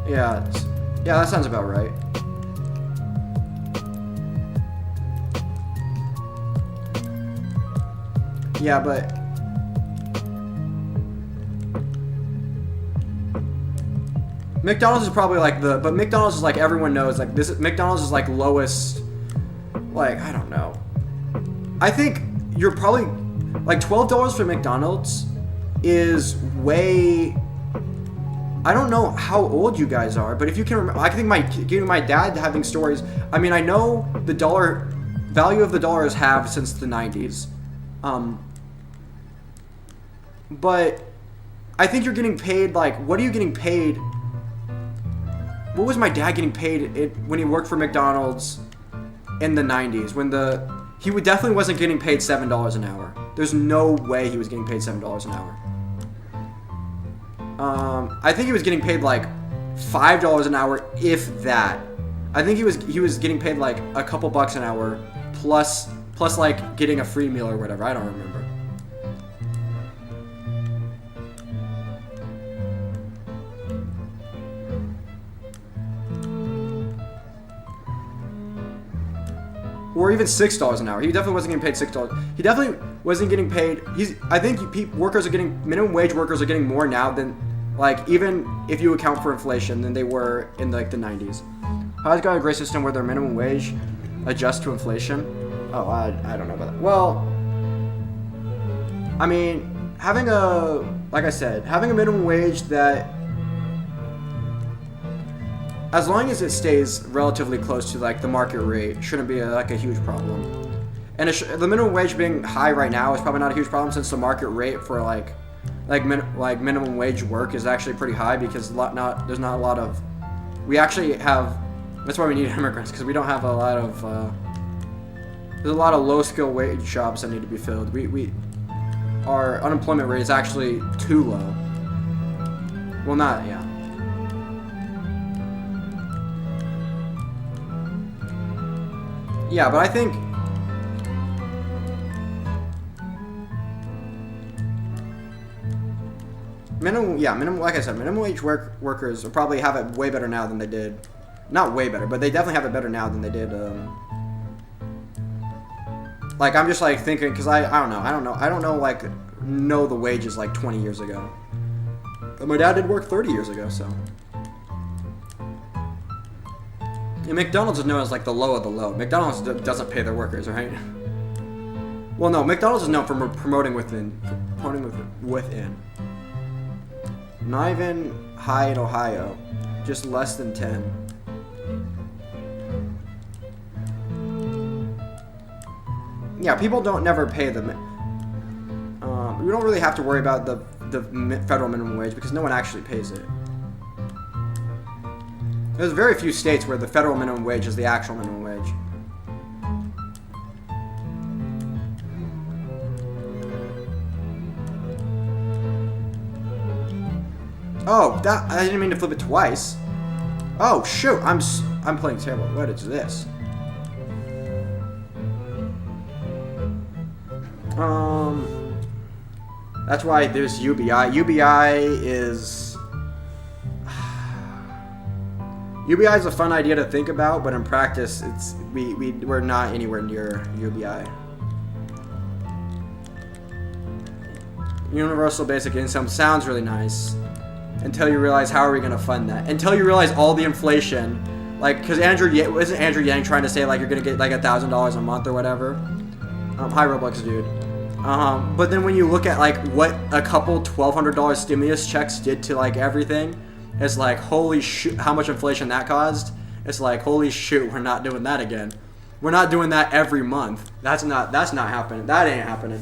Yeah, that sounds about right. Yeah, but McDonald's is probably like but McDonald's is like everyone knows, like McDonald's is like lowest, like, I don't know. I think you're probably, like $12 for McDonald's is way, I don't know how old you guys are, but if you can remember, I think my dad having stories, I mean, I know the value of the dollar has halved since the 90s. But I think you're getting paid, like, what are you getting paid? What was my dad getting paid when he worked for McDonald's in the 90s? He definitely wasn't getting paid $7 an hour. There's no way he was getting paid $7 an hour. I think he was getting paid like $5 an hour, if that. I think he was getting paid like a couple bucks an hour, plus like getting a free meal or whatever. I don't remember. Or even $6 an hour. He definitely wasn't getting paid $6. He definitely wasn't getting paid. I think minimum wage workers are getting more now than, like, even if you account for inflation, than they were in like the 90s. How's got a great system where their minimum wage adjusts to inflation? Oh, I don't know about that. Well, I mean, like I said, having a minimum wage that, as long as it stays relatively close to like the market rate, shouldn't be a huge problem. And the minimum wage being high right now is probably not a huge problem, since the market rate for like minimum wage work is actually pretty high, because there's not a lot of, we actually have, that's why we need immigrants, because we don't have a lot of there's a lot of low skill wage jobs that need to be filled. Our unemployment rate is actually too low. Well, not, yeah. Yeah, but I think like I said, minimum wage workers will probably have it way better now than they did. Not way better, but they definitely have it better now than they did. Like, I'm just like thinking, because I don't know the wages like 20 years ago. But my dad did work 30 years ago, so. And McDonald's is known as like the low of the low. McDonald's doesn't pay their workers, right? Well, no, McDonald's is known for promoting within. Not even high in Ohio, just less than 10. Yeah, people don't never pay them. We don't really have to worry about the federal minimum wage, because no one actually pays it. There's very few states where the federal minimum wage is the actual minimum wage. Oh, I didn't mean to flip it twice. Oh shoot, I'm playing terrible. What is this? That's why there's UBI. UBI is a fun idea to think about, but in practice, we're not anywhere near UBI. Universal basic income sounds really nice, until you realize how are we gonna fund that? Until you realize all the inflation, like, because isn't Andrew Yang trying to say like you're gonna get like $1,000 a month or whatever? Hi Roblox dude. But then when you look at like what a couple $1,200 stimulus checks did to like everything, it's like, holy shoot, how much inflation that caused. It's like, holy shoot, we're not doing that again. We're not doing that every month. That's not happening. That ain't happening.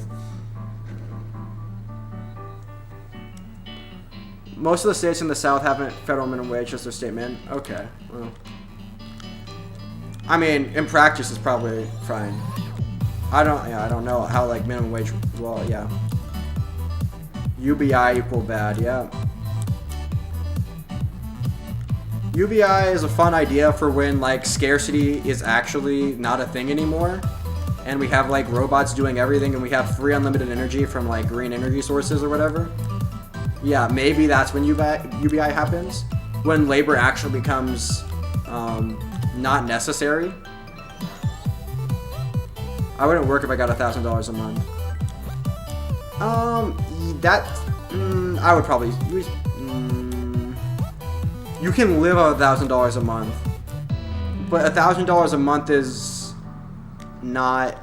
Most of the states in the South haven't federal minimum wage as their state min. Okay. Well. I mean, in practice, it's probably fine. I don't know how like minimum wage. Well, yeah. UBI equal bad. Yeah. UBI is a fun idea for when like scarcity is actually not a thing anymore, and we have like robots doing everything, and we have free unlimited energy from like green energy sources or whatever. Yeah, maybe that's when UBI happens, when labor actually becomes not necessary. I wouldn't work if I got $1,000 a month. I would probably use. you can live on $1,000 a month, but $1,000 a month is not.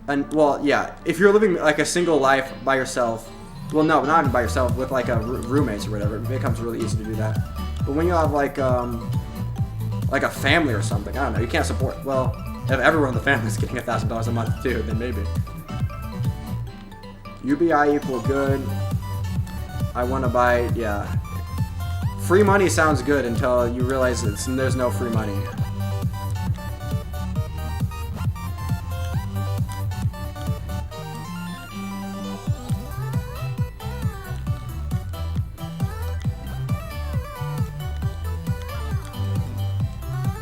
Well, yeah, if you're living like a single life by yourself, well, no, not by yourself, with like a roommates or whatever, it becomes really easy to do that. But when you have like a family or something, I don't know, you can't support. Well, if everyone in the family is getting $1,000 a month too, then maybe. UBI equal good. I want to buy, yeah. Free money sounds good until you realize there's no free money.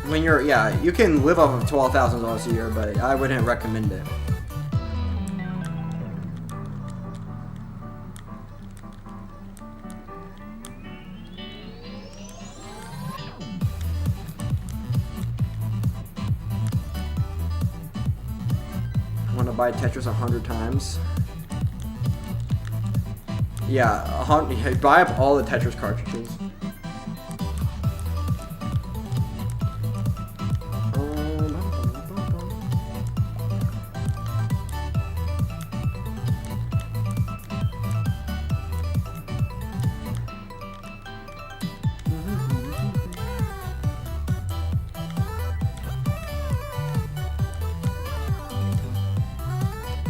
When you're, yeah, you can live off of $12,000 a year, but I wouldn't recommend it. I want to buy Tetris 100 times. Yeah, buy up all the Tetris cartridges.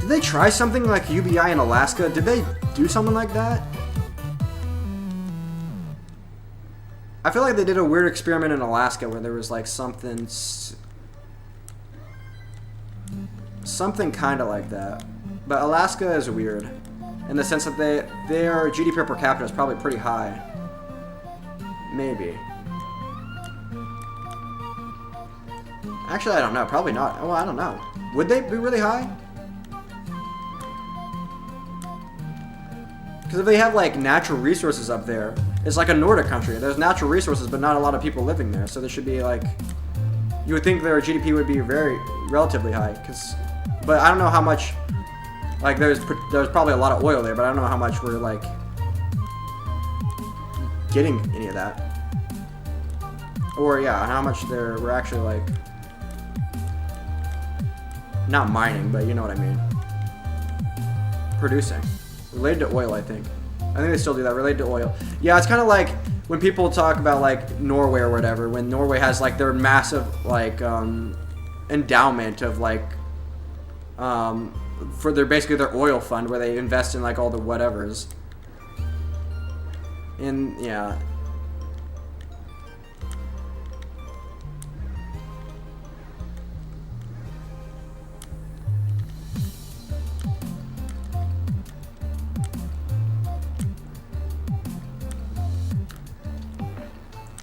Did they try something like UBI in Alaska? Did they do something like that? I feel like they did a weird experiment in Alaska where there was like something kind of like that. But Alaska is weird in the sense that their GDP per capita is probably pretty high. Maybe. Actually, I don't know. Probably not. Oh, I don't know. Would they be really high? Because if they have like natural resources up there, it's like a Nordic country. There's natural resources, but not a lot of people living there. So there should be like, you would think their GDP would be relatively high. But I don't know how much. Like there's probably a lot of oil there, but I don't know how much we're like getting any of that. Or yeah, how much we're actually like not mining, but you know what I mean. Producing. Related to oil, I think. I think they still do that, related to oil. Yeah, it's kind of like when people talk about like Norway or whatever, when Norway has like their massive like endowment of like for basically their oil fund where they invest in like all the whatevers. And yeah.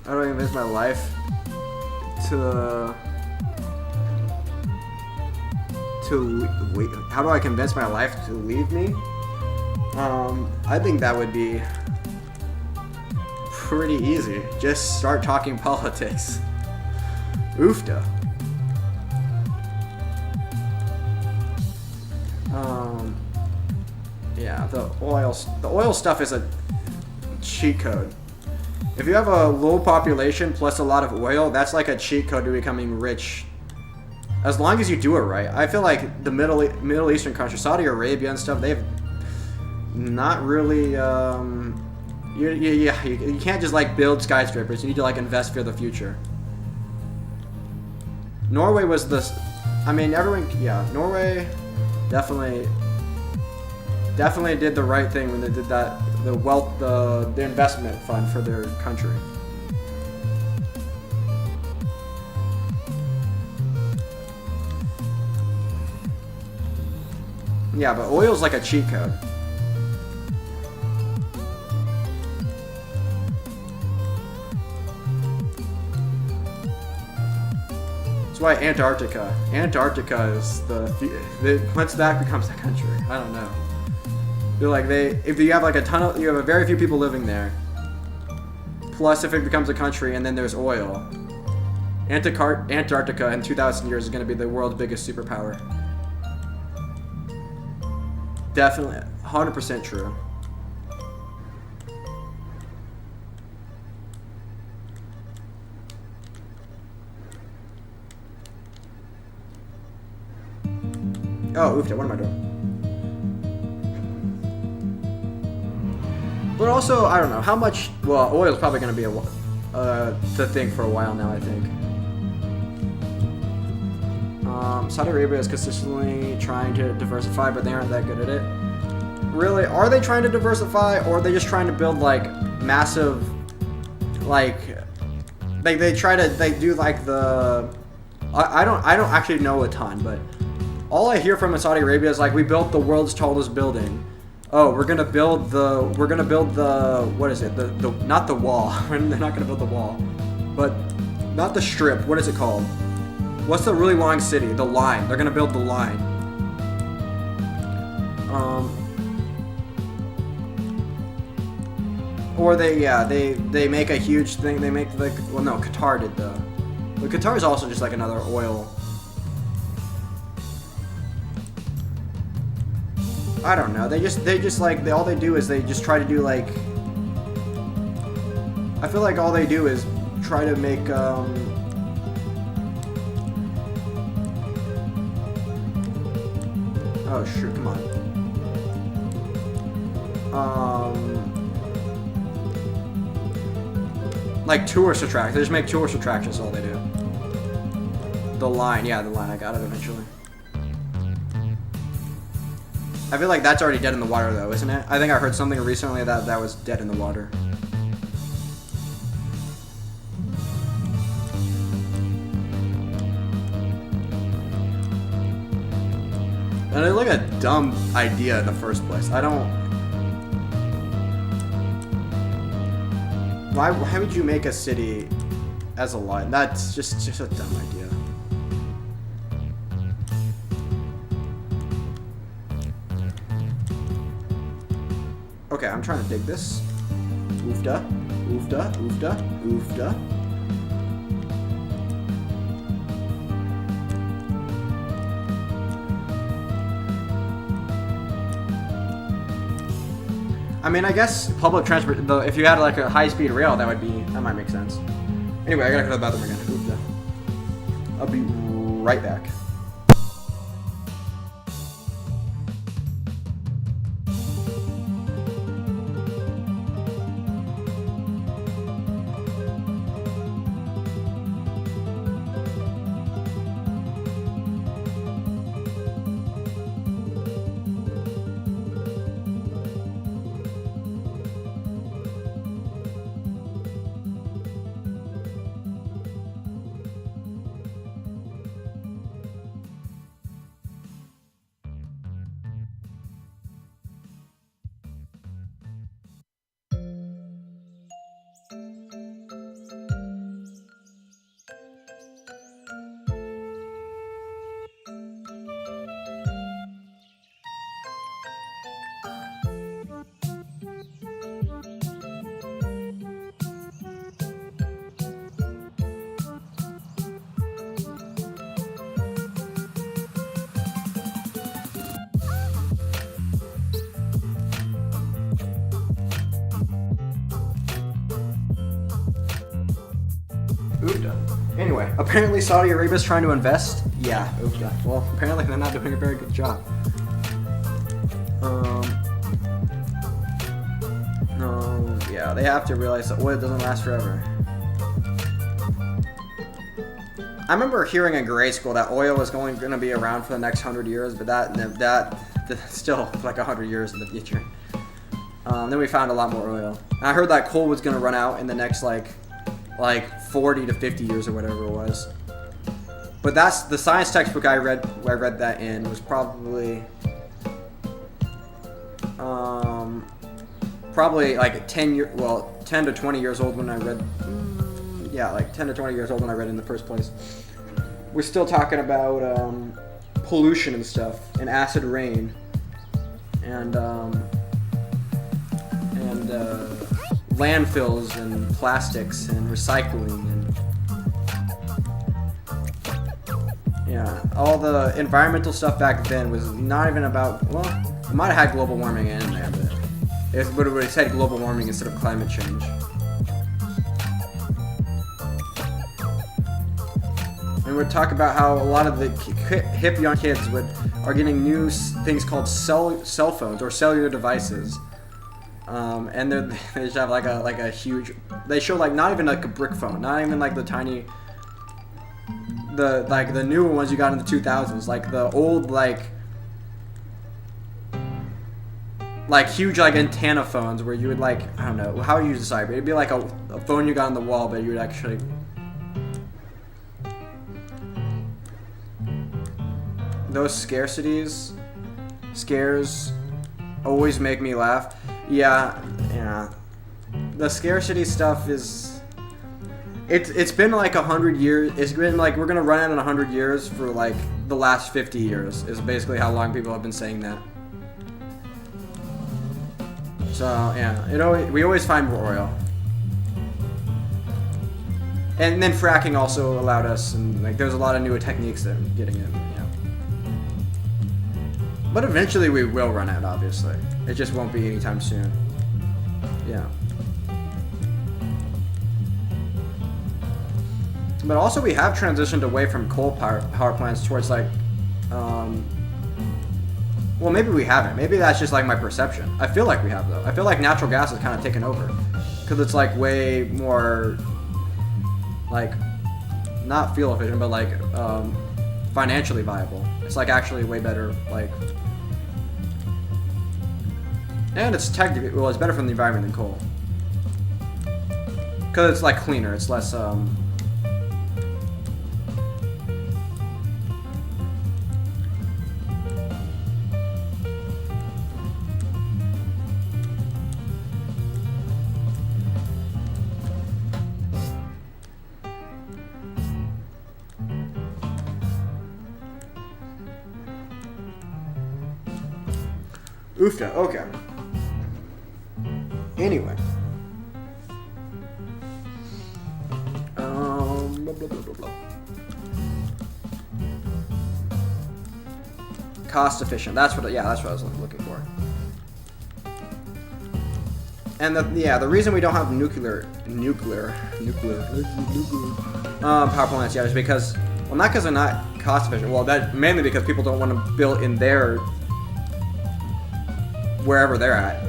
How do I invest my life to wait? How do I convince my life to leave me? I think that would be pretty easy. Just start talking politics. Oofda. Yeah, the oil stuff is a cheat code. If you have a low population plus a lot of oil, that's like a cheat code to becoming rich. As long as you do it right. I feel like the Middle Eastern countries, Saudi Arabia and stuff, they've not really. You can't just like build skyscrapers. You need to like invest for the future. Norway was the. I mean, everyone. Yeah, Norway definitely did the right thing when they did that. The investment fund for their country. Yeah, but oil's like a cheat code. That's why Antarctica is once that becomes a country. I don't know. They're like if you have like you have a very few people living there. Plus, if it becomes a country and then there's oil, Antarctica in 2,000 years is going to be the world's biggest superpower. Definitely, 100% true. Oh, oofta, what am I doing? But also, I don't know, how much... Well, oil's probably going to be the thing for a while now, I think. Saudi Arabia is consistently trying to diversify, but they aren't that good at it. Really? Are they trying to diversify, or are they just trying to build, like, massive... Like... They do, like, the... I don't actually know a ton, but... All I hear from in Saudi Arabia is, like, we built the world's tallest building. Oh, we're gonna build the, what is it? Not the wall. They're not gonna build the wall. But, not the strip. What is it called? What's the really long city? The line. They're gonna build the line. Or they make a huge thing. They make like, well no, Qatar did though. But Qatar is also just like another oil. I don't know. They just like all they do is they just try to do like. I feel like all they do is try to make Oh shoot! Come on. Like tourist attractions. They just make tourist attractions. All they do. The line, yeah, the line. I got it eventually. I feel like that's already dead in the water, though, isn't it? I think I heard something recently that was dead in the water. And it's like a dumb idea in the first place. I don't... Why would you make a city as a line? That's just a dumb idea. Okay, I'm trying to dig this. Oofda, oofda, oofda, oofda. I mean, I guess public transport, if you had like a high-speed rail, that might make sense. Anyway, I gotta go to the bathroom again. Oofda. I'll be right back. Anyway, apparently Saudi Arabia's trying to invest. Yeah, oofda. Well, apparently they're not doing a very good job. No, yeah, they have to realize that oil doesn't last forever. I remember hearing in grade school that oil was going to be around for the next 100 years, but that's still like 100 years in the future. Then we found a lot more oil. And I heard that coal was going to run out in the next like 40 to 50 years or whatever it was. But that's the science textbook I read that in was probably like 10 to 20 years old when I read. Yeah, like 10 to 20 years old when I read it in the first place. We're still talking about pollution and stuff, and acid rain, and landfills and plastics and recycling and yeah, all the environmental stuff back then was not even about, well, it might have had global warming in there, but it would have said global warming instead of climate change. and we'd talk about how a lot of the hip young kids are getting new things called cell phones or cellular devices, and they just have like a huge. They show like not even like a brick phone, not even like the tiny. The newer ones you got in the 2000s, like the old like huge like antenna phones where you would like, I don't know how you decide, but it'd be like a phone you got on the wall, but you would actually. Those scares always make me laugh. Yeah. The scarcity stuff is. It's been like 100 years. It's been like we're gonna run out in 100 years for like the last 50 years. Is basically how long people have been saying that. So yeah, we always find more oil. And then fracking also allowed us, and like there's a lot of newer techniques that are getting in. Yeah. But eventually we will run out. Obviously, it just won't be anytime soon. Yeah. But also we have transitioned away from coal power plants towards like, well maybe we haven't. Maybe that's just like my perception. I feel like we have though. I feel like natural gas has kind of taken over. Because it's like way more, like, not fuel efficient, but like financially viable. It's like actually way better, like, and it's technically, well it's better for the environment than coal. Because it's like cleaner, it's less, Oofta, okay. Anyway. Blah, blah, blah, blah. Cost efficient. That's what I was looking for. And the reason we don't have nuclear power plants yet is because, well, not because they're not cost efficient. Well, that mainly because people don't want to build in their wherever they're at.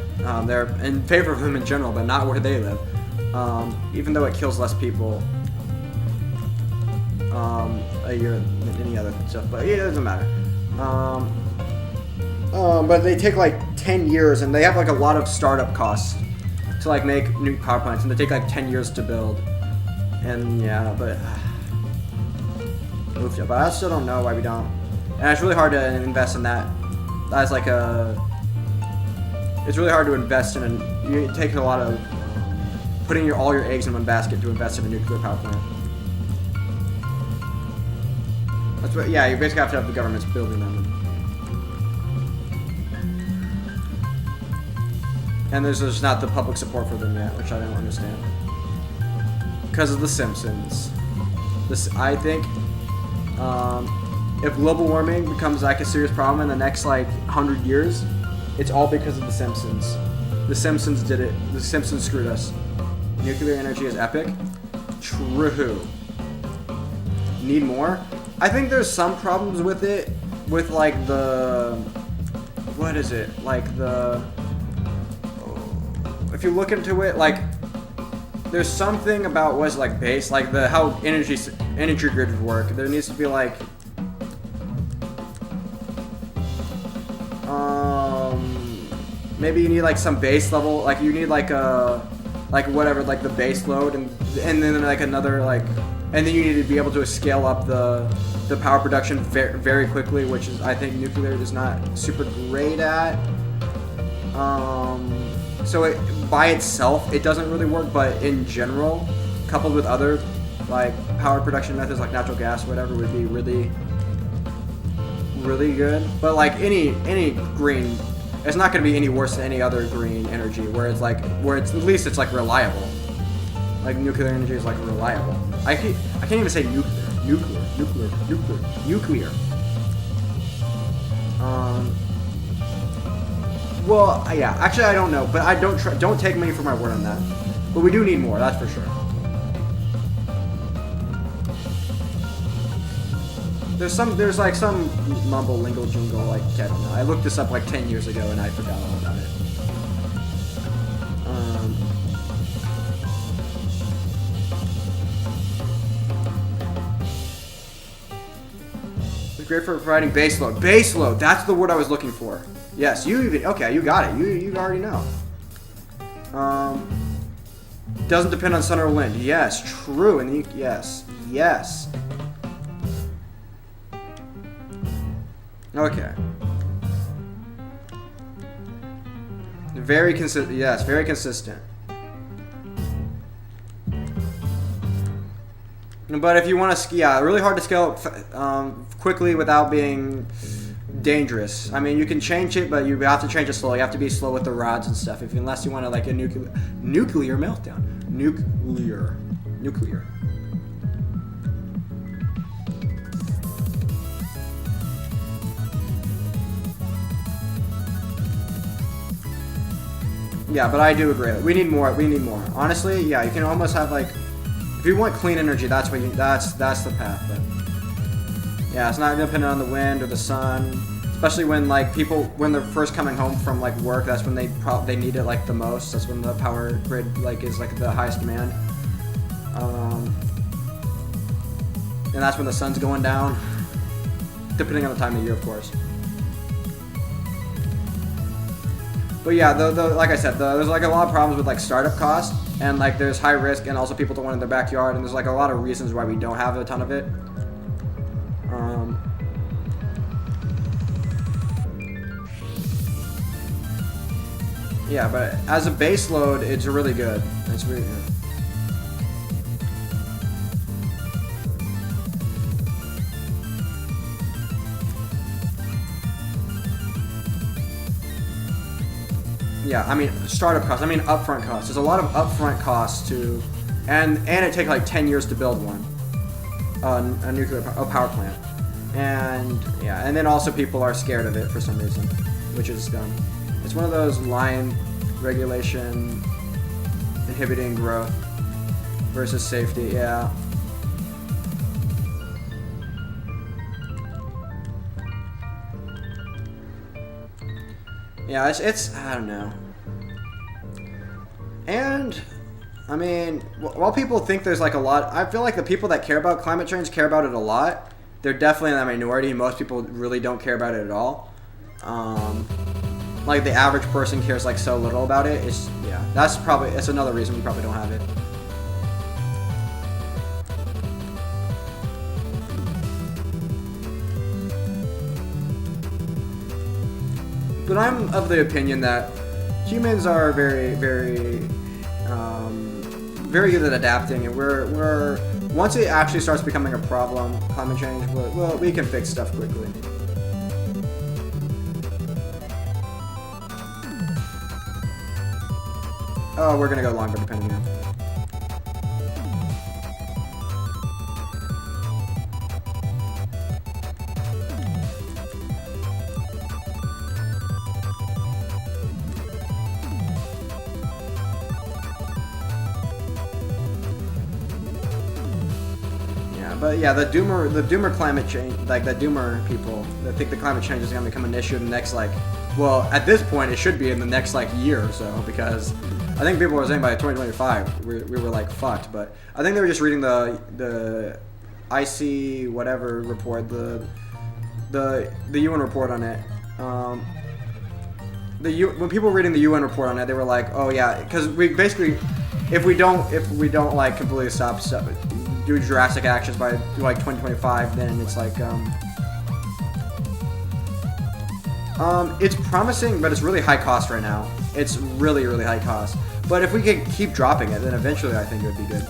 They're in favor of them in general, but not where they live. Even though it kills less people a year than any other stuff, but it doesn't matter. But they take like 10 years, and they have like a lot of startup costs to like make new power plants, and they take like 10 years to build. And yeah, but I still don't know why we don't. And it's really hard to invest in that. That's like it's really hard to invest in, it takes a lot of putting all your eggs in one basket to invest in a nuclear power plant. That's what, yeah, you basically have to have the governments building them. And there's just not the public support for them yet, which I don't understand. Because of The Simpsons. I think, if global warming becomes like a serious problem in the next like 100 years, it's all because of The Simpsons. The Simpsons did it. The Simpsons screwed us. Nuclear energy is epic. True. Need more? I think there's some problems with it, with like the, what is it? Like the, if you look into it, like there's something about what's like base, like the how energy grids work. There needs to be like, maybe you need like some base level, like you need like a, like whatever, like the base load, and then like another like, and then you need to be able to scale up the power production very quickly, which is I think nuclear is not super great at. So it by itself it doesn't really work, but in general, coupled with other like power production methods like natural gas, whatever, would be really, really good. But like any green, it's not going to be any worse than any other green energy, where it's at least it's like reliable. Like nuclear energy is like reliable. I can't even say nuclear. Well, yeah. Actually, I don't know, but I don't take me for my word on that. But we do need more. That's for sure. There's like some mumble lingo jingle, like, I don't know. I looked this up like 10 years ago and I forgot all about it. It's great for providing base load. Base load, that's the word I was looking for. Yes, okay, you got it. You already know. Doesn't depend on sun or wind. Yes, true. And yes. Okay. Very consistent. Yes, very consistent. But if you want to ski out, really hard to scale quickly without being dangerous. I mean, you can change it, but you have to change it slow. You have to be slow with the rods and stuff, unless you want to like a nuclear meltdown. Nuclear. Yeah, but I do agree. We need more. Honestly, yeah, you can almost have like, if you want clean energy, that's what that's the path. But yeah, it's not dependent on the wind or the sun. Especially when like when they're first coming home from like work, that's when they need it like the most. That's when the power grid like is like the highest demand. And that's when the sun's going down, depending on the time of year, of course. But yeah, like I said, there's like a lot of problems with like startup costs, and like there's high risk, and also people don't want it in their backyard, and there's like a lot of reasons why we don't have a ton of it. Yeah, but as a base load, it's really good. It's really good. Yeah, I mean startup costs. I mean upfront costs. There's a lot of upfront costs to, and it takes like 10 years to build one, a nuclear power plant, and yeah, and then also people are scared of it for some reason, which is dumb. It's one of those line regulation inhibiting growth versus safety. Yeah. Yeah, it's I don't know. And I mean, while people think there's like a lot, I feel like the people that care about climate change care about it a lot. They're definitely in the minority. Most people really don't care about it at all. Like the average person cares like so little about it. It's another reason we probably don't have it. But I'm of the opinion that humans are very, very, very good at adapting, and we're once it actually starts becoming a problem, climate change, we can fix stuff quickly. Oh, we're gonna go longer depending on. But yeah, the doomer climate change, like the doomer people that think the climate change is going to become an issue in the next at this point it should be in the next year or so, because I think people were saying by 2025 we were like fucked. But I think they were just reading the IC whatever report, the UN report on it. When people were reading the UN report on it, they were like, oh yeah, because we basically if we don't like completely stop do drastic actions by 2025, then it's like it's promising, but it's really high cost right now. It's really, really high cost. But if we could keep dropping it, then eventually I think it would be good.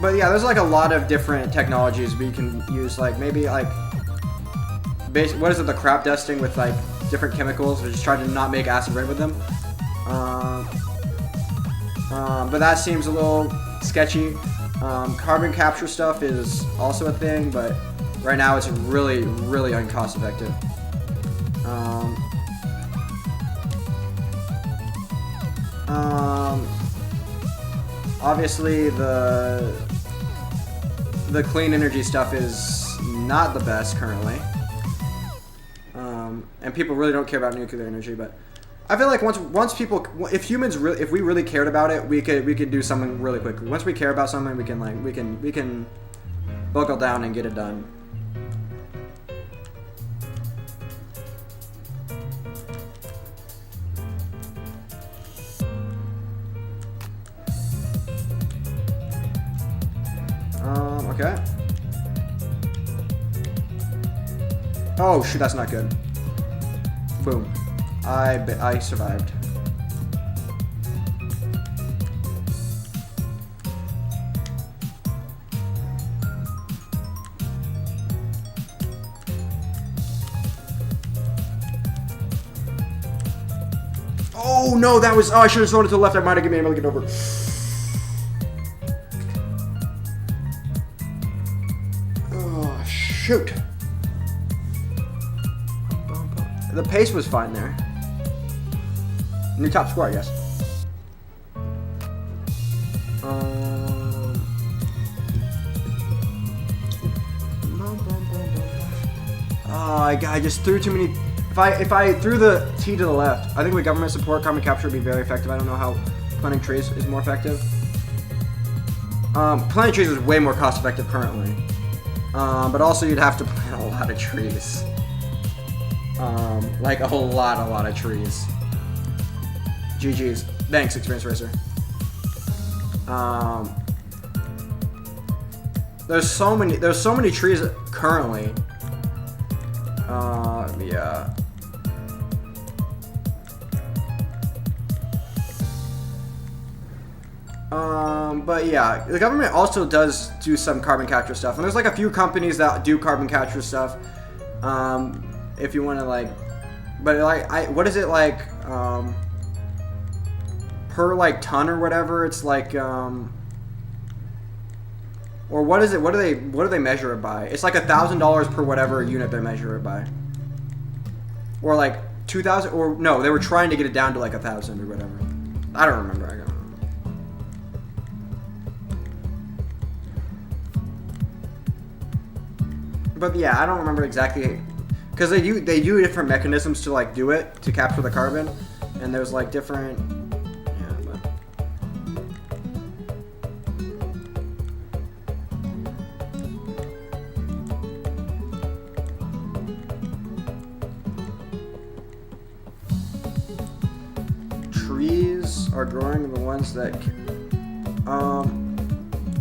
But yeah, there's like a lot of different technologies we can use, like maybe like what is it, the crop dusting with like different chemicals. We just try to not make acid rain with them. But that seems a little sketchy. Carbon capture stuff is also a thing, but right now it's really, really uncost effective. Obviously, the clean energy stuff is not the best currently, and people really don't care about nuclear energy. But I feel like if we really cared about it, we could do something really quickly. Once we care about something, we can buckle down and get it done. Okay. Oh shoot, that's not good. Boom. I survived. Oh no, that was. Oh, I should have thrown it to the left. I might have been able to get over. Oh shoot. The pace was fine there. New top score, I guess. Oh, I just threw too many. If I threw the T to the left, I think with government support, carbon capture would be very effective. I don't know how planting trees is more effective. Planting trees is way more cost effective currently. But also you'd have to plant a lot of trees. Like a lot of trees. GG's. Thanks, Experience Racer. There's so many trees currently. Yeah. But yeah, the government also does do some carbon capture stuff, and there's like a few companies that do carbon capture stuff. If you want to like, but like, what is it like, per like ton or whatever? It's like, or what is it? What do they measure it by? It's like $1,000 per whatever unit they measure it by, or like 2,000, or no, they were trying to get it down to like 1,000 or whatever. I don't remember. But yeah, I don't remember exactly, because they do different mechanisms to like do it to capture the carbon, and there's like different. Yeah, trees are growing, the ones that.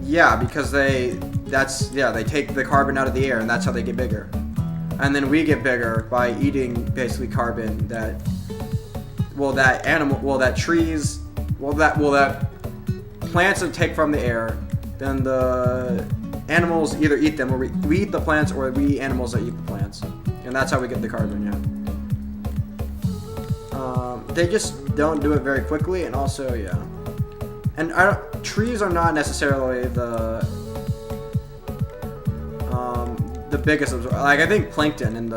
Yeah, because they take the carbon out of the air, and that's how they get bigger. And then we get bigger by eating basically carbon that plants that take from the air. Then the animals either eat them, or we eat the plants, or we eat animals that eat the plants, and that's how we get the carbon. Yeah. They just don't do it very quickly, and also yeah. And trees are not necessarily the biggest. Like I think plankton is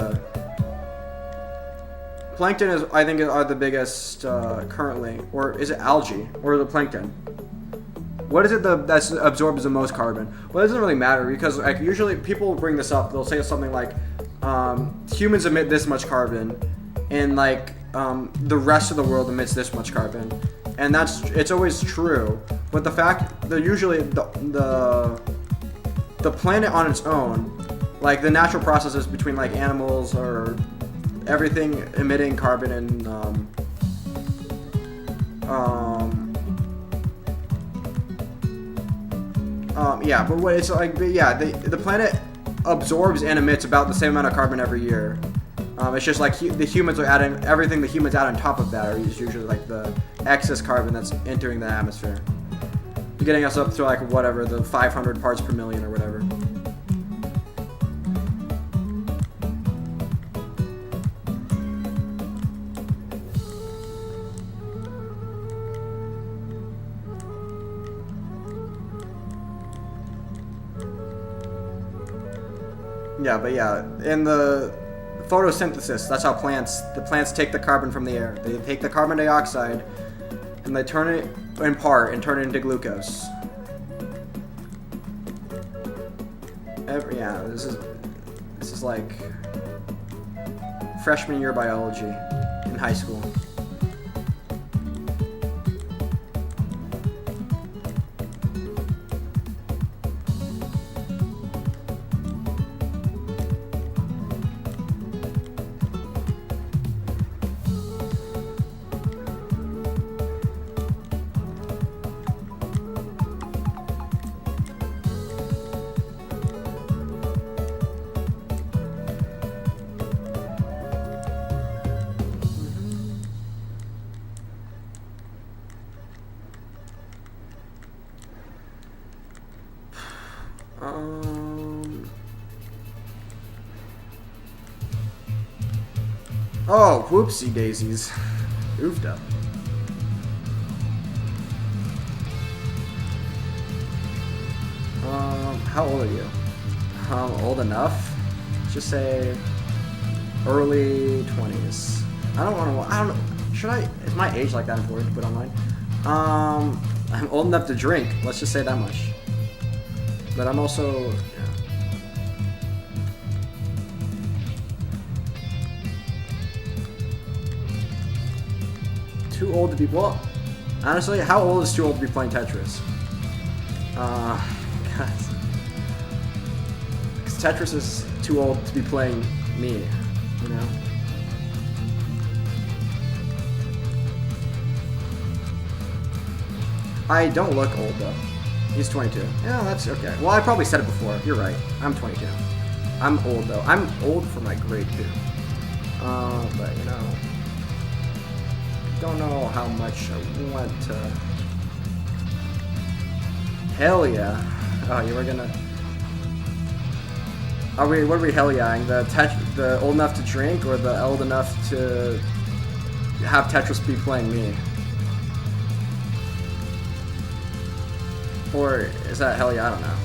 are the biggest currently, or is it algae or the plankton? What is it that absorbs the most carbon? Well, it doesn't really matter, because like usually people bring this up. They'll say something like humans emit this much carbon, and like the rest of the world emits this much carbon. And it's always true, but the fact that usually the planet on its own, like the natural processes between like animals or everything emitting carbon and yeah, but what it's like, yeah, the planet absorbs and emits about the same amount of carbon every year. It's just like the humans are adding, everything the humans add on top of that is usually like the excess carbon that's entering the atmosphere, getting us up to like whatever, the 500 parts per million or whatever. Yeah, but yeah, in the photosynthesis, that's how the plants take the carbon from the air. They take the carbon dioxide and they turn it in part and turn it into glucose. Yeah, this is like freshman year biology in high school. Oh, whoopsie daisies. Oofed up. How old are you? Old enough? Just say early 20s. I don't know. Should I? Is my age like that important to put online? I'm old enough to drink. Let's just say that much. But I'm also, yeah. Too old to be, well, honestly, how old is too old to be playing Tetris? Because Tetris is too old to be playing me, you know? I don't look old, though. He's 22. Yeah, that's okay. Well, I probably said it before. You're right. I'm 22. I'm old, though. I'm old for my grade, too. But, you know, don't know how much I want to... Hell yeah. Oh, you were gonna... What are we hell yeahing? The old enough to drink or the old enough to have Tetris be playing me? Or is that hell yeah? I don't know.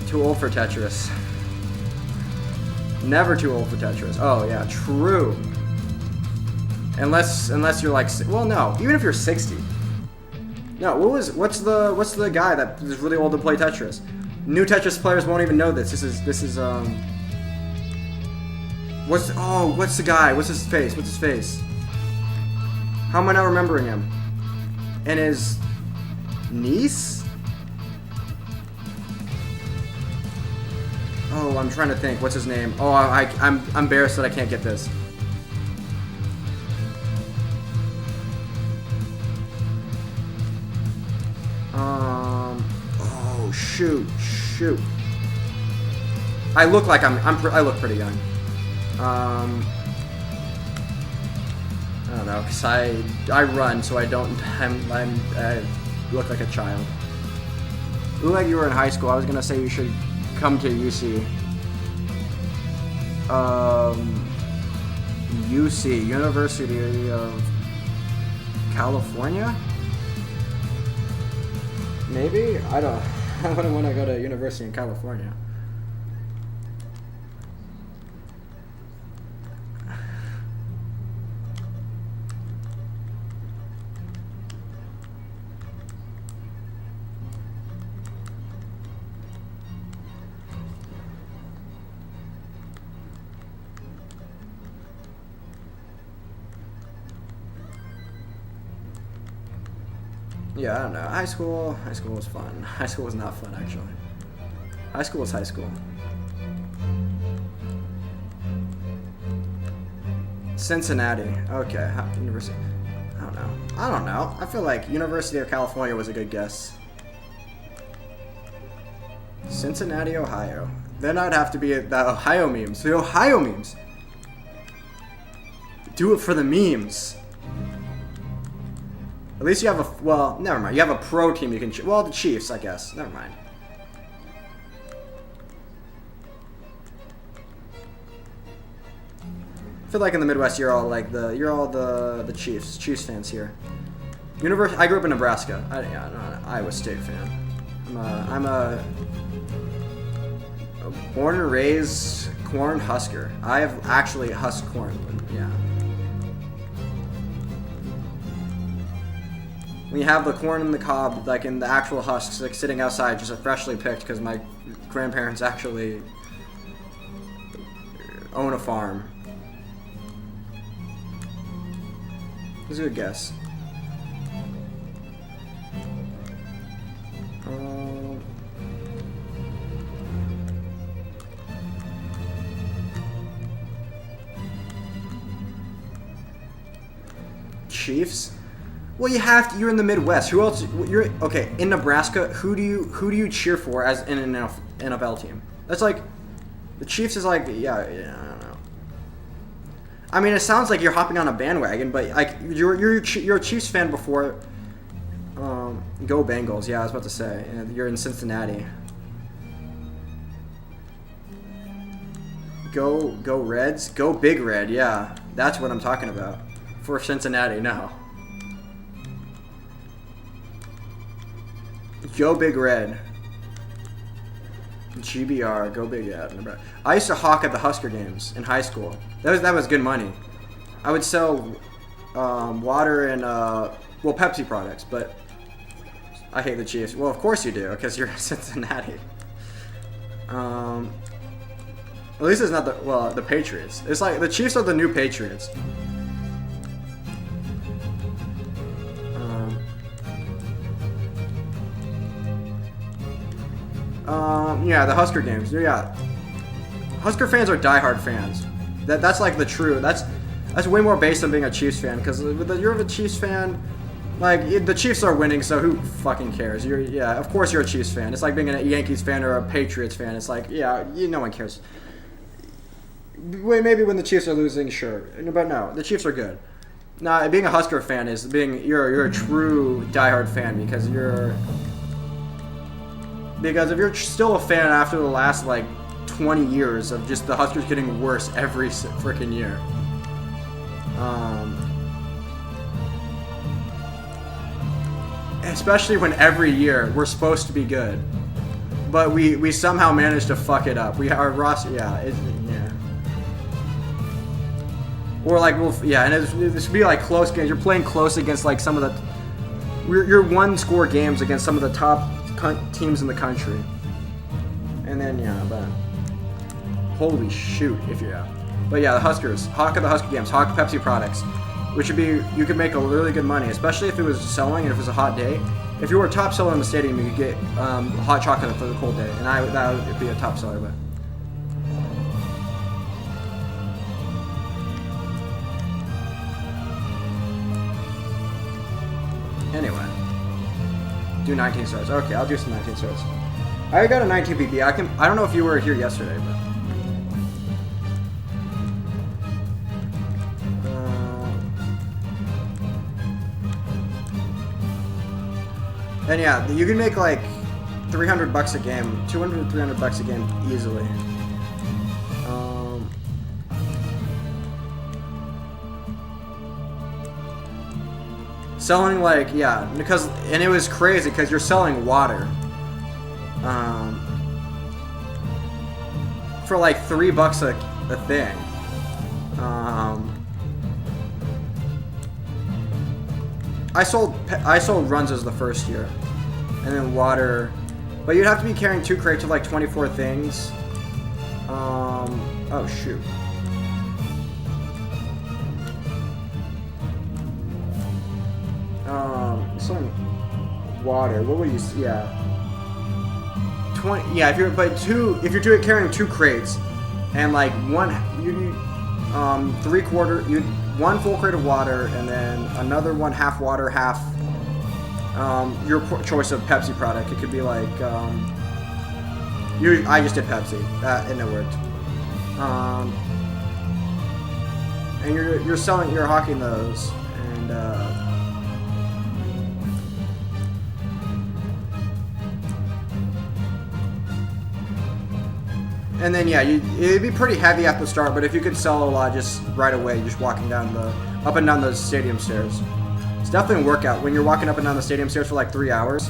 Too old for Tetris. Never too old for Tetris. Oh yeah, true. Unless you're like, well, no. Even if you're 60. No, what's the guy that is really old to play Tetris? New Tetris players won't even know this. This is what's the guy? What's his face? How am I not remembering him? And his niece? Oh, I'm trying to think. What's his name? Oh, I'm embarrassed that I can't get this. Oh, shoot. I look like I look pretty young. I don't know, cause I run, so I don't. I look like a child. Look like you were in high school. I was gonna say you should come to UC. UC, University of California? Maybe? I wouldn't want to go to university in California. Yeah, I don't know. High school was fun. High school was not fun, actually. High school was high school. Cincinnati. Okay, University. I don't know. I feel like University of California was a good guess. Cincinnati, Ohio. Then I'd have to be at the Ohio memes. The Ohio memes. Do it for the memes. At least you have a, well, never mind. You have a pro team you can, well, the Chiefs, I guess. Never mind. I feel like in the Midwest, you're all the Chiefs fans here. I grew up in Nebraska. I'm an Iowa State fan. I'm a born and raised corn husker. I have actually husked corn, yeah. when you have the corn and the cob, like in the actual husks, like sitting outside, just freshly picked, because my grandparents actually own a farm. This is a good guess. Chiefs? Well, you have to. You're in the Midwest. Who else? You're okay in Nebraska. Who do you cheer for as in an NFL team? That's like the Chiefs is like yeah. I don't know. I mean, it sounds like you're hopping on a bandwagon, but like you're a Chiefs fan before. Go Bengals. Yeah, I was about to say. You're in Cincinnati. Go Reds. Go Big Red. Yeah, that's what I'm talking about. For Cincinnati, no. Go Big Red. GBR, go Big Red. I used to hawk at the Husker games in high school. That was good money. I would sell water and Pepsi products, but I hate the Chiefs. Well, of course you do, because you're in Cincinnati. At least it's not the Patriots. It's like the Chiefs are the new Patriots. Yeah, the Husker games. Yeah, Husker fans are diehard fans. That's like the true. That's way more based on being a Chiefs fan, because you're a Chiefs fan. Like the Chiefs are winning, so who fucking cares? Of course you're a Chiefs fan. It's like being a Yankees fan or a Patriots fan. It's like no one cares. Maybe when the Chiefs are losing, sure, but no, the Chiefs are good. Nah, being a Husker fan is you're a true diehard fan because if you're still a fan after the last like 20 years of just the Huskers getting worse every freaking year. Especially when every year we're supposed to be good, but we somehow manage to fuck it up. Our roster, or like and this would be like close games. You're playing close against like some of the you're one score games against some of the top teams in the country, and then but holy shoot but the Huskers, hawk at the Husker games, hawk Pepsi products, which would be you could make a really good money, especially if it was selling and if it was a hot day. If you were a top seller in the stadium, you could get hot chocolate for the cold day, and that would be a top seller. But anyway. Do 19 stars. Okay, I'll do some 19 stars. I got a 19 PP. I don't know if you were here yesterday, but and yeah, you can make like $300 a game, $200 to $300 a game easily. Selling and it was crazy because you're selling water for like $3 a thing. I sold Runzas the first year, and then water, but you'd have to be carrying 2 crates of like 24 things. Oh shoot. Selling water. What would you? 20. Yeah, if you're carrying 2 crates, and like one, you need 3/4. You 1 full crate of water, and then another one half water, half your choice of Pepsi product. It could be like I just did Pepsi, and it worked. And you're hawking those, and and then it'd be pretty heavy at the start, but if you could sell a lot just right away, just walking down up and down the stadium stairs, it's definitely a workout when you're walking up and down the stadium stairs for like 3 hours.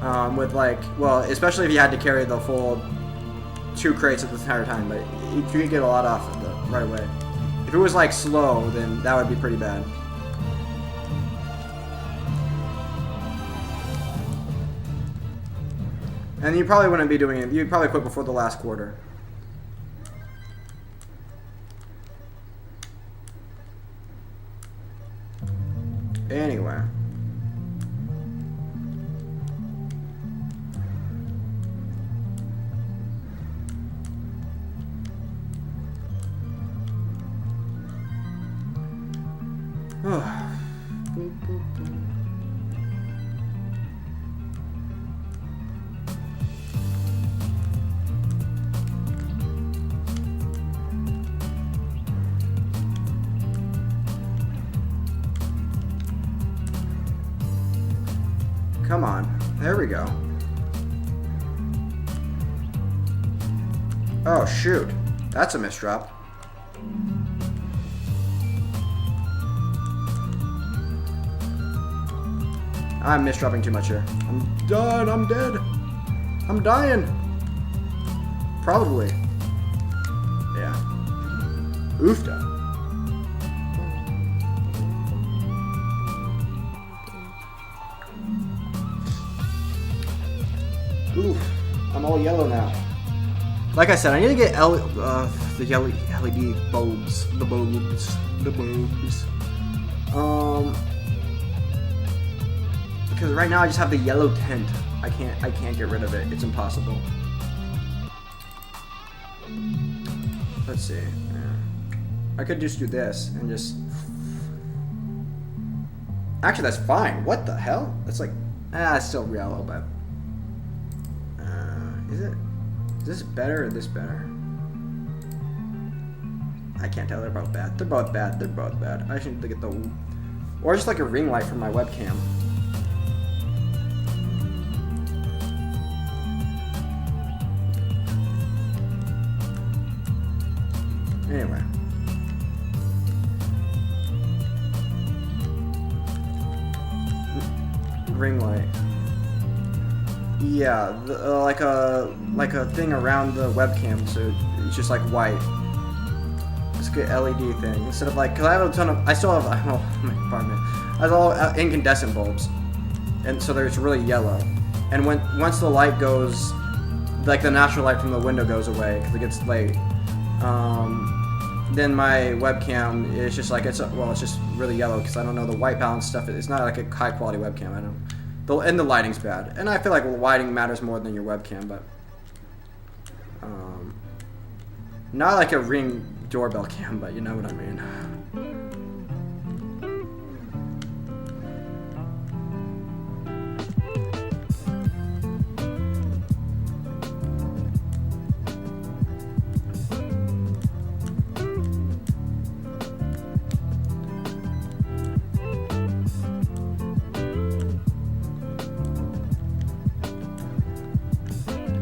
Especially if you had to carry the full 2 crates at the entire time, but you could get a lot off of it right away. If it was like slow, then that would be pretty bad. And you probably wouldn't be doing it. You'd probably quit before the last quarter. Anyway. Come on. There we go. Oh, shoot. That's a misdrop. I'm misdropping too much here. I'm done. I'm dead. I'm dying. Probably. Yeah. Oofda. Oof. I'm all yellow now. Like I said, I need to get the yellow LED bulbs. The bulbs. Because right now I just have the yellow tint. I can't get rid of it. It's impossible. Let's see. Yeah. I could just do this and just. Actually, that's fine. What the hell? That's like, it's still yellow, but. Is this better or this better? I can't tell. They're both bad. They're both bad. They're both bad. I should get the, or just like a ring light for my webcam. Anyway. Ring light. Yeah, like a thing around the webcam, so it's just like white. It's a good LED thing instead of like, cause I have a ton of, I still have, I don't know, my apartment. I have all incandescent bulbs, and so they're really yellow. And once the light goes, like the natural light from the window goes away because it gets late, then my webcam is just like it's just really yellow because I don't know the white balance stuff. It's not like a high quality webcam. I don't. And the lighting's bad, and I feel like lighting matters more than your webcam, but not like a Ring doorbell cam, but you know what I mean.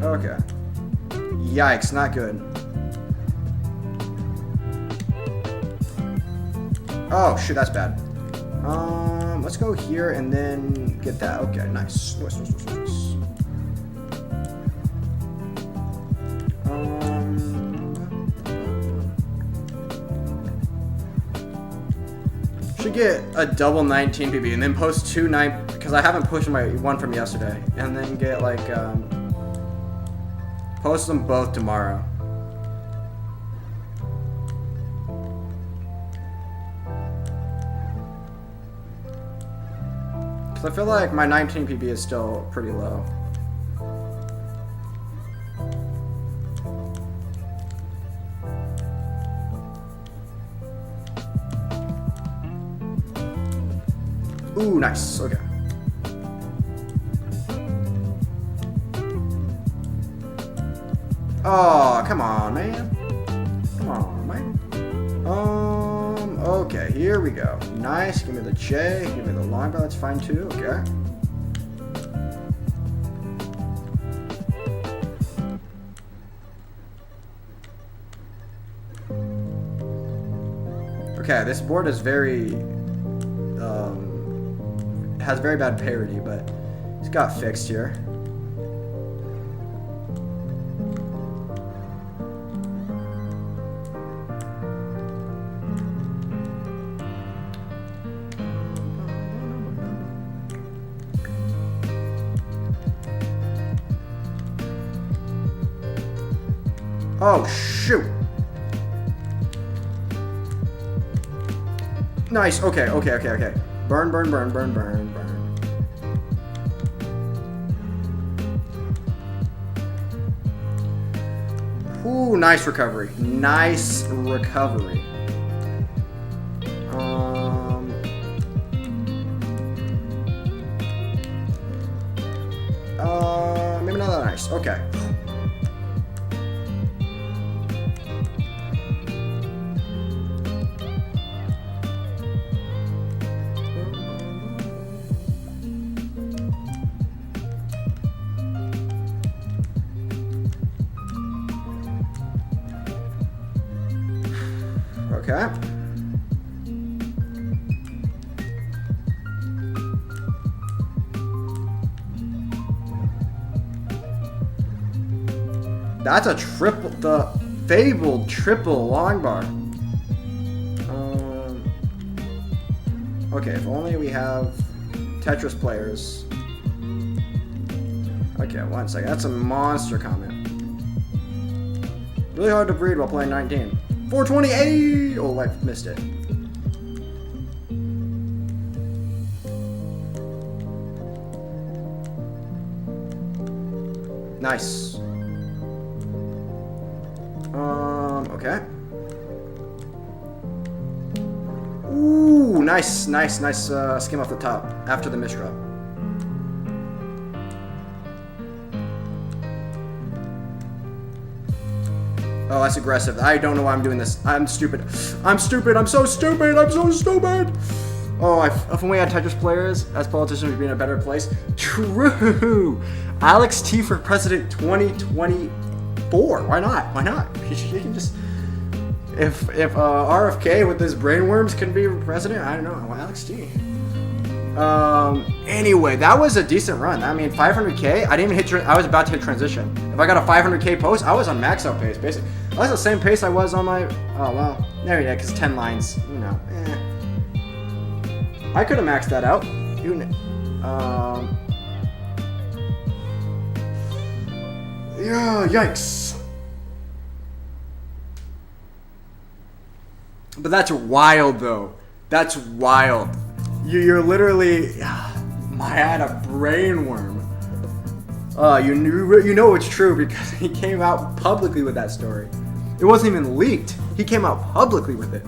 Okay. Yikes, not good. Oh, shoot, that's bad. Let's go here and then get that. Okay, nice. Nice. Should get a double 19 PB and then post 2 9 because I haven't pushed my one from yesterday, and then get like post them both tomorrow. Cause I feel like my 19 PB is still pretty low. Ooh, nice. Okay. Oh, come on, man. Come on, man. Okay, here we go. Nice. Give me the J. Give me the line bar. That's fine too. Okay. Okay, this board is very, has very bad parity, but it's got fixed here. Oh, shoot. Nice. Okay. Burn, burn, burn, burn, burn, burn. Ooh, nice recovery. Nice recovery. Maybe not that nice. Okay. Okay. That's a triple, the fabled triple long bar. Okay, if only we have Tetris players. Okay, 1 second. That's a monster comment. Really hard to breed while playing 19. 428! Oh, I missed it. Nice. Okay. Ooh, nice skim off the top after the misdrop. Oh, that's aggressive. I don't know why I'm doing this. I'm stupid. I'm stupid. I'm so stupid. I'm so stupid. Oh, if only I had Tetris players as politicians, we'd be in a better place. True. Alex T for president 2024. Why not? Why not? He can just. If RFK with his brainworms can be president, I don't know. Well, Alex T. Anyway, that was a decent run. I mean, 500K. I didn't even hit. I was about to hit transition. If I got a 500K post, I was on max out pace, basically. I was the same pace I was on my. Oh well, there you go. Because 10 lines, you know. I could have maxed that out. Yeah. Yikes. But that's wild, though. That's wild. You're literally. I had a brain worm. You know it's true because he came out publicly with that story. It wasn't even leaked. He came out publicly with it.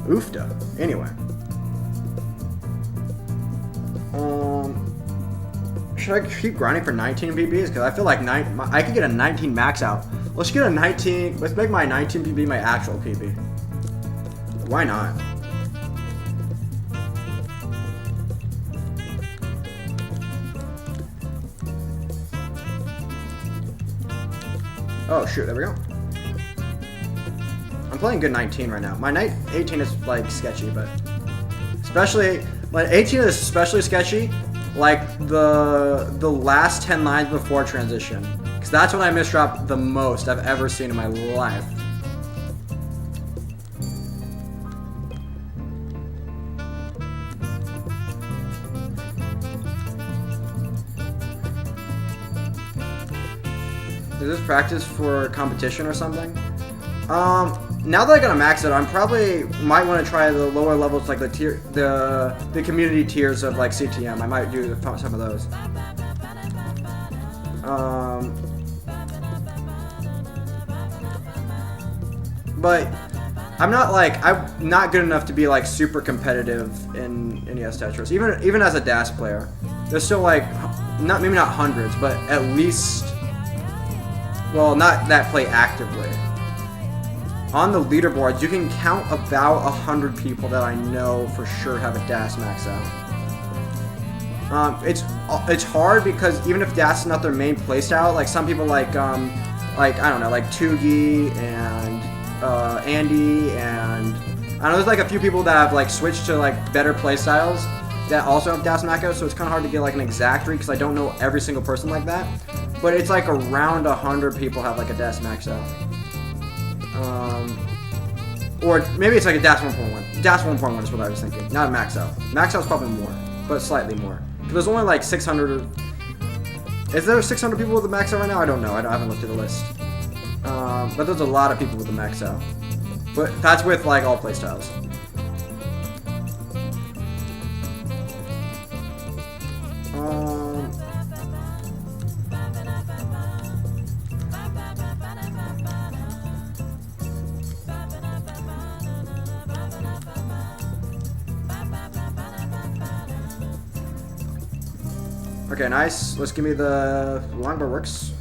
Oofda. Anyway. Should I keep grinding for 19 PBs? Because I feel like I could get a 19 max out. Let's get a 19. Let's make my 19 PB my actual PB. Why not? Oh shoot, there we go. I'm playing good 19 right now. My 18 is like sketchy, but especially my 18 is especially sketchy, like the last 10 lines before transition, because that's when I misdrop the most I've ever seen in my life. Is this practice for competition or something? Now that I got a max out, I'm probably might want to try the lower levels, like the community tiers of like CTM. I might do some of those. But I'm not good enough to be like super competitive in NES Tetris. Even as a DAS player, there's still like maybe not hundreds, but at least. Well, not that play actively. On the leaderboards, you can count about 100 people that I know for sure have a DAS max out. It's hard because even if DAS is not their main playstyle, like some people like I don't know, like Tugi and Andy and I know there's like a few people that have like switched to like better playstyles that also have DAS max out, so it's kind of hard to get like an exact read because I don't know every single person like that. But it's like around 100 people have like a DAS max out. Or maybe it's like a DAS 1.1. DAS 1.1 is what I was thinking, not a max out. Max out is probably more, but slightly more. Because there's only like 600. Is there 600 people with a max out right now? I don't know. I haven't looked at the list. But there's a lot of people with the max out. But that's with like all playstyles. Okay, nice. Let's give me the longbow works.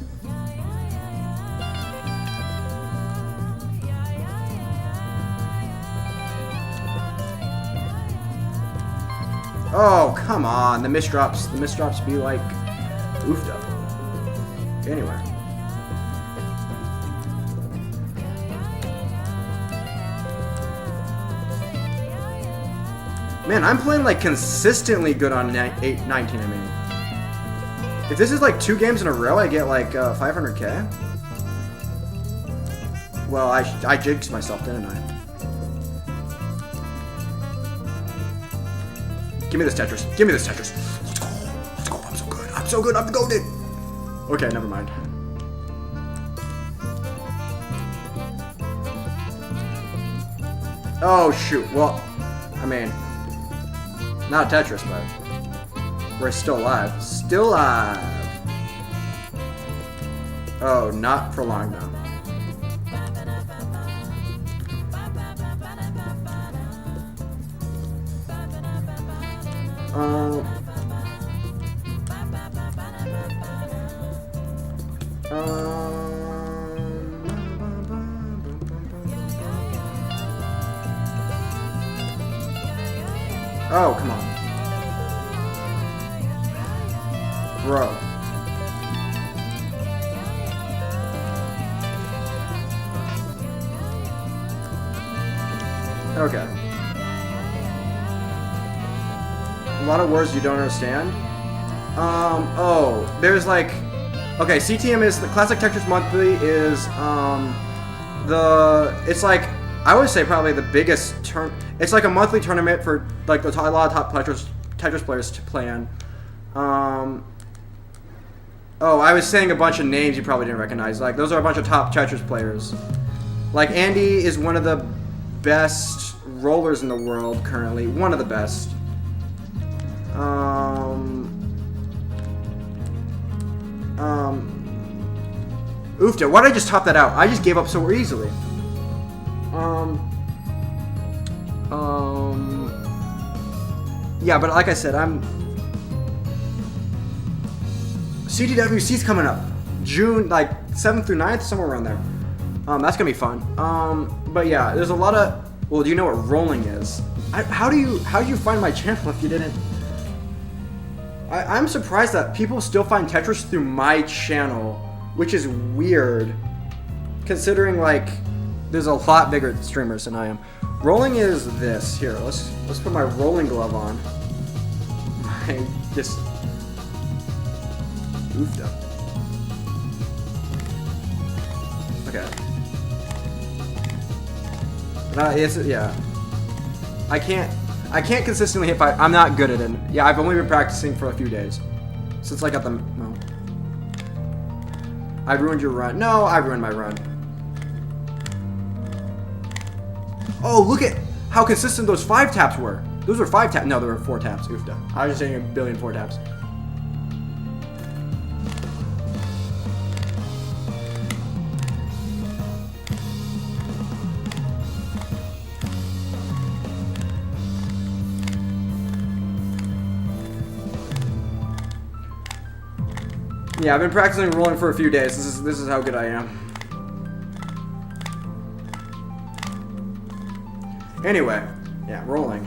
Oh, come on. The misdrops. The misdrops be like oofed up. Anyway. Man, I'm playing like consistently good on 19, I mean. If this is like 2 games in a row, I get like 500k. Well, I jinxed myself, didn't I? Give me this Tetris. Give me this Tetris. Let's go. Let's go. I'm so good. I'm so good. I'm goated. Okay, never mind. Oh, shoot. Well, I mean, not Tetris, but we're still alive. Still alive. Oh, not for long now. Oh, come on. Bro. Okay. A lot of words you don't understand. Oh, there's like, okay, CTM is, the Classic Tetris Monthly is, it's like, I would say probably the biggest it's like a monthly tournament for like a lot of top Tetris players to play in. Oh, I was saying a bunch of names you probably didn't recognize. Like, those are a bunch of top Tetris players. Like, Andy is one of the best rollers in the world currently. One of the best. Oofta, why did I just top that out? I just gave up so easily. Yeah, but like I said, CTWC's coming up. June, like, 7th through 9th, somewhere around there. That's gonna be fun. But yeah, there's a lot of, well, do you know what rolling is? How do you find my channel if you didn't? I'm surprised that people still find Tetris through my channel, which is weird, considering, like, there's a lot bigger streamers than I am. Rolling is this. Here, let's put my rolling glove on. I just oofed up. Okay. Yeah. I can't consistently hit 5. I'm not good at it. Yeah, I've only been practicing for a few days. Since I got them. No. I ruined your run. No, I ruined my run. Oh, look at how consistent those 5 taps were. Those were 5 taps. No, there were 4 taps. Oofda. I was just saying a billion 4 taps. Yeah, I've been practicing rolling for a few days. This is how good I am. Anyway, yeah, rolling.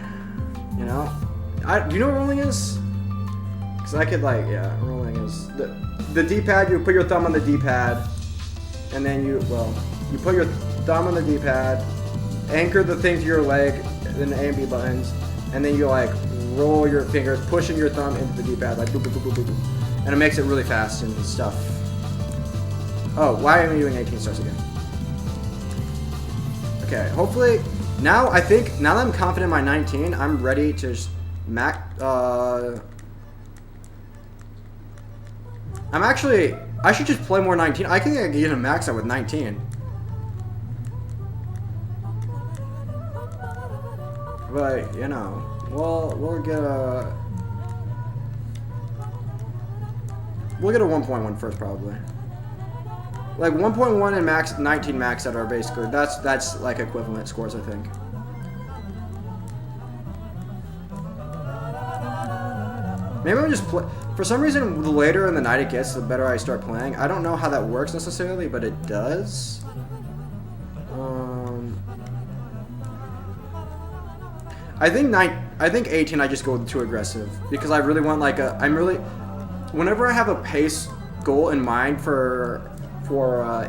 You know, do you know what rolling is? Because I could, like, yeah, rolling is the D-pad. You put your thumb on the D-pad, and then you put your thumb on the D-pad, anchor the thing to your leg, then the A and B buttons, and then you like roll your fingers, pushing your thumb into the D-pad, like boop boop boop boop boop, and it makes it really fast and stuff. Oh, why am I doing 18 stars again? Okay, hopefully. Now, I think, now that I'm confident in my 19, I'm ready to just I'm I should just play more 19. I think I can get a max out with 19. But, you know, we'll get a 1.1 first, probably. Like 1.1 and max 19 max out are basically that's like equivalent scores, I think. Maybe I'll just play. For some reason, the later in the night it gets, the better I start playing. I don't know how that works necessarily, but it does. I think 18 I just go too aggressive because I really want like whenever I have a pace goal in mind for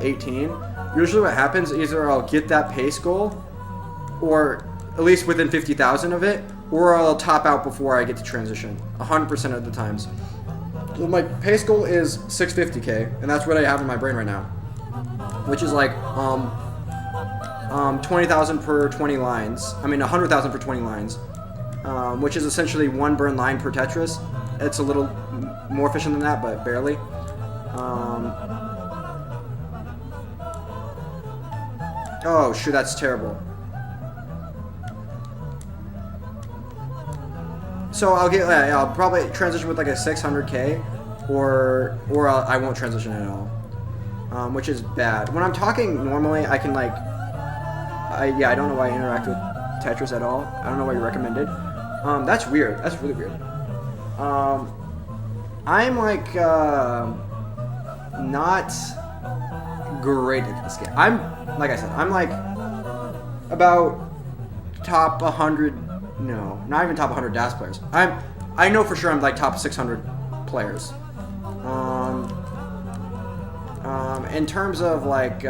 18, usually what happens is either I'll get that pace goal, or at least within 50,000 of it, or I'll top out before I get to transition. 100% of the times. Well, my pace goal is 650k, and that's what I have in my brain right now, which is like 20,000 per 20 lines. I mean 100,000 per 20 lines, which is essentially one burn line per Tetris. It's a little more efficient than that, but barely. Oh shoot, that's terrible. So I'll probably transition with like a 600k, or I won't transition at all, which is bad. When I'm talking normally, I can like, I don't know why I interact with Tetris at all. I don't know why you recommended. That's weird. That's really weird. I'm like not great at this game. Like I said, I'm like about top 100. No, not even top 100 DAS players. I know for sure I'm like top 600 players. In terms of like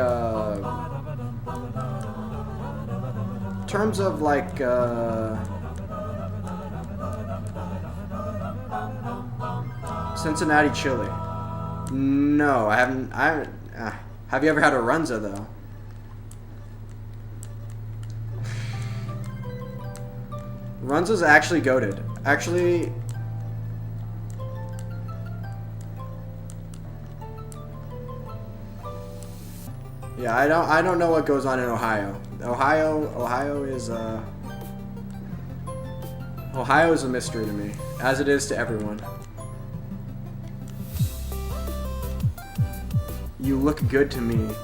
Cincinnati chili. No, I haven't. Have you ever had a Runza though? Runza's actually goated. Actually, yeah, I don't know what goes on in Ohio. Ohio is a mystery to me, as it is to everyone. You look good to me.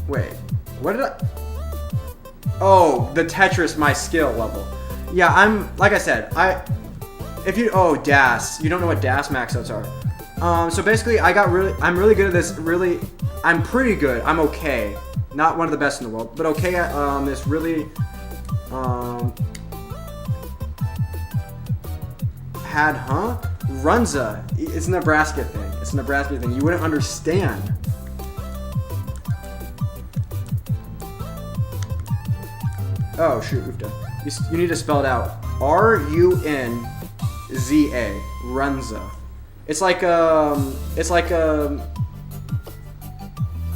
Wait, what did I? Oh, the Tetris, my skill level. Yeah, like I said, DAS. You don't know what DAS maxouts are. So basically, I'm really good at this. I'm pretty good. I'm okay. Not one of the best in the world, but okay at this really, Runza. It's a Nebraska thing. It's a Nebraska thing. You wouldn't understand. Oh shoot, you need to spell it out. Runza. Runza. It's like I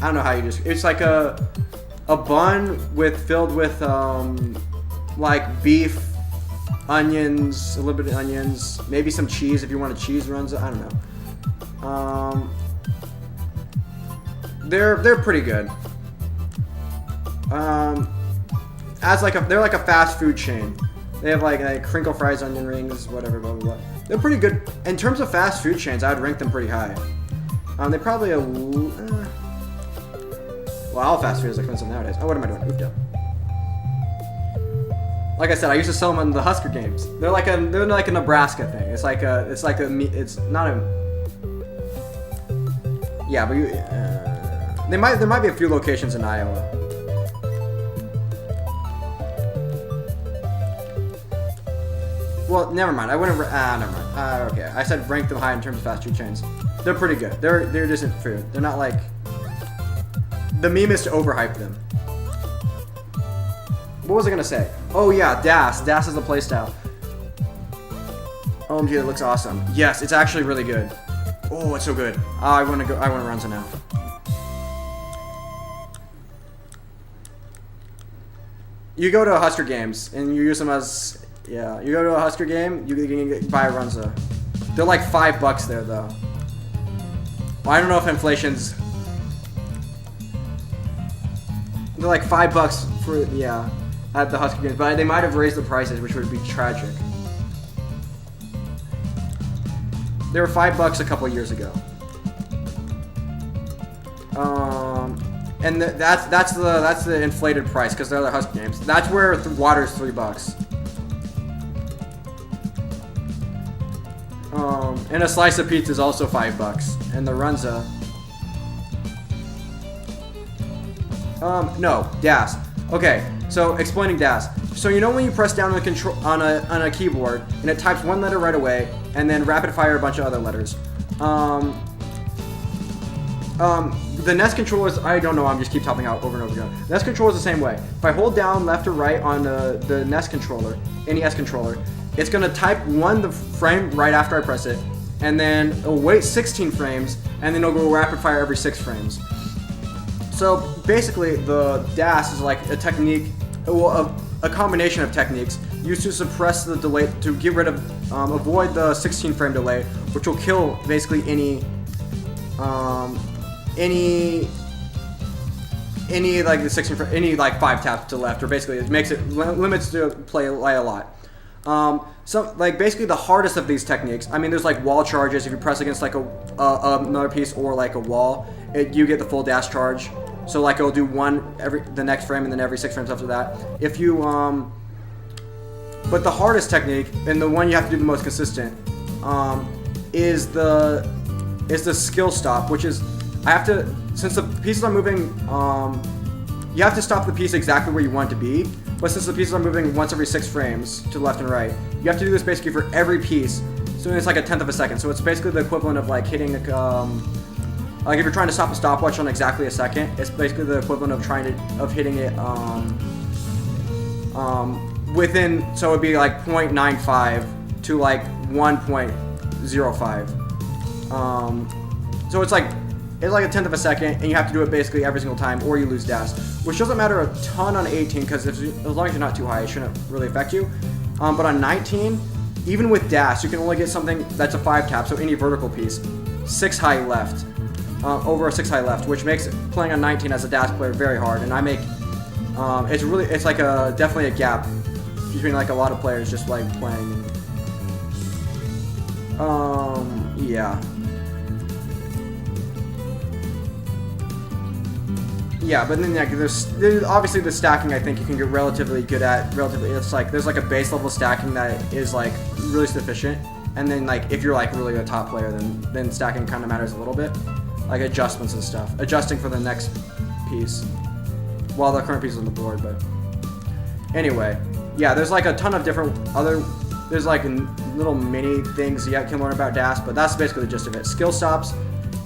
don't know how you just. It's like a bun filled with like beef, onions, a little bit of onions, maybe some cheese if you want a cheese Runza. I don't know. They're pretty good. They're like a fast food chain. They have like crinkle fries, onion rings, whatever, blah blah blah. They're pretty good in terms of fast food chains. I'd rank them pretty high. They probably well, all fast food is expensive nowadays. Oh, what am I doing? Ooped up. Like I said, I used to sell them in the Husker games. They're like a Nebraska thing. It's not a. Yeah, but there might be a few locations in Iowa. Well, never mind. I wouldn't. Never mind. Okay. I said rank them high in terms of fast food chains. They're pretty good. They're decent food. They're not like. The meme is to overhype them. What was I gonna say? Oh yeah, DAS. DAS is the playstyle. OMG, it looks awesome. Yes, it's actually really good. Oh, it's so good. I want to Runza now. You go to Husker games and you use them as. Yeah, you go to a Husker game, you can buy a Runza. They're like $5 there though. Well, I don't know if inflation's. They're like $5 for at the Husker games, but they might have raised the prices, which would be tragic. They were $5 a couple years ago. And that's the inflated price because they're the Husker games. That's where water's $3. And a slice of pizza is also $5. And the Runza. No, DAS. Okay, so explaining DAS. So you know when you press down on the control on a keyboard and it types one letter right away, and then rapid fire a bunch of other letters. The NES controllers, I don't know, I'm just keep typing out over and over again. The NES controller is the same way. If I hold down left or right on the NES controller, NES controller, it's gonna type the frame right after I press it, and then it'll wait 16 frames, and then it'll go rapid fire every 6 frames. So basically, the DAS is like a technique, well, a combination of techniques used to suppress the delay, to get rid of, avoid the 16 frame delay, which will kill basically any like the 16 frame, any like 5 taps to left, or basically it makes it limits to play a lot. So like basically the hardest of these techniques, I mean, there's like wall charges. If you press against like another piece or like a wall, you get the full dash charge. So like it'll do one the next frame and then every 6 frames after that. If you but the hardest technique and the one you have to do the most consistent is the skill stop, which is I have to, since the pieces are moving, you have to stop the piece exactly where you want it to be. But since the pieces are moving once every 6 frames to the left and right, you have to do this basically for every piece. So it's like a 1/10 of a second. So it's basically the equivalent of like hitting like if you're trying to stop a stopwatch on exactly a second, it's basically the equivalent of hitting it within. So it'd be like 0.95 to like 1.05. So it's like a 1/10 of a second, and you have to do it basically every single time, or you lose dash, which doesn't matter a ton on 18 because as long as you're not too high, it shouldn't really affect you. But on 19, even with dash, you can only get something that's a 5 tap, so any vertical piece, 6 high left, over a 6 high left, which makes playing on 19 as a dash player very hard. And I make it's like definitely a gap between like a lot of players just like playing. Yeah. Yeah, but then like there's obviously the stacking I think you can get relatively good at. It's like there's like a base level stacking that is like really sufficient, and then like if you're like really a top player, then stacking kind of matters a little bit, like adjustments and stuff, adjusting for the next piece while the current piece is on the board. But anyway, yeah, there's like a ton of different there's like little mini things you can learn about dash, but that's basically the gist of it. Skill stops.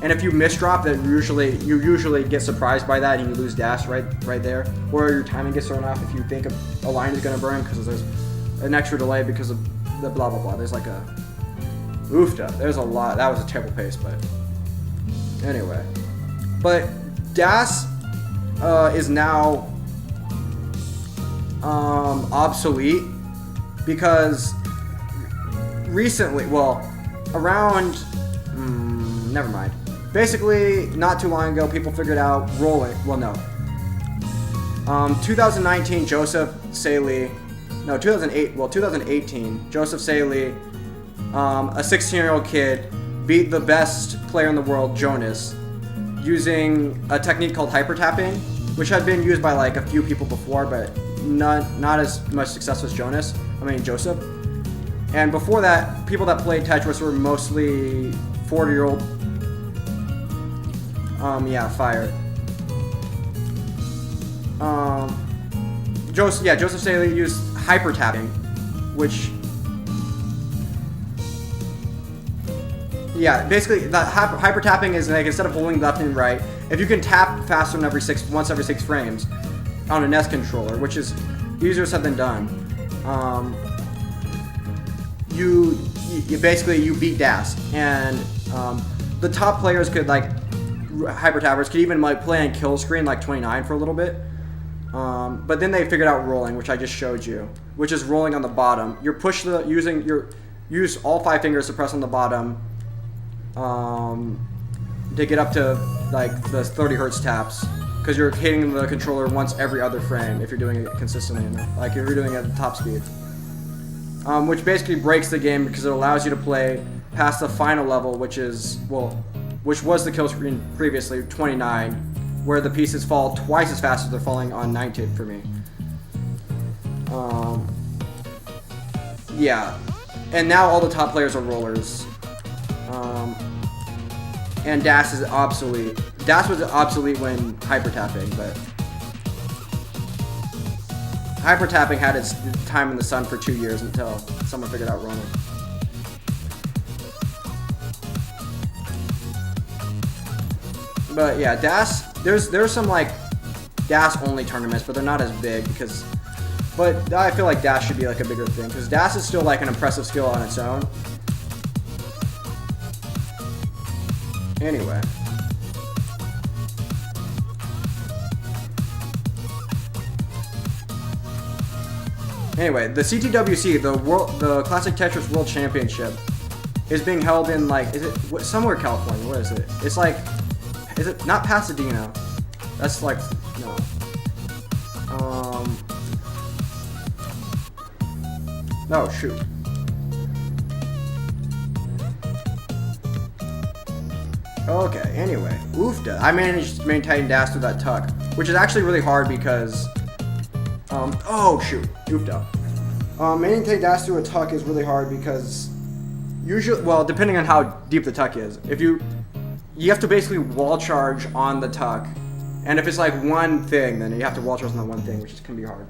And if you misdrop, then you usually get surprised by that and you lose dash right there, or your timing gets thrown off if you think a line is gonna burn because there's an extra delay because of the blah blah blah. There's like a oofta. There's a lot. That was a terrible pace, but anyway. But dash is now obsolete because recently, well, around never mind. Basically, not too long ago, people figured out rolling. Well, no. 2019, Joseph Saley. No, 2008. Well, 2018, Joseph Saley, a 16-year-old kid, beat the best player in the world, Jonas, using a technique called hyper tapping, which had been used by like a few people before, but not as much success as Joseph. And before that, people that played Tetris were mostly 40-year-old. Fire. Joseph Saley used hyper tapping, which, basically that hyper tapping is like instead of holding left and right, if you can tap faster than once every 6 frames on a NES controller, which is easier said than done, you basically beat dash, and the top players could like. Hyper tappers could even like play on kill screen like 29 for a little bit, but then they figured out rolling, which I just showed you, which is rolling on the bottom. You use all 5 fingers to press on the bottom to get up to like the 30 hertz taps, because you're hitting the controller once every other frame if you're doing it consistently enough, like if you're doing it at top speed. Which basically breaks the game because it allows you to play past the final level, which was the kill screen previously, 29, where the pieces fall twice as fast as they're falling on 19 for me. Yeah, and now all the top players are rollers. And dash is obsolete. Dash was obsolete when hyper tapping, but hyper tapping had its time in the sun for 2 years until someone figured out rolling. But yeah, dash. There's some like dash only tournaments, but they're not as big because. But I feel like dash should be like a bigger thing because dash is still like an impressive skill on its own. Anyway. Anyway, the CTWC, the Classic Tetris World Championship, is being held in like, is it somewhere California? Where is it? It's like, is it not Pasadena? That's like no. Oh shoot. Okay, anyway, oofda. I managed to maintain dash through that tuck, which is actually really hard because, oh shoot, oofda. Maintaining dash through a tuck is really hard because, usually, well, depending on how deep the tuck is, if you have to basically wall charge on the tuck, and if it's like one thing, then you have to wall charge on that one thing, which can be hard.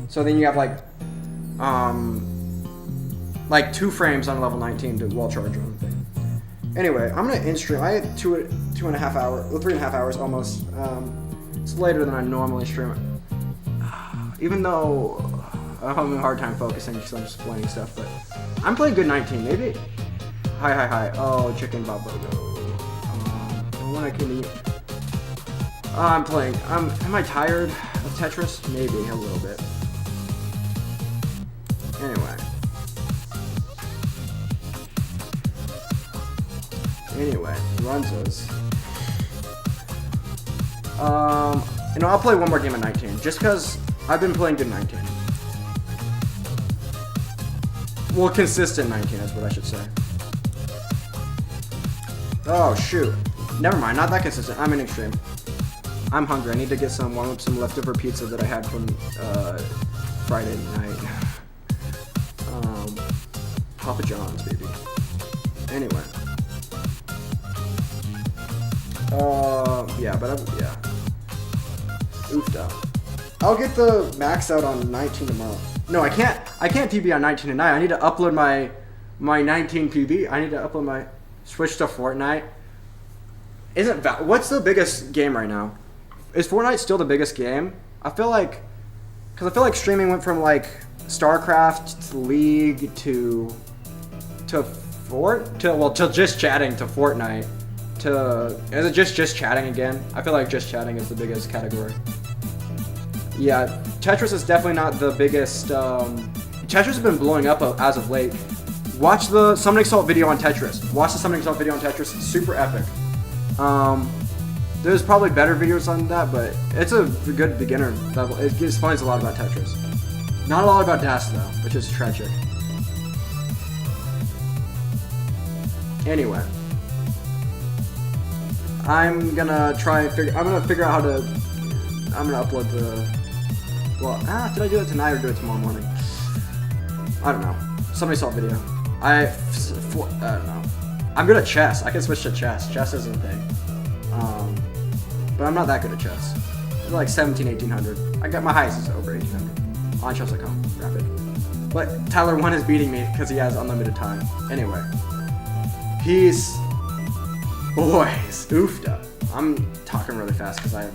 So then you have like 2 frames on level 19 to wall charge on the thing. Anyway, I'm gonna end stream. I had 3.5 hours almost. It's later than I normally stream it. Even though I'm having a hard time focusing because I'm just playing stuff, but I'm playing good 19. Maybe. Hi. Oh, chicken babogo. When I can eat. I'm playing. Am I tired of Tetris? Maybe a little bit. Anyway, Runzas. I'll play one more game at 19, just because I've been playing good 19. Well, consistent 19 is what I should say. Oh, shoot. Never mind, not that consistent. I'm in extreme. I'm hungry. I need to get warm up some leftover pizza that I had from Friday night. Papa John's, baby. Anyway. Yeah. Oofed out. I'll get the max out on 19 tomorrow. No, I can't PB on 19 tonight. I need to upload my 19 PB. I need to upload my switch to Fortnite. What's the biggest game right now? Is Fortnite still the biggest game? I feel like streaming went from like StarCraft to League to just chatting to Fortnite. Is it just chatting again? I feel like just chatting is the biggest category. Yeah, Tetris is definitely not the biggest. Tetris has been blowing up as of late. Watch the Summoning Salt video on Tetris. It's super epic. There's probably better videos on that, but it's a good beginner level. It explains a lot about Tetris. Not a lot about Dash though, which is tragic. Anyway. I'm gonna figure out how to. I'm gonna upload the. Well, did I do it tonight or do it tomorrow morning? I don't know. Somebody saw a video. I don't know. I'm good at chess. I can switch to chess. Chess isn't a thing. But I'm not that good at chess. It's like 1800. I got my highest is over 1800 on chess.com. Rapid. But Tyler 1 is beating me because he has unlimited time. Anyway, peace. Boys, oofed up. I'm talking really fast because I have